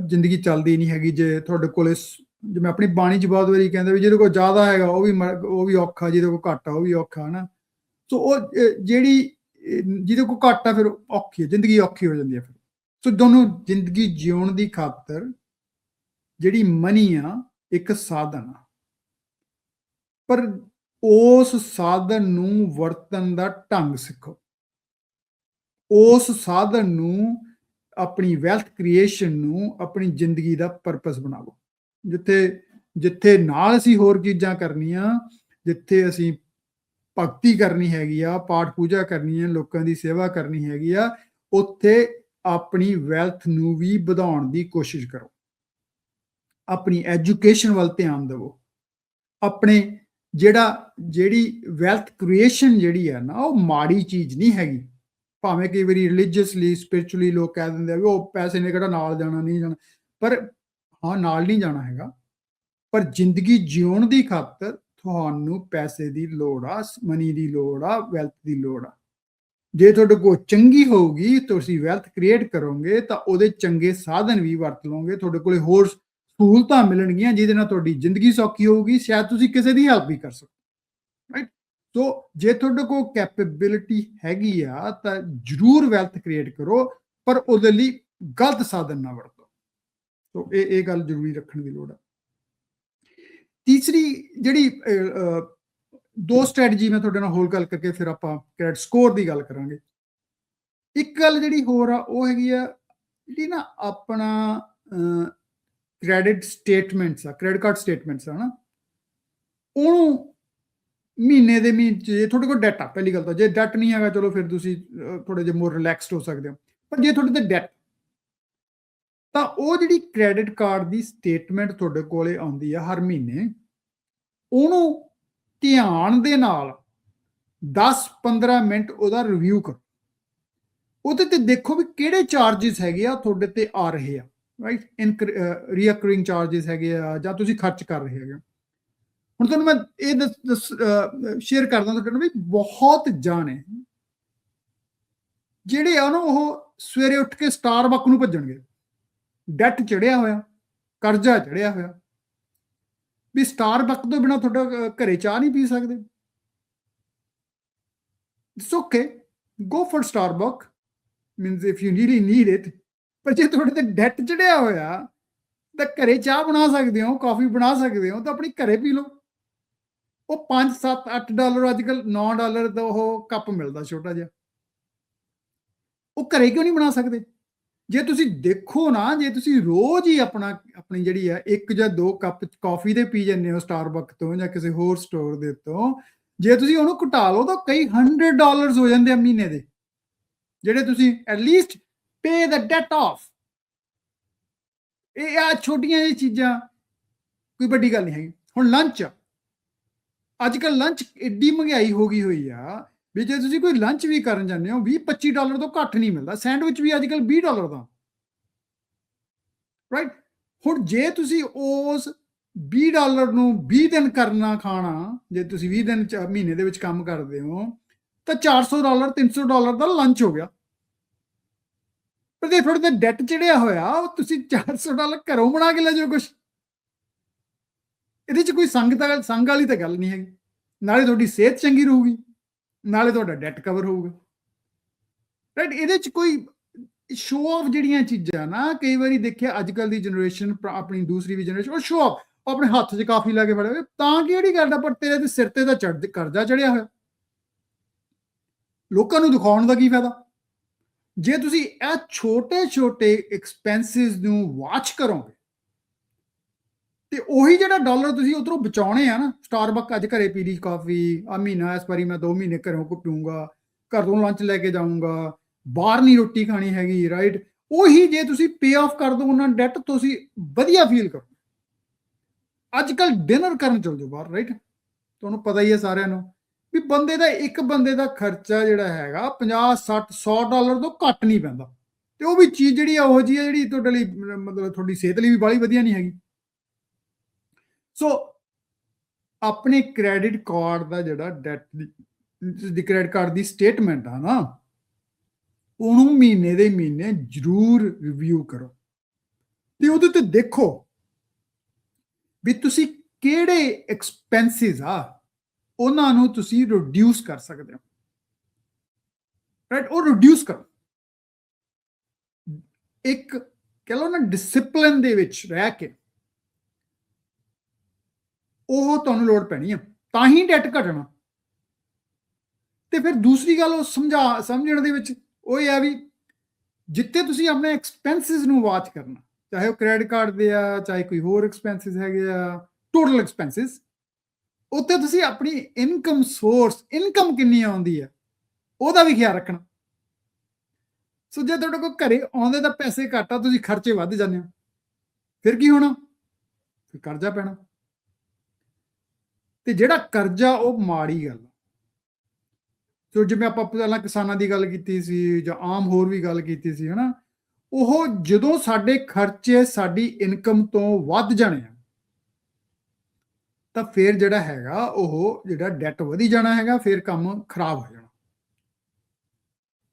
ਜ਼ਿੰਦਗੀ ਚੱਲਦੀ ਨਹੀਂ ਹੈਗੀ। ਜੇ ਤੁਹਾਡੇ ਕੋਲ ਜਿਵੇਂ ਆਪਣੀ ਬਾਣੀ 'ਚ ਬਹੁਤ ਵਾਰੀ ਕਹਿੰਦੇ ਵੀ ਜਿਹਦੇ ਕੋਲ ਜ਼ਿਆਦਾ ਹੈਗਾ ਉਹ ਵੀ ਔਖਾ, ਜਿਹਦੇ ਕੋਲ ਘੱਟ ਆ ਉਹ ਵੀ ਔਖਾ, ਹਨਾ? ਸੋ ਉਹ ਜਿਹੜੀ ਜਿਹਦੇ ਕੋਲ ਘੱਟ ਆ, ਫਿਰ ਔਖੀ ਹੈ ਜ਼ਿੰਦਗੀ, ਔਖੀ ਹੋ ਜਾਂਦੀ ਹੈ ਫਿਰ। ਸੋ ਦੋਨੋਂ ਜ਼ਿੰਦਗੀ ਜਿਉਣ ਦੀ ਖਾਤਰ ਜਿਹੜੀ ਮਨੀ ਆ ਇੱਕ ਸਾਧਨ ਆ, ਪਰ ਉਸ ਸਾਧਨ ਨੂੰ ਵਰਤਣ ਦਾ ਢੰਗ ਸਿੱਖੋ। ਉਸ ਸਾਧਨ ਨੂੰ, ਆਪਣੀ ਵੈਲਥ ਕ੍ਰੀਏਸ਼ਨ ਨੂੰ ਆਪਣੀ ਜ਼ਿੰਦਗੀ ਦਾ ਪਰਪਸ ਬਣਾਓ। ਜਿੱਥੇ ਨਾਲ ਅਸੀਂ ਹੋਰ ਚੀਜ਼ਾਂ ਕਰਨੀਆਂ, ਜਿੱਥੇ ਅਸੀਂ ਭਗਤੀ ਕਰਨੀ ਹੈਗੀ ਆ, ਪਾਠ ਪੂਜਾ ਕਰਨੀ ਹੈ, ਲੋਕਾਂ ਦੀ ਸੇਵਾ ਕਰਨੀ ਹੈਗੀ ਆ, ਉੱਥੇ ਆਪਣੀ ਵੈਲਥ ਨੂੰ ਵੀ ਵਧਾਉਣ ਦੀ ਕੋਸ਼ਿਸ਼ ਕਰੋ। ਆਪਣੀ ਐਜੂਕੇਸ਼ਨ ਵੱਲ ਧਿਆਨ ਦੇਵੋ। ਆਪਣੇ ਜਿਹੜੀ ਵੈਲਥ ਕ੍ਰੀਏਸ਼ਨ ਜਿਹੜੀ ਹੈ ਨਾ, ਉਹ ਮਾੜੀ ਚੀਜ਼ ਨਹੀਂ ਹੈਗੀ। ਭਾਵੇਂ ਕਈ ਵਾਰੀ ਰਿਲੀਜੀਅਸਲੀ, ਸਪਿਰਿਚੁਅਲੀ ਲੋਕ ਕਹਿ ਦਿੰਦੇ ਆ ਵੀ ਉਹ ਪੈਸੇ ਨੇ ਕਿਹੜਾ ਨਾਲ ਜਾਣਾ, ਨਹੀਂ ਜਾਣਾ, ਪਰ ਹਾਂ, ਨਾਲ ਨਹੀਂ ਜਾਣਾ ਹੈਗਾ, ਪਰ ਜ਼ਿੰਦਗੀ ਜਿਉਣ ਦੀ ਖਾਤਰ ਤੁਹਾਨੂੰ ਪੈਸੇ ਦੀ ਲੋੜ ਆ, ਮਨੀ ਦੀ ਲੋੜ ਆ, ਵੈਲਥ ਦੀ ਲੋੜ ਆ। ਜੇ ਤੁਹਾਡੇ ਕੋਲ ਚੰਗੀ ਹੋਊਗੀ, ਤੁਸੀਂ ਵੈਲਥ ਕ੍ਰੀਏਟ ਕਰੋਗੇ ਤਾਂ ਉਹਦੇ ਚੰਗੇ ਸਾਧਨ ਵੀ ਵਰਤ ਲਓਗੇ, ਤੁਹਾਡੇ ਕੋਲ ਹੋਰ ਸਹੂਲਤਾਂ ਮਿਲਣਗੀਆਂ ਜਿਹਦੇ ਨਾਲ ਤੁਹਾਡੀ ਜ਼ਿੰਦਗੀ ਸੌਖੀ ਹੋਊਗੀ, ਸ਼ਾਇਦ ਤੁਸੀਂ ਕਿਸੇ ਦੀ ਹੈਲਪ ਵੀ ਕਰ ਸਕੋ, ਰਾਈਟ? ਸੋ ਜੇ ਤੁਹਾਡੇ ਕੋਲ ਕੈਪੇਬਿਲਿਟੀ ਹੈਗੀ ਆ ਤਾਂ ਜ਼ਰੂਰ ਵੈਲਥ ਕ੍ਰੀਏਟ ਕਰੋ, ਪਰ ਉਹਦੇ ਲਈ ਗਲਤ ਸਾਧਨ ਨਾ ਵਰਤੋ। ਸੋ ਇਹ ਗੱਲ ਜ਼ਰੂਰੀ ਰੱਖਣ ਦੀ ਲੋੜ ਆ। ਤੀਸਰੀ ਜਿਹੜੀ ਦੋ ਸਟ੍ਰੈਟਜੀ ਮੈਂ ਤੁਹਾਡੇ ਨਾਲ ਹੋਰ ਗੱਲ ਕਰਕੇ ਫਿਰ ਆਪਾਂ ਕ੍ਰੈਡਿਟ ਸਕੋਰ ਦੀ ਗੱਲ ਕਰਾਂਗੇ। ਇੱਕ ਗੱਲ ਜਿਹੜੀ ਹੋਰ ਆ ਉਹ ਹੈਗੀ ਆ, ਜਿਹੜੀ ਨਾ ਆਪਣਾ ਕ੍ਰੈਡਿਟ ਸਟੇਟਮੈਂਟਸ ਆ, ਕ੍ਰੈਡਿਟ ਕਾਰਡ ਸਟੇਟਮੈਂਟਸ ਆ ਨਾ, ਉਹਨੂੰ ਮਹੀਨੇ ਦੇ ਜੇ ਤੁਹਾਡੇ ਕੋਲ ਡੈਟ ਆ, ਪਹਿਲੀ ਗੱਲ ਤਾਂ ਜੇ ਡੈਟ ਨਹੀਂ ਹੈਗਾ ਚਲੋ ਫਿਰ ਤੁਸੀਂ ਥੋੜੇ ਜਿਹਾ ਮੋਰ ਰਿਲੈਕਸਡ ਹੋ ਸਕਦੇ ਹੋ, ਪਰ ਜੇ ਤੁਹਾਡੇ ਤੇ ਡੈਟ, ਤਾਂ ਉਹ ਜਿਹੜੀ ਕ੍ਰੈਡਿਟ ਕਾਰਡ ਦੀ ਸਟੇਟਮੈਂਟ ਤੁਹਾਡੇ ਕੋਲੇ ਆਉਂਦੀ ਆ ਹਰ ਮਹੀਨੇ, ਉਹਨੂੰ ਧਿਆਨ ਦੇ ਨਾਲ 10-15 ਮਿੰਟ ਉਹਦਾ ਰਿਵਿਊ ਕਰੋ। ਉਹਦੇ ਤੇ ਦੇਖੋ ਵੀ ਕਿਹੜੇ ਚਾਰजेस ਹੈਗੇ ਆ ਤੁਹਾਡੇ ਤੇ ਆ ਰਹੇ ਆ, ਰਾਈਟ, ਰੀਅਕਰਿੰਗ ਚਾਰजेस ਹੈਗੇ ਆ ਜਾਂ ਤੁਸੀਂ ਖਰਚ ਕਰ ਰਹੇ ਹੈਗੇ। ਹੁਣ ਤੁਹਾਨੂੰ ਮੈਂ ਇਹ ਸ਼ੇਅਰ ਕਰਦਾ ਤੁਹਾਡੇ ਨਾਲ ਵੀ ਬਹੁਤ ਜਾਣੇ ਜਿਹੜੇ ਆ ਨਾ ਉਹ ਸਵੇਰੇ ਉੱਠ ਕੇ ਸਟਾਰਬਕ ਨੂੰ ਭੱਜਣਗੇ, ਡੈਟ ਚੜਿਆ ਹੋਇਆ, ਕਰਜ਼ਾ ਚੜਿਆ ਹੋਇਆ, ਵੀ ਸਟਾਰਬਕ ਤੋਂ ਬਿਨਾ ਤੁਹਾਡਾ ਘਰੇ ਚਾਹ ਨਹੀਂ ਪੀ ਸਕਦੇ। It's okay, go for Starbuck, means if you really need it. ਪਰ ਜੇ ਤੁਹਾਡੇ ਤੇ ਡੈਟ ਚੜਿਆ ਹੋਇਆ ਤਾਂ ਘਰੇ ਚਾਹ ਬਣਾ ਸਕਦੇ ਹੋ, ਕਾਫੀ ਬਣਾ ਸਕਦੇ ਹੋ, ਤਾਂ ਆਪਣੀ ਘਰੇ ਪੀ ਲਓ। ਉਹ 5 7 8 ਡਾਲਰ, ਅੱਜ ਕੱਲ $9 ਦਾ ਉਹ ਕੱਪ ਮਿਲਦਾ ਛੋਟਾ ਜਿਹਾ, ਉਹ ਘਰੇ ਕਿਉਂ ਨਹੀਂ ਬਣਾ ਸਕਦੇ? ਜੇ ਤੁਸੀਂ ਦੇਖੋ ਨਾ, ਜੇ ਤੁਸੀਂ ਰੋਜ਼ ਹੀ ਆਪਣੀ ਜਿਹੜੀ ਆ 1 ਜਾਂ 2 ਕੱਪ ਕਾਫੀ ਦੇ ਪੀ ਜਾਂਦੇ ਹੋ ਸਟਾਰਬਕ ਤੋਂ ਜਾਂ ਕਿਸੇ ਹੋਰ ਸਟੋਰ ਦੇ ਤੋਂ, ਜੇ ਤੁਸੀਂ ਉਹਨੂੰ ਘਟਾ ਲਓ ਤਾਂ ਕਈ $100 ਹੋ ਜਾਂਦੇ ਆ ਮਹੀਨੇ ਦੇ, ਜਿਹੜੇ ਤੁਸੀਂ at least pay the debt off. ਇਹ ਆ ਛੋਟੀਆਂ ਜਿਹੀ ਚੀਜ਼ਾਂ, ਕੋਈ ਵੱਡੀ ਗੱਲ ਨਹੀਂ ਹੈਗੀ। ਹੁਣ ਲੰਚ, ਅੱਜ ਕੱਲ ਲੰਚ ਏਡੀ ਮਹਿੰਗਾਈ ਹੋ ਗਈ ਹੋਈ ਆ ਵੀ ਜੇ ਤੁਸੀਂ ਕੋਈ ਲੰਚ ਵੀ ਕਰਨ ਜਾਂਦੇ ਹੋ $20-25 ਤੋਂ ਘੱਟ ਨਹੀਂ ਮਿਲਦਾ। ਸੈਂਡਵਿਚ ਵੀ ਅੱਜ ਕੱਲ $20 ਦਾ, ਰਾਈਟ। ਹੁਣ ਜੇ ਤੁਸੀਂ ਉਸ $20 ਨੂੰ 20 ਦਿਨ ਕਰਨਾ ਖਾਣਾ, ਜੇ ਤੁਸੀਂ 20 ਦਿਨ ਮਹੀਨੇ ਦੇ ਵਿੱਚ ਕੰਮ ਕਰਦੇ ਹੋ ਤਾਂ $400 $300 ਦਾ ਲੰਚ ਹੋ ਗਿਆ। ਪਰ ਜੇ ਤੁਹਾਡੇ ਤੇ ਡੈਟ ਚੜਿਆ ਹੋਇਆ, ਉਹ ਤੁਸੀਂ $400 ਘਰੋਂ ਬਣਾ ਕੇ ਲੈ ਜਾਓ ਕੁਛ। ਇਹਦੇ 'ਚ ਕੋਈ ਸੰਗ ਵਾਲੀ ਤਾਂ ਗੱਲ ਨਹੀਂ ਹੈਗੀ। ਨਾਲੇ ਤੁਹਾਡੀ ਸਿਹਤ ਚੰਗੀ ਰਹੂਗੀ, ਨਾਲੇ ਤੁਹਾਡਾ ਡੈਟ ਕਵਰ ਹੋਊਗਾ, ਰਾਈਟ। ਇਹਦੇ 'ਚ ਕੋਈ ਸ਼ੋ ਆਫ ਜਿਹੜੀਆਂ ਚੀਜ਼ਾਂ ਨਾ, ਕਈ ਵਾਰੀ ਦੇਖਿਆ ਅੱਜ ਕੱਲ ਦੀ ਜਨਰੇਸ਼ਨ, ਆਪਣੀ ਦੂਸਰੀ ਵੀ ਜਨਰੇਸ਼ਨ, ਉਹ ਸ਼ੋ ਆਫ ਆਪਣੇ ਹੱਥ 'ਚ ਕਾਫੀ ਲਾ ਕੇ ਫੜੇ ਹੋਏ, ਤਾਂ ਕਿਹੜੀ ਗੱਲ ਦਾ, ਪਰ ਤੇਰੇ ਤੇ ਸਿਰ ਤੇ ਤਾਂ ਕਰਜ਼ਾ ਚੜਿਆ ਹੋਇਆ, ਲੋਕਾਂ ਨੂੰ ਦਿਖਾਉਣ ਦਾ ਕੀ ਫਾਇਦਾ? ਜੇ ਤੁਸੀਂ ਇਹ ਛੋਟੇ ਐਕਸਪੈਂਸਿਸ ਨੂੰ ਵਾਚ ਕਰੋਗੇ ਤੇ ਉਹੀ ਜਿਹੜਾ ਡਾਲਰ ਤੁਸੀਂ ਉਧਰੋਂ ਬਚਾਉਣੇ ਆ ਨਾ, ਸਟਾਰਬਕ ਅੱਜ ਘਰੇ ਪੀ ਲਈ ਕਾਫੀ, ਆ ਮਹੀਨਾ ਇਸ ਵਾਰੀ ਮੈਂ 2 ਮਹੀਨੇ ਘਰੋਂ ਕੋ ਪੀਊਂਗਾ, ਘਰ ਤੋਂ ਲੰਚ ਲੈ ਕੇ ਜਾਊਂਗਾ, ਬਾਹਰ ਨਹੀਂ ਰੋਟੀ ਖਾਣੀ ਹੈਗੀ, ਰਾਈਟ। ਉਹੀ ਜੇ ਤੁਸੀਂ ਪੇ ਆਫ ਕਰ ਦੋ ਉਹਨਾਂ ਡੈਟ, ਤੁਸੀਂ ਵਧੀਆ ਫੀਲ ਕਰੋ। ਅੱਜ ਕੱਲ ਡਿਨਰ ਕਰਨ ਚਲ ਜਾਓ ਬਾਹਰ, ਰਾਈਟ, ਤੁਹਾਨੂੰ ਪਤਾ ਹੀ ਹੈ ਸਾਰਿਆਂ ਨੂੰ ਵੀ ਇੱਕ ਬੰਦੇ ਦਾ ਖਰਚਾ ਜਿਹੜਾ ਹੈਗਾ $50-60-100 ਤੋਂ ਘੱਟ ਨਹੀਂ ਪੈਂਦਾ, ਤੇ ਉਹ ਵੀ ਚੀਜ਼ ਜਿਹੜੀ ਆ ਉਹ ਜੀ ਜਿਹੜੀ ਤੁਹਾਡੇ ਲਈ, ਮਤਲਬ ਤੁਹਾਡੀ ਸਿਹਤ ਲਈ ਵੀ ਬਾਹਲੀ ਵਧੀਆ ਨਹੀਂ ਹੈਗੀ। ਸੋ ਆਪਣੇ ਕ੍ਰੈਡਿਟ ਕਾਰਡ ਦਾ ਜਿਹੜਾ that the credit card the statement ਆ ਨਾ, ਉਹਨੂੰ ਮਹੀਨੇ ਦੇ ਮਹੀਨੇ ਜ਼ਰੂਰ ਰਿਵਿਊ ਕਰੋ ਤੇ ਉਹਦੇ ਤੇ ਦੇਖੋ ਵੀ ਤੁਸੀਂ ਕਿਹੜੇ ਐਕਸਪੈਂਸਿਸ ਆ ਉਹਨਾਂ ਨੂੰ ਤੁਸੀਂ ਰਿਡਿਊਸ ਕਰ ਸਕਦੇ ਹੋ, ਰਾਈਟ। ਉਹ ਰਿਡਿਊਸ ਕਰੋ, ਇੱਕ ਕਹ ਲਓ ਨਾ ਡਿਸਪਲਿਨ ਦੇ ਵਿੱਚ ਰਹਿ ਕੇ, ਉਹ ਤੁਹਾਨੂੰ ਲੋੜ ਪੈਣੀ ਆ, ਤਾਂ ਹੀ ਡੈਟ ਘਟਣਾ। ਤੇ ਫਿਰ ਦੂਸਰੀ ਗੱਲ ਉਹ ਸਮਝਣ ਦੇ ਵਿੱਚ ਉਹ ਇਹ ਆ ਵੀ ਜਿੱਥੇ ਤੁਸੀਂ ਆਪਣੇ ਐਕਸਪੈਂਸਿਸ ਨੂੰ ਵਾਚ ਕਰਨਾ, ਚਾਹੇ ਉਹ ਕ੍ਰੈਡਿਟ ਕਾਰਡ ਦੇ ਆ, ਚਾਹੇ ਕੋਈ ਹੋਰ ਐਕਸਪੈਂਸਿਸ ਹੈਗੇ ਆ, ਟੋਟਲ ਐਕਸਪੈਂਸਿਸ, ਉੱਥੇ ਤੁਸੀਂ ਆਪਣੀ ਇਨਕਮ ਸੋਰਸ, ਇਨਕਮ ਕਿੰਨੀ ਆਉਂਦੀ ਹੈ, ਉਹਦਾ ਵੀ ਖਿਆਲ ਰੱਖਣਾ। ਸੋ ਜੇ ਤੁਹਾਡੇ ਕੋਲ ਘਰੇ ਆਉਂਦੇ ਤਾਂ ਪੈਸੇ ਘੱਟ ਆ, ਤੁਸੀਂ ਖਰਚੇ ਵੱਧ ਜਾਂਦੇ ਹੋ, ਫਿਰ ਕੀ ਹੋਣਾ? ਫਿਰ ਕਰਜ਼ਾ ਪੈਣਾ। ਤੇ ਜਿਹੜਾ ਕਰਜ਼ਾ ਉਹ ਮਾੜੀ ਗੱਲ। ਸੋ ਜਿਵੇਂ ਆਪਾਂ ਪਹਿਲਾਂ ਕਿਸਾਨਾਂ ਦੀ ਗੱਲ ਕੀਤੀ ਸੀ ਜਾਂ ਆਮ ਹੋਰ ਵੀ ਗੱਲ ਕੀਤੀ ਸੀ, ਹਨਾ, ਉਹ ਜਦੋਂ ਸਾਡੇ ਖਰਚੇ ਸਾਡੀ ਇਨਕਮ ਤੋਂ ਵੱਧ ਜਾਣੇ ਆ ਤਾਂ ਫਿਰ ਜਿਹੜਾ ਹੈਗਾ ਉਹ ਜਿਹੜਾ ਡੈਟ ਵਧੀ ਜਾਣਾ ਹੈਗਾ, ਫਿਰ ਕੰਮ ਖਰਾਬ ਹੋ ਜਾਣਾ।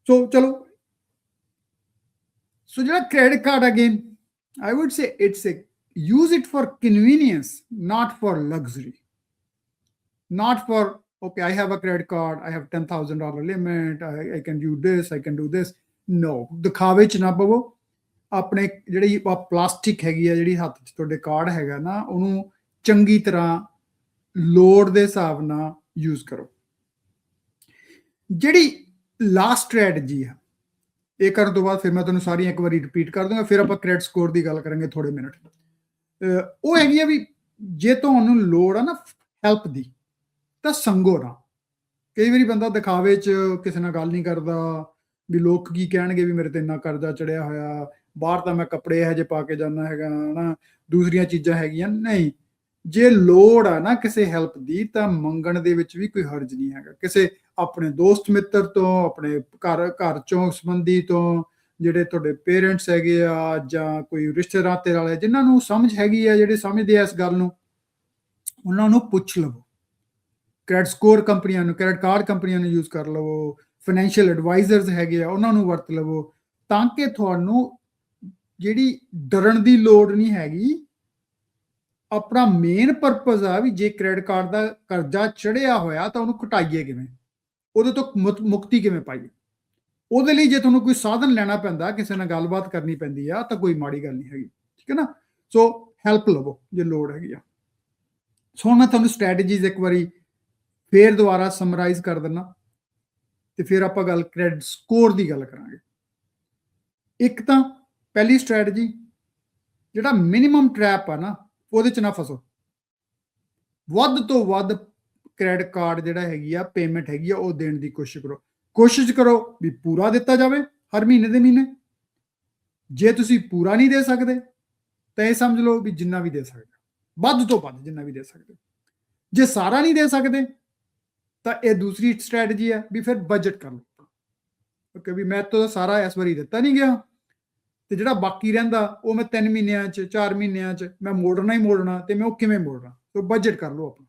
ਸੋ ਚਲੋ, ਸੋ ਜਿਹੜਾ credit card, again I would say use it for convenience, not for luxury, not for okay, I have a credit card, I have $10,000 limit, I can do this, I can do this. No, ਦਿਖਾਵੇ ਚ ਨਾ ਪਵੋ। ਆਪਣੇ ਜਿਹੜੀ plastic ਹੈਗੀ ਆ, ਜਿਹੜੀ ਹੱਥ 'ਚ ਤੁਹਾਡੇ ਕਾਰਡ ਹੈਗਾ ਨਾ, ਉਹਨੂੰ ਚੰਗੀ ਤਰ੍ਹਾਂ ਲੋੜ ਦੇ ਹਿਸਾਬ ਨਾਲ ਯੂਜ਼ ਕਰੋ। ਜਿਹੜੀ ਲਾਸਟ ਸਟ੍ਰੈਟਜੀ ਆ, ਇਹ ਕਰਨ ਤੋਂ ਬਾਅਦ ਫਿਰ ਮੈਂ ਤੁਹਾਨੂੰ ਸਾਰੀਆਂ ਇੱਕ ਵਾਰੀ ਰਿਪੀਟ ਕਰ ਦੂੰਗਾ, ਫਿਰ ਆਪਾਂ ਕ੍ਰੈਡਿਟ ਸਕੋਰ ਦੀ ਗੱਲ ਕਰਾਂਗੇ ਥੋੜੇ ਮਿੰਟ। ਉਹ ਹੈਗੀ ਆ ਵੀ ਜੇ ਤੁਹਾਨੂੰ ਲੋੜ ਆ ਨਾ ਹੈਲਪ ਦੀ, ਤਾਂ ਸੰਗੋ ਨਾ। ਕਈ ਵਾਰੀ ਬੰਦਾ ਦਿਖਾਵੇ 'ਚ ਕਿਸੇ ਨਾਲ ਗੱਲ ਨਹੀਂ ਕਰਦਾ, ਵੀ ਲੋਕ ਕੀ ਕਹਿਣਗੇ, ਵੀ ਮੇਰੇ ਤੇ ਇੰਨਾ ਕਰਜ਼ਾ ਚੜਿਆ ਹੋਇਆ, ਬਾਹਰ ਤਾਂ ਮੈਂ ਕੱਪੜੇ ਇਹੋ ਜਿਹੇ ਪਾ ਕੇ ਜਾਂਦਾ ਹੈਗਾ ਹਨਾ, ਦੂਸਰੀਆਂ ਚੀਜ਼ਾਂ ਹੈਗੀਆਂ। ਨਹੀਂ, ਜੇ ਲੋੜ ਆ ਨਾ ਕਿਸੇ ਹੈਲਪ ਦੀ ਤਾਂ ਮੰਗਣ ਦੇ ਵਿੱਚ ਵੀ ਕੋਈ ਹਰਜ ਨਹੀਂ ਹੈਗਾ। ਕਿਸੇ ਆਪਣੇ ਦੋਸਤ ਮਿੱਤਰ ਤੋਂ, ਆਪਣੇ ਘਰ ਘਰ ਚੋਂ ਸੰਬੰਧੀ ਤੋਂ, ਜਿਹੜੇ ਤੁਹਾਡੇ ਪੇਰੈਂਟਸ ਹੈਗੇ ਆ, ਜਾਂ ਕੋਈ ਰਿਸ਼ਤੇਦਾਰ ਤੇਰੇ ਵਾਲੇ ਜਿਨ੍ਹਾਂ ਨੂੰ ਸਮਝ ਹੈਗੀ ਆ, ਜਿਹੜੇ ਸਮਝਦੇ ਆ ਇਸ ਗੱਲ ਨੂੰ, ਉਹਨਾਂ ਨੂੰ ਪੁੱਛ ਲਵੋ। ਕ੍ਰੈਡਿਟ ਸਕੋਰ ਕੰਪਨੀਆਂ ਨੂੰ, ਕ੍ਰੈਡਿਟ ਕਾਰਡ ਕੰਪਨੀਆਂ ਨੂੰ ਯੂਜ਼ ਕਰ ਲਵੋ, ਫਾਈਨੈਂਸ਼ੀਅਲ ਐਡਵਾਈਜ਼ਰਸ ਹੈਗੇ ਆ ਉਹਨਾਂ ਨੂੰ ਵਰਤ ਲਵੋ, ਤਾਂ ਕਿ ਤੁਹਾਨੂੰ ਜਿਹੜੀ ਡਰਨ ਦੀ ਲੋੜ ਨਹੀਂ ਹੈਗੀ। ਆਪਣਾ ਮੇਨ ਪਰਪਸ ਆ ਵੀ ਜੇ ਕ੍ਰੈਡਿਟ ਕਾਰਡ ਦਾ ਕਰਜ਼ਾ ਚੜਿਆ ਹੋਇਆ ਤਾਂ ਉਹਨੂੰ ਘਟਾਈਏ ਕਿਵੇਂ, ਉਹਦੇ ਤੋਂ ਮੁਕਤੀ ਕਿਵੇਂ ਪਾਈਏ। ਉਹਦੇ ਲਈ ਜੇ ਤੁਹਾਨੂੰ ਕੋਈ ਸਾਧਨ ਲੈਣਾ ਪੈਂਦਾ, ਕਿਸੇ ਨਾਲ ਗੱਲਬਾਤ ਕਰਨੀ ਪੈਂਦੀ ਆ, ਤਾਂ ਕੋਈ ਮਾੜੀ ਗੱਲ ਨਹੀਂ ਹੈਗੀ, ਠੀਕ ਹੈ ਨਾ। ਸੋ ਹੈਲਪ ਲਵੋ ਜੇ ਲੋੜ ਹੈਗੀ ਆ। ਸੋ ਹੁਣ ਮੈਂ ਤੁਹਾਨੂੰ ਸਟ੍ਰੈਟਜੀਜ਼ ਇੱਕ ਵਾਰੀ ਫੇਰ ਦੁਬਾਰਾ ਸਮਰਾਈਜ਼ ਕਰ ਦਿੰਦਾ, ਤੇ ਫਿਰ ਆਪਾਂ ਗੱਲ ਕ੍ਰੈਡਿਟ ਸਕੋਰ ਦੀ ਗੱਲ ਕਰਾਂਗੇ। ਇੱਕ ਤਾਂ ਪਹਿਲੀ ਸਟ੍ਰੈਟਜੀ, ਜਿਹੜਾ ਮਿਨੀਮਮ ਟਰੈਪ ਆ ਨਾ, ਉਹਦੇ 'ਚ ਨਾ ਫਸੋ। ਵੱਧ ਤੋਂ ਵੱਧ ਕ੍ਰੈਡਿਟ ਕਾਰਡ ਜਿਹੜਾ ਹੈਗੀ ਆ, ਪੇਮੈਂਟ ਹੈਗੀ ਆ, ਉਹ ਦੇਣ ਦੀ ਕੋਸ਼ਿਸ਼ ਕਰੋ ਵੀ ਪੂਰਾ ਦਿੱਤਾ ਜਾਵੇ ਹਰ ਮਹੀਨੇ ਦੇ ਮਹੀਨੇ। ਜੇ ਤੁਸੀਂ ਪੂਰਾ ਨਹੀਂ ਦੇ ਸਕਦੇ ਤਾਂ ਇਹ ਸਮਝ ਲਓ ਵੀ ਜਿੰਨਾ ਵੀ ਦੇ ਸਕਦੇ, ਵੱਧ ਤੋਂ ਵੱਧ ਜਿੰਨਾ ਵੀ ਦੇ ਸਕਦੇ। ਜੇ ਸਾਰਾ ਨਹੀਂ ਦੇ ਸਕਦੇ ਤਾਂ ਇਹ ਦੂਸਰੀ ਸਟ੍ਰੈਟਜੀ ਹੈ ਵੀ ਫਿਰ ਬਜਟ ਕਰ ਲਓ, ਕਿਉਂਕਿ ਵੀ ਮੈਂ ਤਾਂ ਸਾਰਾ ਇਸ ਵਾਰੀ ਦਿੱਤਾ ਨਹੀਂ ਗਿਆ, ਤੇ ਜਿਹੜਾ ਬਾਕੀ ਰਹਿੰਦਾ ਉਹ ਮੈਂ 3 ਮਹੀਨਿਆਂ 'ਚ, 4 ਮਹੀਨਿਆਂ 'ਚ ਮੈਂ ਮੋੜਨਾ ਹੀ ਮੋੜਨਾ, ਤੇ ਮੈਂ ਉਹ ਕਿਵੇਂ ਮੋੜਨਾ, ਤੇ ਬਜਟ ਕਰ ਲਓ ਆਪਣਾ।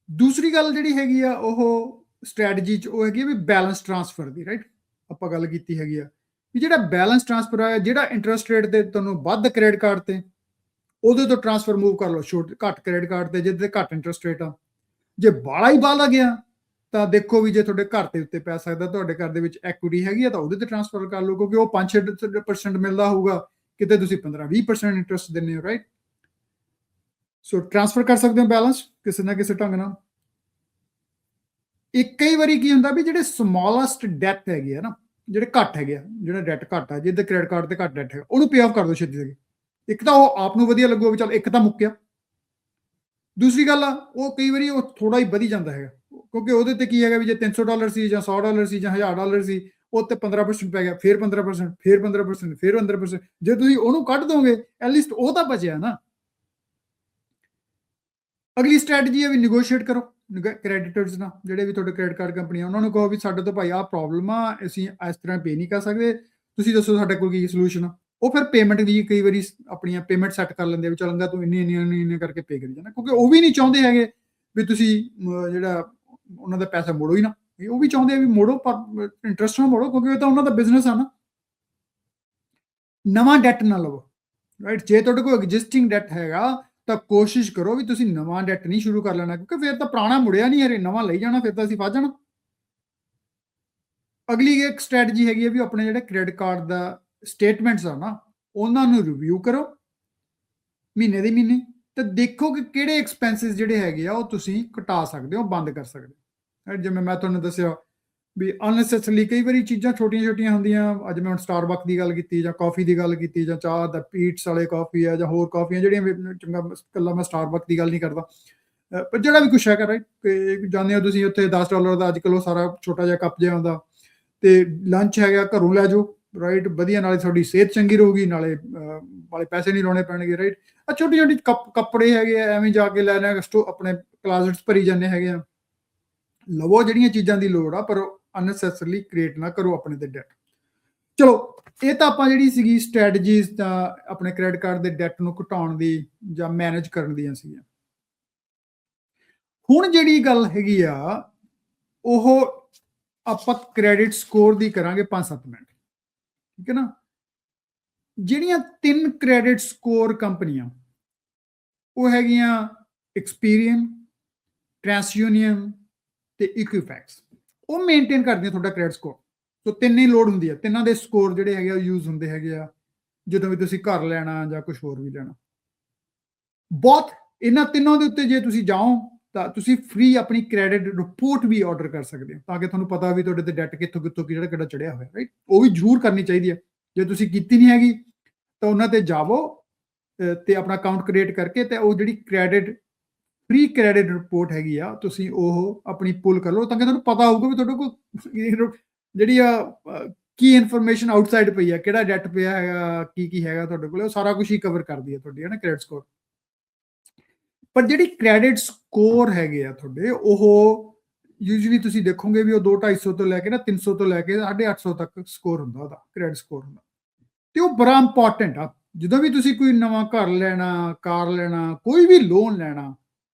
ਦੂਸਰੀ ਗੱਲ ਜਿਹੜੀ ਹੈਗੀ ਆ ਉਹ ਸਟ੍ਰੈਟਜੀ 'ਚ, ਉਹ ਹੈਗੀ ਵੀ ਬੈਲੈਂਸ ਟ੍ਰਾਂਸਫਰ ਦੀ, ਰਾਈਟ। ਆਪਾਂ ਗੱਲ ਕੀਤੀ ਹੈਗੀ ਆ ਵੀ ਜਿਹੜਾ ਬੈਲੈਂਸ ਟ੍ਰਾਂਸਫਰ ਆ, ਜਿਹੜਾ ਇੰਟਰਸਟ ਰੇਟ ਤੇ ਤੁਹਾਨੂੰ ਵੱਧ ਕ੍ਰੈਡਿਟ ਕਾਰਡ ਤੇ, ਉਹਦੇ ਤੋਂ ਟ੍ਰਾਂਸਫਰ ਮੂਵ ਕਰ ਲਓ ਘੱਟ ਕ੍ਰੈਡਿਟ ਕਾਰਡ ਤੇ, ਜਿਹਦੇ ਤੇ ਘੱਟ ਇੰਟਰਸਟ ਰੇਟ ਆ। ਜੇ ਬਾਲਾ ਹੀ ਬਾਹਲਾ ਗਿਆ ਤਾਂ ਦੇਖੋ ਵੀ ਜੇ ਤੁਹਾਡੇ ਘਰ ਦੇ ਉੱਤੇ ਪੈ ਸਕਦਾ, ਤੁਹਾਡੇ ਘਰ ਦੇ ਵਿੱਚ ਐਕੁਇਟੀ ਹੈਗੀ ਆ, ਤਾਂ ਉਹਦੇ ਤੇ ਟ੍ਰਾਂਸਫਰ ਕਰ ਲਓ, ਕਿਉਂਕਿ ਉਹ 5-6% ਮਿਲਦਾ ਹੋਊਗਾ, ਕਿਤੇ ਤੁਸੀਂ 15-20% ਇੰਟਰਸਟ ਦਿੰਦੇ ਹੋ, ਰਾਈਟ। ਸੋ ਟ੍ਰਾਂਸਫਰ ਕਰ ਸਕਦੇ ਹੋ ਬੈਲੈਂਸ ਕਿਸੇ ਨਾ ਕਿਸੇ ਢੰਗ ਨਾਲ। ਇੱਕ ਕਈ ਵਾਰੀ ਕੀ ਹੁੰਦਾ ਵੀ ਜਿਹੜੇ ਸਮਾਲੈਸਟ ਡੈਟ ਹੈਗੇ ਆ ਨਾ, ਜਿਹੜੇ ਘੱਟ ਹੈਗੇ ਆ, ਜਿਹੜਾ ਡੈਟ ਘੱਟ ਆ, ਜਿਹਦੇ ਕ੍ਰੈਡਿਟ ਕਾਰਡ ਤੇ ਘੱਟ ਡੈਟ ਹੈਗਾ, ਉਹਨੂੰ ਪੇ ਆਫ ਕਰ ਦਿਓ ਛੇਤੀ ਛੇਤੀ। ਇੱਕ ਤਾਂ ਉਹ ਆਪ ਨੂੰ ਵਧੀਆ ਲੱਗੂਗਾ ਵੀ ਚੱਲ ਇੱਕ ਤਾਂ ਮੁੱਕਿਆ। ਦੂਸਰੀ ਗੱਲ ਆ, ਉਹ ਕਈ ਵਾਰੀ ਉਹ ਥੋੜਾ ਹੀ ਵਧੀ ਜਾਂਦਾ ਹੈਗਾ, ਕਿਉਂਕਿ ਉਹਦੇ ਤੇ ਕੀ ਹੈਗਾ ਵੀ ਜੇ $300 ਸੀ ਜਾਂ $100 ਸੀ ਜਾਂ $1000 ਸੀ, ਉਹ ਤੇ 15% ਪੈ ਗਿਆ, ਫਿਰ 15%, ਫਿਰ 15%, ਫਿਰ 15%। ਜੇ ਤੁਸੀਂ ਉਹਨੂੰ ਕੱਢ ਦੋਗੇ ਐਟਲੀਸਟ ਉਹ ਤਾਂ ਬਚਿਆ ਨਾ। ਅਗਲੀ ਸਟ੍ਰੈਟਜੀ ਹੈ ਵੀ ਨੈਗੋਸ਼ੀਏਟ ਕਰੋ ਕ੍ਰੈਡੀਟਰਸ ਨਾਲ, ਜਿਹੜੇ ਵੀ ਤੁਹਾਡੇ ਕ੍ਰੈਡਿਟ ਕਾਰਡ ਕੰਪਨੀ ਆ, ਉਹਨਾਂ ਨੂੰ ਕਹੋ ਵੀ ਸਾਡੇ ਤੋਂ ਭਾਈ ਆਹ ਪ੍ਰੋਬਲਮ ਆ, ਅਸੀਂ ਇਸ ਤਰ੍ਹਾਂ ਪੇ ਨਹੀਂ ਕਰ ਸਕਦੇ, ਤੁਸੀਂ ਦੱਸੋ ਸਾਡੇ ਕੋਲ ਕੀ ਸੋਲੂਸ਼ਨ ਆ। ਉਹ ਫਿਰ ਪੇਮੈਂਟ ਵੀ ਕਈ ਵਾਰੀ ਆਪਣੀਆਂ ਪੇਮੈਂਟ ਸੈੱਟ ਕਰ ਲੈਂਦੇ ਵੀ ਚਲੰਗਾ ਤੂੰ ਇੰਨੀ ਕਰਕੇ ਪੇ ਕਰੀ ਜਾਣਾ, ਕਿਉਂਕਿ ਉਹ ਵੀ ਨਹੀਂ ਚਾਹੁੰਦੇ ਹੈਗੇ ਵੀ ਤੁਸੀਂ ਜਿਹੜਾ ਉਹਨਾਂ ਦਾ ਪੈਸਾ ਮੋੜੋ ਹੀ ਨਾ। ਉਹ ਵੀ ਚਾਹੁੰਦੇ ਆ ਵੀ ਮੋੜੋ, ਪਰ ਇੰਟਰਸਟ ਨਾਲ ਮੋੜੋ, ਕਿਉਂਕਿ ਉਹ ਤਾਂ ਉਹਨਾਂ ਦਾ ਬਿਜ਼ਨਸ ਆ ਨਾ। ਨਵਾਂ ਡੈਟ ਨਾ ਲਵੋ, ਰਾਈਟ। ਜੇ ਤੁਹਾਡੇ ਕੋਲ ਐਗਜ਼ਿਸਟਿੰਗ ਡੈਟ ਹੈਗਾ ਤਾਂ ਕੋਸ਼ਿਸ਼ ਕਰੋ ਵੀ ਤੁਸੀਂ ਨਵਾਂ ਡੈਟ ਨਹੀਂ ਸ਼ੁਰੂ ਕਰ ਲੈਣਾ, ਕਿਉਂਕਿ ਫਿਰ ਤਾਂ ਪੁਰਾਣਾ ਮੁੜਿਆ ਨਹੀਂ, ਹਰੇ ਨਵਾਂ ਲਈ ਜਾਣਾ, ਫਿਰ ਤਾਂ ਅਸੀਂ ਫਸ ਜਾਣਾ। ਅਗਲੀ ਇੱਕ ਸਟ੍ਰੈਟਜੀ ਹੈਗੀ ਹੈ ਵੀ ਆਪਣੇ ਜਿਹੜੇ ਕ੍ਰੈਡਿਟ ਕਾਰਡ ਦਾ ਸਟੇਟਮੈਂਟਸ ਆ ਨਾ, ਉਹਨਾਂ ਨੂੰ ਰਿਵਿਊ ਕਰੋ ਮਹੀਨੇ ਦੇ ਮਹੀਨੇ, ਤੇ ਦੇਖੋ ਕਿ ਕਿਹੜੇ ਐਕਸਪੈਂਸਿਸ ਜਿਹੜੇ ਹੈਗੇ ਆ ਉਹ ਤੁਸੀਂ ਘਟਾ ਸਕਦੇ ਹੋ, ਬੰਦ ਕਰ ਸਕਦੇ ਹੋ। ਜਿਵੇਂ ਮੈਂ ਤੁਹਾਨੂੰ ਦੱਸਿਆ ਵੀ ਅਨਨੈਸੈਸਰੀ ਕਈ ਵਾਰੀ ਚੀਜ਼ਾਂ ਛੋਟੀਆਂ ਹੁੰਦੀਆਂ। ਅੱਜ ਮੈਂ ਹੁਣ ਸਟਾਰਬਕ ਦੀ ਗੱਲ ਕੀਤੀ, ਜਾਂ ਕਾਫੀ ਦੀ ਗੱਲ ਕੀਤੀ, ਜਾਂ ਚਾਹ ਦਾ ਪੀਟਸ ਵਾਲੇ ਕਾਫੀ ਆ, ਜਾਂ ਹੋਰ ਕਾਫੀਆਂ ਜਿਹੜੀਆਂ, ਚੰਗਾ ਇਕੱਲਾ ਮੈਂ ਸਟਾਰਬਕ ਦੀ ਗੱਲ ਨਹੀਂ ਕਰਦਾ, ਪਰ ਜਿਹੜਾ ਵੀ ਕੁਛ ਹੈਗਾ, ਰਾਈਟ। ਜਾਂਦੇ ਹੋ ਤੁਸੀਂ ਉੱਥੇ $10 ਦਾ ਅੱਜ ਕੱਲ੍ਹ ਉਹ ਸਾਰਾ ਛੋਟਾ ਜਿਹਾ ਕੱਪ ਜਿਹਾ ਆਉਂਦਾ, ਤੇ ਲੰਚ ਹੈਗਾ ਘਰੋਂ ਲੈ ਜਾਓ, ਰਾਈਟ। ਵਧੀਆ, ਨਾਲੇ ਤੁਹਾਡੀ ਸਿਹਤ ਚੰਗੀ ਰਹੂਗੀ, ਨਾਲੇ ਵਾਲੇ ਪੈਸੇ ਨਹੀਂ ਲਾਉਣੇ ਪੈਣਗੇ, ਰਾਈਟ। ਆ ਛੋਟੀ ਕੱਪੜੇ ਹੈਗੇ ਆ, ਐਵੇਂ ਜਾ ਕੇ ਲੈਣਾ, ਆਪਣੇ ਕਲਾਜ਼ਟਸ ਭਰੀ ਜਾਂਦੇ ਹੈਗੇ ਆ। ਲਵੋ ਜਿਹੜੀਆਂ ਚੀਜ਼ਾਂ ਦੀ ਲੋੜ ਆ, ਪਰ ਅਨਨੈਸੈਸਰਲੀ ਕ੍ਰੀਏਟ ਨਾ ਕਰੋ ਆਪਣੇ ਤੇ ਡੈਟ। ਚਲੋ, ਇਹ ਤਾਂ ਆਪਾਂ ਜਿਹੜੀ ਸੀਗੀ ਸਟ੍ਰੈਟਜੀਜ਼ ਤਾਂ ਆਪਣੇ ਕ੍ਰੈਡਿਟ ਕਾਰਡ ਦੇ ਡੈਟ ਨੂੰ ਘਟਾਉਣ ਦੀ ਜਾਂ ਮੈਨੇਜ ਕਰਨ ਦੀਆਂ ਸੀਗੀਆਂ। ਹੁਣ ਜਿਹੜੀ ਗੱਲ ਹੈਗੀ ਆ ਉਹ ਆਪਾਂ ਕ੍ਰੈਡਿਟ ਸਕੋਰ ਦੀ ਕਰਾਂਗੇ 5-7 ਮਿੰਟ, ਠੀਕ ਹੈ ਨਾ। ਜਿਹੜੀਆਂ 3 ਕ੍ਰੈਡਿਟ ਸਕੋਰ ਕੰਪਨੀਆਂ ਉਹ ਹੈਗੀਆਂ ਐਕਸਪੀਰੀਅਨ, ਟ੍ਰਾਂਸਯੂਨੀਅਨ ਤੇ ਇਕੁਇਫੈਕਸ, ਉਹ ਮੇਨਟੇਨ ਕਰਦੀਆਂ ਤੁਹਾਡਾ ਕ੍ਰੈਡਿਟ ਸਕੋਰ। ਸੋ ਤਿੰਨ ਹੀ ਲੋੜ ਹੁੰਦੀ ਹੈ, ਤਿੰਨਾਂ ਦੇ ਸਕੋਰ ਜਿਹੜੇ ਹੈਗੇ ਆ ਯੂਜ਼ ਹੁੰਦੇ ਹੈਗੇ ਆ ਜਦੋਂ ਵੀ ਤੁਸੀਂ ਘਰ ਲੈਣਾ ਜਾਂ ਕੁਝ ਹੋਰ ਵੀ ਲੈਣਾ। ਬਹੁਤ ਇਹਨਾਂ ਤਿੰਨਾਂ ਦੇ ਉੱਤੇ ਜੇ ਤੁਸੀਂ ਜਾਓ ਤਾਂ ਤੁਸੀਂ ਫ੍ਰੀ ਆਪਣੀ ਕ੍ਰੈਡਿਟ ਰਿਪੋਰਟ ਵੀ ਆਰਡਰ ਕਰ ਸਕਦੇ ਹੋ, ਤਾਂ ਕਿ ਤੁਹਾਨੂੰ ਪਤਾ ਵੀ ਤੁਹਾਡੇ ਤੇ ਡੈਟ ਕਿੱਥੋਂ ਕਿਹੜਾ ਚੜਿਆ ਹੋਇਆ, ਰਾਈਟ। ਉਹ ਵੀ ਜ਼ਰੂਰ ਕਰਨੀ ਚਾਹੀਦੀ ਹੈ। ਜੇ ਤੁਸੀਂ ਕੀਤੀ ਨਹੀਂ ਹੈਗੀ ਤਾਂ ਉਹਨਾਂ ਤੇ ਜਾਵੋ ਤੇ ਆਪਣਾ ਅਕਾਊਂਟ ਕ੍ਰੀਏਟ ਕਰਕੇ ਤੇ ਉਹ ਜਿਹੜੀ ਕ੍ਰੈਡਿਟ ਫ੍ਰੀ ਕ੍ਰੈਡਿਟ ਰਿਪੋਰਟ ਹੈਗੀ ਆ, ਤੁਸੀਂ ਉਹ ਆਪਣੀ ਪੁੱਲ ਕਰ ਲਓ ਤਾਂ ਕਿ ਤੁਹਾਨੂੰ ਪਤਾ ਹੋਊਗਾ ਵੀ ਤੁਹਾਡੇ ਕੋਲ ਜਿਹੜੀ ਆ ਕੀ ਇਨਫੋਰਮੇਸ਼ਨ ਆਊਟਸਾਈਡ ਪਈ ਆ, ਕਿਹੜਾ ਡੈਟ ਪਿਆ ਹੈਗਾ, ਕੀ ਹੈਗਾ ਤੁਹਾਡੇ ਕੋਲ, ਉਹ ਸਾਰਾ ਕੁਝ ਹੀ ਕਵਰ ਕਰਦੀ ਹੈ ਤੁਹਾਡੀ ਹੈ ਨਾ ਕ੍ਰੈਡਿਟ ਸਕੋਰ। ਪਰ ਜਿਹੜੀ ਕ੍ਰੈਡਿਟ ਸਕੋਰ ਹੈਗੇ ਆ ਤੁਹਾਡੇ, ਉਹ ਯੂਜੂਅਲੀ ਤੁਸੀਂ ਦੇਖੋਗੇ ਵੀ ਉਹ 2-250 ਤੋਂ ਲੈ ਕੇ ਨਾ 300 ਤੋਂ ਲੈ ਕੇ 850 ਤੱਕ ਸਕੋਰ ਹੁੰਦਾ, ਉਹਦਾ ਕ੍ਰੈਡਿਟ ਸਕੋਰ ਹੁੰਦਾ। ਤੇ ਉਹ ਬੜਾ ਇੰਪੋਰਟੈਂਟ ਆ। ਜਦੋਂ ਵੀ ਤੁਸੀਂ ਕੋਈ ਨਵਾਂ ਘਰ ਲੈਣਾ, ਕਾਰ ਲੈਣਾ, ਕੋਈ ਵੀ ਲੋਨ ਲੈਣਾ,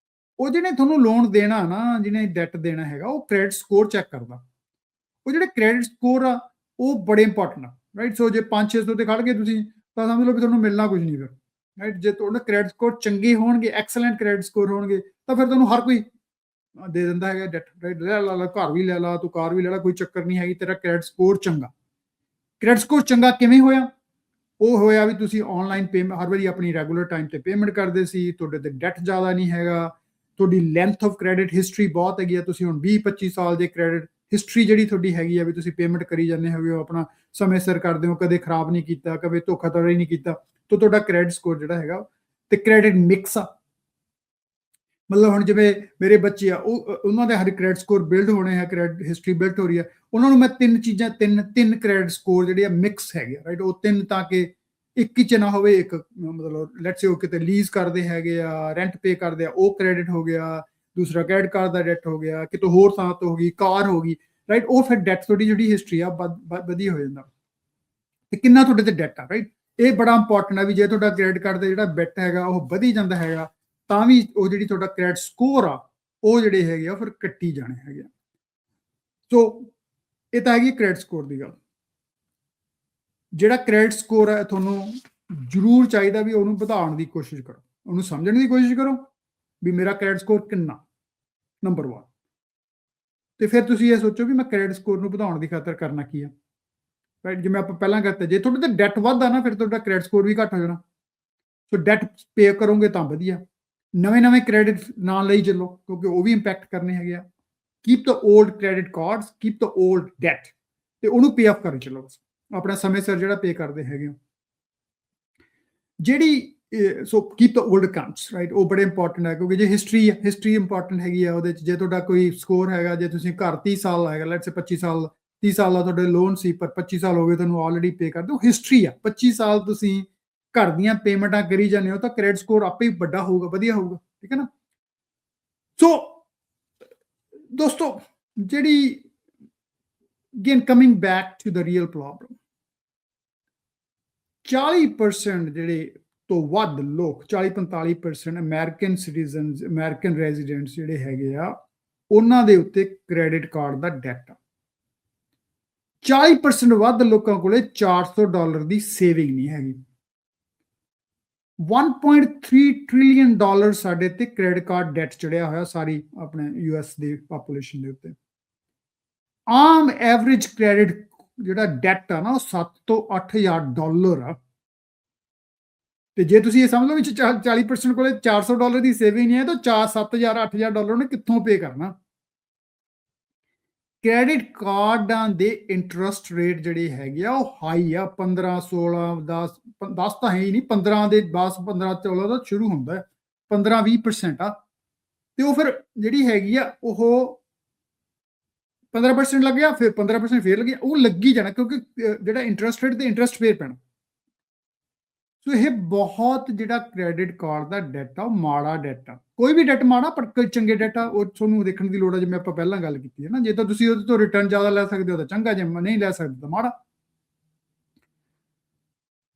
ਉਹ ਜਿਹਨੇ ਤੁਹਾਨੂੰ ਲੋਨ ਦੇਣਾ ਨਾ, ਜਿਹਨੇ ਡੈਟ ਦੇਣਾ ਹੈਗਾ, ਉਹ ਕ੍ਰੈਡਿਟ ਸਕੋਰ ਚੈੱਕ ਕਰਦਾ। ਉਹ ਜਿਹੜੇ ਕ੍ਰੈਡਿਟ ਸਕੋਰ ਆ, ਉਹ ਬੜੇ ਇੰਪੋਰਟੈਂਟ ਆ, ਰਾਈਟ। ਸੋ ਜੇ 500-600 ਤੇ ਖੜ ਗਏ ਤੁਸੀਂ, ਤਾਂ ਸਮਝ ਲਓ ਵੀ ਤੁਹਾਨੂੰ ਮਿਲਣਾ ਕੁਝ ਨਹੀਂ ਫਿਰ, ਰਾਈਟ। ਜੇ ਤੁਹਾਡੇ ਕ੍ਰੈਡਿਟ ਸਕੋਰ ਚੰਗੇ ਹੋਣਗੇ, ਐਕਸਲੈਂਟ ਕ੍ਰੈਡਿਟ ਸਕੋਰ ਹੋਣਗੇ, ਤਾਂ ਫਿਰ ਤੁਹਾਨੂੰ ਹਰ ਕੋਈ ਦੇ ਦਿੰਦਾ ਹੈਗਾ ਡੈਟ, ਰਾਈਟ। ਲੈ ਲਾ, ਘਰ ਵੀ ਲੈ ਲਾ, ਤੂੰ ਕਾਰ ਵੀ ਲੈ ਲਾ, ਕੋਈ ਚੱਕਰ ਨਹੀਂ ਹੈਗੀ, ਤੇਰਾ ਕ੍ਰੈਡਿਟ ਸਕੋਰ ਚੰਗਾ। ਕ੍ਰੈਡਿਟ ਸਕੋਰ ਚੰਗਾ ਕਿਵੇਂ ਹੋਇਆ? ਉਹ ਹੋਇਆ ਵੀ ਤੁਸੀਂ ਆਨਲਾਈਨ ਪੇਮੈਂਟ ਹਰ ਵਾਰੀ ਆਪਣੀ ਰੈਗੂਲਰ ਟਾਈਮ ਤੇ ਪੇਮੈਂਟ ਕਰਦੇ ਸੀ, ਤੁਹਾਡੇ ਤੇ ਡੈਟ ਜ਼ਿਆਦਾ ਨਹੀਂ ਹੈਗਾ, ਤੁਹਾਡੀ ਲੈਂਥ ਆਫ ਕ੍ਰੈਡਿਟ ਹਿਸਟਰੀ ਬਹੁਤ ਹੈਗੀ ਆ, ਤੁਸੀਂ ਹੁਣ 20-25 ਸਾਲ ਦੇ ਕ੍ਰੈਡਿਟ ਹਿਸਟਰੀ ਜਿਹੜੀ ਤੁਹਾਡੀ ਹੈਗੀ ਆ, ਵੀ ਤੁਸੀਂ ਪੇਮੈਂਟ ਕਰੀ ਜਾਂਦੇ ਹੈਗੇ ਹੋ, ਆਪਣਾ ਸਮੇਂ ਸਿਰ ਕਰਦੇ ਹੋ, ਕਦੇ ਖਰਾਬ ਨਹੀਂ ਕੀਤਾ, ਕਦੇ ਧੋਖਾਧੜੀ ਨਹੀਂ ਕੀਤਾ, ਤਾਂ ਤੁਹਾਡਾ ਕ੍ਰੈਡਿਟ ਸਕੋਰ ਜਿਹੜਾ ਹੈਗਾ। ਤੇ ਕ੍ਰੈਡਿਟ ਮਿਕਸ ਆ, ਮਤਲਬ ਹੁਣ ਜਿਵੇਂ ਮੇਰੇ ਬੱਚੇ ਆ, ਉਹਨਾਂ ਦੇ ਹਰ ਕ੍ਰੈਡਿਟ ਸਕੋਰ ਬਿਲਡ ਹੋਣੇ ਆ, ਕ੍ਰੈਡਿਟ ਹਿਸਟਰੀ ਬਿਲਡ ਹੋ ਰਹੀ ਹੈ, ਉਹਨਾਂ ਨੂੰ ਮੈਂ ਤਿੰਨ ਕ੍ਰੈਡਿਟ ਸਕੋਰ ਜਿਹੜੇ ਆ ਮਿਕਸ ਹੈਗੇ, ਰਾਈਟ। ਉਹ ਤਿੰਨ, ਤਾਂ ਕਿ ਇੱਕ ਹੀ ਚ ਨਾ ਹੋਵੇ। ਇੱਕ ਮਤਲਬ ਲੈਟਸ ਸੇ ਉਹ ਕਿਤੇ ਲੀਜ਼ ਕਰਦੇ ਹੈਗੇ ਆ, ਰੈਂਟ ਪੇ ਕਰਦੇ ਆ, ਉਹ ਕ੍ਰੈਡਿਟ ਹੋ ਗਿਆ। ਦੂਸਰਾ ਕ੍ਰੈਡਿਟ ਕਾਰਡ ਦਾ ਡੈਟ ਹੋ ਗਿਆ, ਕਿਤੇ ਹੋਰ ਥਾਂ ਤੋਂ ਹੋ ਗਈ, ਕਾਰ ਹੋ ਗਈ, ਰਾਈਟ। ਉਹ ਫਿਰ ਡੈਟ ਤੁਹਾਡੀ ਜਿਹੜੀ ਹਿਸਟਰੀ ਆ ਵਧੀਆ ਹੋ ਜਾਂਦਾ, ਤੇ ਕਿੰਨਾ ਤੁਹਾਡੇ ਤੇ ਡੈਟ ਆ, ਰਾਈਟ। ਇਹ ਬੜਾ ਇੰਪੋਰਟੈਂਟ ਆ ਵੀ ਜੇ ਤੁਹਾਡਾ ਕ੍ਰੈਡਿਟ ਕਾਰਡ ਦਾ ਜਿਹੜਾ ਬਿੱਟ ਹੈਗਾ ਉਹ ਵਧੀ ਜਾਂਦਾ ਹੈਗਾ, ਤਾਂ ਵੀ ਉਹ ਜਿਹੜੀ ਤੁਹਾਡਾ ਕ੍ਰੈਡਿਟ ਸਕੋਰ ਆ, ਉਹ ਜਿਹੜੇ ਹੈਗੇ ਆ ਫਿਰ ਕੱਟੀ ਜਾਣੇ ਹੈਗੇ। ਸੋ ਇਹ ਤਾਂ ਹੈਗੀ ਕ੍ਰੈਡਿਟ ਸਕੋਰ ਦੀ ਗੱਲ। ਜਿਹੜਾ ਕ੍ਰੈਡਿਟ ਸਕੋਰ ਹੈ, ਤੁਹਾਨੂੰ ਜ਼ਰੂਰ ਚਾਹੀਦਾ ਵੀ ਉਹਨੂੰ ਵਧਾਉਣ ਦੀ ਕੋਸ਼ਿਸ਼ ਕਰੋ, ਉਹਨੂੰ ਸਮਝਣ ਦੀ ਕੋਸ਼ਿਸ਼ ਕਰੋ ਵੀ ਮੇਰਾ ਕ੍ਰੈਡਿਟ ਸਕੋਰ ਕਿੰਨਾ, ਨੰਬਰ 1। ਤੇ ਫਿਰ ਤੁਸੀਂ ਇਹ ਸੋਚੋ ਵੀ ਮੈਂ ਕ੍ਰੈਡਿਟ ਸਕੋਰ ਨੂੰ ਵਧਾਉਣ ਦੀ ਖਾਤਰ ਕਰਨਾ ਕੀ ਆ, ਰਾਈਟ। ਜਿਵੇਂ ਆਪਾਂ ਪਹਿਲਾਂ ਕਰਤੇ, ਜੇ ਤੁਹਾਡੇ ਤੇ ਡੈਟ ਵੱਧਦਾ ਨਾ, ਫਿਰ ਤੁਹਾਡਾ ਕ੍ਰੈਡਿਟ ਸਕੋਰ ਵੀ ਘੱਟ ਹੋ ਜਾਣਾ। ਸੋ ਡੈਟ ਪੇ ਕਰੋਗੇ ਤਾਂ ਵਧੀਆ। ਨਵੇਂ ਕ੍ਰੈਡਿਟ ਨਾਲ ਲਈ ਚੱਲੋ, ਕਿਉਂਕਿ ਉਹ ਵੀ ਇੰਪੈਕਟ ਕਰਨੇ ਹੈਗੇ ਆ। Keep the old credit cards, keep the old debt, ਤੇ ਉਹਨੂੰ ਪੇ ਆਫ ਕਰੀ ਚੱਲੋ, ਆਪਣਾ ਸਮੇਂ ਸਿਰ ਜਿਹੜਾ ਪੇ ਕਰਦੇ ਹੈਗੇ ਹੋ। ਜਿਹੜੀ ਸੋ keep the old accounts, right. ਉਹ ਬੜੇ ਇੰਪੋਰਟੈਂਟ ਹੈ, ਕਿਉਂਕਿ ਜੇ ਹਿਸਟਰੀ ਇੰਪੋਰਟੈਂਟ ਹੈਗੀ ਆ ਉਹਦੇ ਚ। ਜੇ ਤੁਹਾਡਾ ਕੋਈ ਸਕੋਰ ਹੈਗਾ, ਜੇ ਤੁਸੀਂ ਘਰ 30 ਸਾਲ ਹੈਗਾ, ਲੈਟਸ ਸੇ 25 ਸਾਲ 30 ਸਾਲ ਦਾ ਤੁਹਾਡੇ ਲੋਨ ਸੀ, ਪਰ 25 ਸਾਲ ਹੋ ਗਏ ਤੁਹਾਨੂੰ ਆਲਰੇਡੀ ਪੇ ਕਰਦੇ ਹੋ, ਹਿਸਟਰੀ ਆ। 25 ਸਾਲ ਤੁਸੀਂ ਘਰ ਦੀਆਂ ਪੇਮੈਂਟਾਂ ਕਰੀ ਜਾਂਦੇ ਹੋ, ਤਾਂ ਕ੍ਰੈਡਿਟ ਸਕੋਰ ਆਪੇ ਹੀ ਵੱਡਾ ਹੋਊਗਾ, ਵਧੀਆ ਹੋਊਗਾ, ਠੀਕ ਹੈ ਨਾ। ਸੋ ਦੋਸਤੋ, ਜਿਹੜੀ again coming back to the real problem, 40% ਜਿਹੜੇ ਤੋਂ ਵੱਧ ਲੋਕ, 40-45% ਅਮਰੀਕਨ ਸਿਟੀਜ਼ਨਸ, ਅਮਰੀਕਨ ਰੈਜ਼ੀਡੈਂਟਸ ਜਿਹੜੇ ਹੈਗੇ ਆ, ਉਹਨਾਂ ਦੇ ਉੱਤੇ ਕ੍ਰੈਡਿਟ ਕਾਰਡ ਦਾ ਡੈਟ ਆ। 40% ਵੱਧ ਲੋਕਾਂ ਕੋਲੇ $400 ਦੀ ਸੇਵਿੰਗ ਨਹੀਂ ਹੈਗੀ। $1.3 trillion ਸਾਡੇ ਤੇ ਕ੍ਰੈਡਿਟ ਕਾਰਡ ਡੈਟ ਚੜਿਆ ਹੋਇਆ ਸਾਰੀ ਆਪਣੇ US ਦੀ ਪਾਪੂਲੇਸ਼ਨ ਦੇ ਉੱਤੇ। ਆਮ ਐਵਰੇਜ ਕ੍ਰੈਡਿਟ ਜਿਹੜਾ ਡੈਟ ਆ ਨਾ, ਉਹ $7,000 ਤੋਂ $8,000 ਆ। ਤੇ ਜੇ ਤੁਸੀਂ ਇਹ ਸਮਝ ਲਓ ਵੀ 40% ਕੋਲੇ $400 ਦੀ ਸੇਵਿੰਗ ਨਹੀਂ ਹੈ, ਤਾਂ $7,000 $8,000 ਉਹਨੇ ਕਿੱਥੋਂ ਪੇ ਕਰਨਾ। ਕ੍ਰੈਡਿਟ ਕਾਰਡਾਂ ਦੇ ਇੰਟਰਸਟ ਰੇਟ ਜਿਹੜੇ ਹੈਗੇ ਆ, ਉਹ ਹਾਈ ਆ। 15, 16, 10 ਤਾਂ ਹੈ ਹੀ ਨਹੀਂ, 15 ਦੇ 10, 15, 14 ਦਾ ਸ਼ੁਰੂ ਹੁੰਦਾ ਹੈ, 15-20% ਆ। ਤੇ ਉਹ ਫਿਰ ਜਿਹੜੀ ਹੈਗੀ ਆ, ਉਹ 15% ਲੱਗਿਆ, ਫਿਰ 15% ਫੇਰ ਲੱਗਿਆ, ਉਹ ਲੱਗੀ ਜਾਣਾ, ਕਿਉਂਕਿ ਜਿਹੜਾ ਇੰਟਰਸਟ ਰੇਟ ਤੇ ਇੰਟਰਸਟ ਫੇਰ ਪੈਣਾ। ਸੋ ਇਹ ਬਹੁਤ ਜਿਹੜਾ ਕ੍ਰੈਡਿਟ ਕਾਰਡ ਦਾ ਡੈਟ ਆ, ਉਹ ਮਾੜਾ ਡੈਟ ਆ। ਕੋਈ ਵੀ ਡੈਟ ਮਾੜਾ, ਪਰ ਕੋਈ ਚੰਗੇ ਡੈਟ ਆ, ਉਹ ਤੁਹਾਨੂੰ ਦੇਖਣ ਦੀ ਲੋੜ ਹੈ, ਜਿਵੇਂ ਆਪਾਂ ਪਹਿਲਾਂ ਗੱਲ ਕੀਤੀ ਹੈ ਨਾ। ਜੇ ਤਾਂ ਤੁਸੀਂ ਉਹਦੇ ਤੋਂ ਰਿਟਰਨ ਜ਼ਿਆਦਾ ਲੈ ਸਕਦੇ ਹੋ ਤਾਂ ਚੰਗਾ, ਜੇ ਨਹੀਂ ਲੈ ਸਕਦੇ ਤਾਂ ਮਾੜਾ।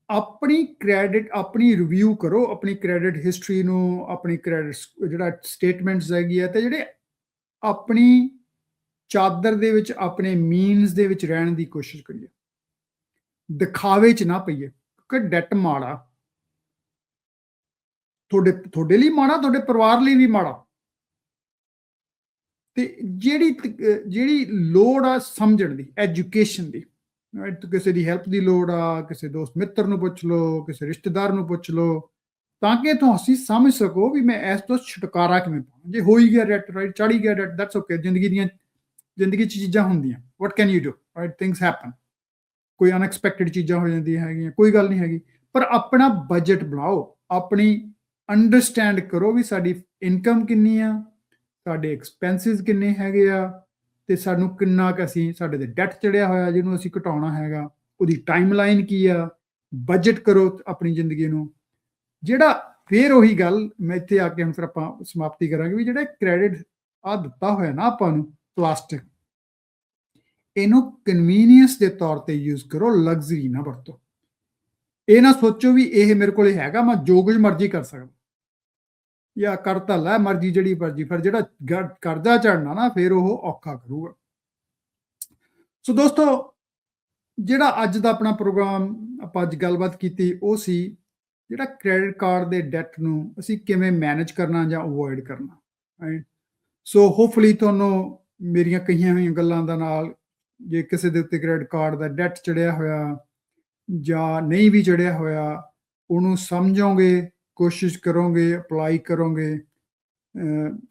ਆਪਣੀ ਰਿਵਿਊ ਕਰੋ, ਆਪਣੀ ਕ੍ਰੈਡਿਟ ਹਿਸਟਰੀ ਨੂੰ, ਆਪਣੀ ਕ੍ਰੈਡਿਟ ਜਿਹੜਾ ਸਟੇਟਮੈਂਟਸ ਹੈਗੀ ਹੈ, ਤੇ ਜਿਹੜੇ ਆਪਣੀ ਚਾਦਰ ਦੇ ਵਿੱਚ, ਆਪਣੇ ਮੀਨਸ ਦੇ ਵਿੱਚ ਰਹਿਣ ਦੀ ਕੋਸ਼ਿਸ਼ ਕਰੀਏ, ਦਿਖਾਵੇ 'ਚ ਨਾ ਪਈਏ, ਕਿਉਂਕਿ ਡੈਟ ਮਾੜਾ ਤੁਹਾਡੇ ਲਈ ਮਾੜਾ, ਤੁਹਾਡੇ ਪਰਿਵਾਰ ਲਈ ਵੀ ਮਾੜਾ। ਤੇ ਜਿਹੜੀ ਲੋੜ ਆ ਸਮਝਣ ਦੀ, ਐਜੂਕੇਸ਼ਨ ਦੀ, ਕਿਸੇ ਦੀ ਹੈਲਪ ਦੀ ਲੋੜ ਆ, ਕਿਸੇ ਦੋਸਤ ਮਿੱਤਰ ਨੂੰ ਪੁੱਛ ਲਓ, ਕਿਸੇ ਰਿਸ਼ਤੇਦਾਰ ਨੂੰ ਪੁੱਛ ਲਓ, ਤਾਂ ਕਿ ਤੁਸੀਂ ਸਮਝ ਸਕੋ ਵੀ ਮੈਂ ਇਸ ਤੋਂ ਛੁਟਕਾਰਾ ਕਿਵੇਂ ਪਾਵਾਂ। ਜੇ ਹੋ ਹੀ ਗਿਆ ਡੈਟ, ਰਾਈਟ, ਚੜ ਹੀ ਗਿਆ ਡੈਟ, ਦੈਟਸ ਓਕੇ। ਜ਼ਿੰਦਗੀ 'ਚ ਚੀਜ਼ਾਂ ਹੁੰਦੀਆਂ, ਵਾਟ can you do, right, things happen. ਕੋਈ ਅਨਐਕਸਪੈਕਟਡ ਚੀਜ਼ਾਂ ਹੋ ਜਾਂਦੀਆਂ ਹੈਗੀਆਂ, ਕੋਈ ਗੱਲ ਨਹੀਂ ਹੈਗੀ। ਪਰ ਆਪਣਾ ਬਜਟ ਬਣਾਓ, ਆਪਣੀ ਅੰਡਰਸਟੈਂਡ ਕਰੋ ਵੀ ਸਾਡੀ ਇਨਕਮ ਕਿੰਨੀ ਆ, ਸਾਡੇ ਐਕਸਪੈਂਸਿਸ ਕਿੰਨੇ ਹੈਗੇ ਆ, ਤੇ ਸਾਨੂੰ ਕਿੰਨਾ ਕੁ ਅਸੀਂ ਸਾਡੇ ਤੇ ਡੈਟ ਚੜਿਆ ਹੋਇਆ ਜਿਹਨੂੰ ਅਸੀਂ ਘਟਾਉਣਾ ਹੈਗਾ, ਉਹਦੀ ਟਾਈਮਲਾਈਨ ਕੀ ਆ, ਬਜਟ ਕਰੋ ਆਪਣੀ ਜ਼ਿੰਦਗੀ ਨੂੰ। ਜਿਹੜਾ ਫਿਰ ਉਹੀ ਗੱਲ ਮੈਂ ਇੱਥੇ ਆ ਕੇ ਹੁਣ ਫਿਰ ਆਪਾਂ ਸਮਾਪਤੀ ਕਰਾਂਗੇ ਵੀ ਜਿਹੜਾ ਕ੍ਰੈਡਿਟ ਆ ਦਿੱਤਾ ਹੋਇਆ ਨਾ ਆਪਾਂ ਨੂੰ ਪਲਾਸਟਿਕ, ਇਹਨੂੰ ਕਨਵੀਨੀਅੰਸ ਦੇ ਤੌਰ ਤੇ ਯੂਜ਼ ਕਰੋ, ਲਗਜ਼ਰੀ ਨਾ ਵਰਤੋ। ਇਹ ਨਾ ਸੋਚੋ ਵੀ ਇਹ ਮੇਰੇ ਕੋਲ ਹੈਗਾ ਮੈਂ ਜੋ ਕੁਝ ਮਰਜ਼ੀ ਕਰ ਸਕਦਾ, ਜਾਂ ਕਰ ਤਾਂ ਲੈ ਮਰਜ਼ੀ ਜਿਹੜੀ ਮਰਜ਼ੀ, ਫਿਰ ਜਿਹੜਾ ਕਰਜ਼ਾ ਚੜਨਾ ਨਾ ਫਿਰ ਉਹ ਔਖਾ ਕਰੂਗਾ। ਸੋ ਦੋਸਤੋ, ਜਿਹੜਾ ਅੱਜ ਦਾ ਆਪਣਾ ਪ੍ਰੋਗਰਾਮ ਆਪਾਂ ਅੱਜ ਗੱਲਬਾਤ ਕੀਤੀ ਉਹ ਸੀ ਜਿਹੜਾ ਕ੍ਰੈਡਿਟ ਕਾਰਡ ਦੇ ਡੈਟ ਨੂੰ ਅਸੀਂ ਕਿਵੇਂ ਮੈਨੇਜ ਕਰਨਾ ਜਾਂ ਅਵੋਇਡ ਕਰਨਾ, ਰਾਈਟ। ਸੋ ਹੋਪਫੁਲੀ ਤੁਹਾਨੂੰ ਮੇਰੀਆਂ ਕਹੀਆਂ ਹੋਈਆਂ ਗੱਲਾਂ ਦਾ ਨਾਲ, ਜੇ ਕਿਸੇ ਦੇ ਉੱਤੇ ਕ੍ਰੈਡਿਟ ਕਾਰਡ ਦਾ ਡੈਟ ਚੜਿਆ ਹੋਇਆ ਜਾਂ ਨਹੀਂ ਵੀ ਚੜਿਆ ਹੋਇਆ, ਉਹਨੂੰ ਸਮਝੋਗੇ, ਕੋਸ਼ਿਸ਼ ਕਰੋਗੇ, ਅਪਲਾਈ ਕਰੋਗੇ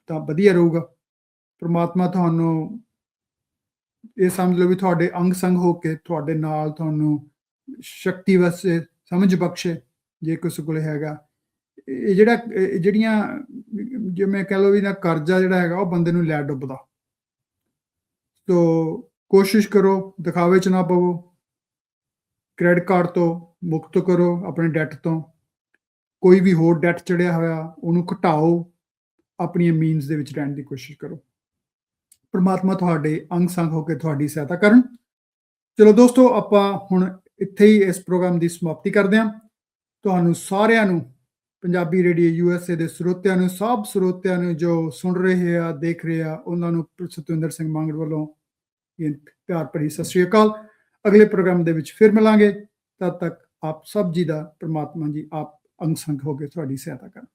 ਤਾਂ ਵਧੀਆ ਰਹੂਗਾ। ਪ੍ਰਮਾਤਮਾ ਤੁਹਾਨੂੰ ਇਹ ਸਮਝ ਲਓ ਵੀ ਤੁਹਾਡੇ ਅੰਗ ਸੰਗ ਹੋ ਕੇ ਤੁਹਾਡੇ ਨਾਲ ਤੁਹਾਨੂੰ ਸ਼ਕਤੀ ਵਸੇ, ਸਮਝ ਬਖਸ਼ੇ ਜੇ ਕਿਸੇ ਕੋਲ ਹੈਗਾ। ਇਹ ਜਿਹੜੀਆਂ ਜਿਵੇਂ ਕਹਿ ਲਓ ਵੀ ਨਾ ਕਰਜ਼ਾ ਜਿਹੜਾ ਹੈਗਾ ਉਹ ਬੰਦੇ ਨੂੰ ਲੈ ਡੁੱਬਦਾ। ਸੋ ਕੋਸ਼ਿਸ਼ ਕਰੋ ਦਿਖਾਵੇ 'ਚ ਨਾ ਪਵੋ, ਕ੍ਰੈਡਿਟ ਕਾਰਡ ਤੋਂ ਮੁਕਤ ਕਰੋ ਆਪਣੇ ਡੈਟ ਤੋਂ। ਕੋਈ ਵੀ ਹੋਰ ਡੈਟ ਚੜਿਆ ਹੋਇਆ ਉਹਨੂੰ ਘਟਾਓ, ਆਪਣੀਆਂ ਮੀਨਸ ਦੇ ਵਿੱਚ ਰਹਿਣ ਦੀ ਕੋਸ਼ਿਸ਼ ਕਰੋ। ਪਰਮਾਤਮਾ ਤੁਹਾਡੇ ਅੰਗ ਸੰਗ ਹੋ ਕੇ ਤੁਹਾਡੀ ਸਹਾਇਤਾ ਕਰਨ। ਚਲੋ ਦੋਸਤੋ, ਆਪਾਂ ਹੁਣ ਇੱਥੇ ਹੀ ਇਸ ਪ੍ਰੋਗਰਾਮ ਦੀ ਸਮਾਪਤੀ ਕਰਦੇ ਹਾਂ। ਤੁਹਾਨੂੰ ਸਾਰਿਆਂ ਨੂੰ, ਪੰਜਾਬੀ ਰੇਡੀਓ USA ਦੇ ਸਰੋਤਿਆਂ ਨੂੰ, ਸਭ ਸਰੋਤਿਆਂ ਨੂੰ ਜੋ ਸੁਣ ਰਹੇ ਆ, ਦੇਖ ਰਹੇ ਆ, ਉਹਨਾਂ ਨੂੰ ਸਤਵਿੰਦਰ ਸਿੰਘ ਮੰਗੜ ਵੱਲੋਂ ਪਿਆਰ ਭਰੀ ਸਤਿ ਸ਼੍ਰੀ ਅਕਾਲ। ਅਗਲੇ ਪ੍ਰੋਗਰਾਮ ਦੇ ਵਿੱਚ ਫਿਰ ਮਿਲਾਂਗੇ। ਤਦ ਤੱਕ ਆਪ ਸਭ ਜੀ ਦਾ ਪਰਮਾਤਮਾ ਜੀ ਆਪ ਅੰਗ ਸੰਗ ਹੋ ਕੇ ਤੁਹਾਡੀ ਸਹਾਇਤਾ ਕਰਨ।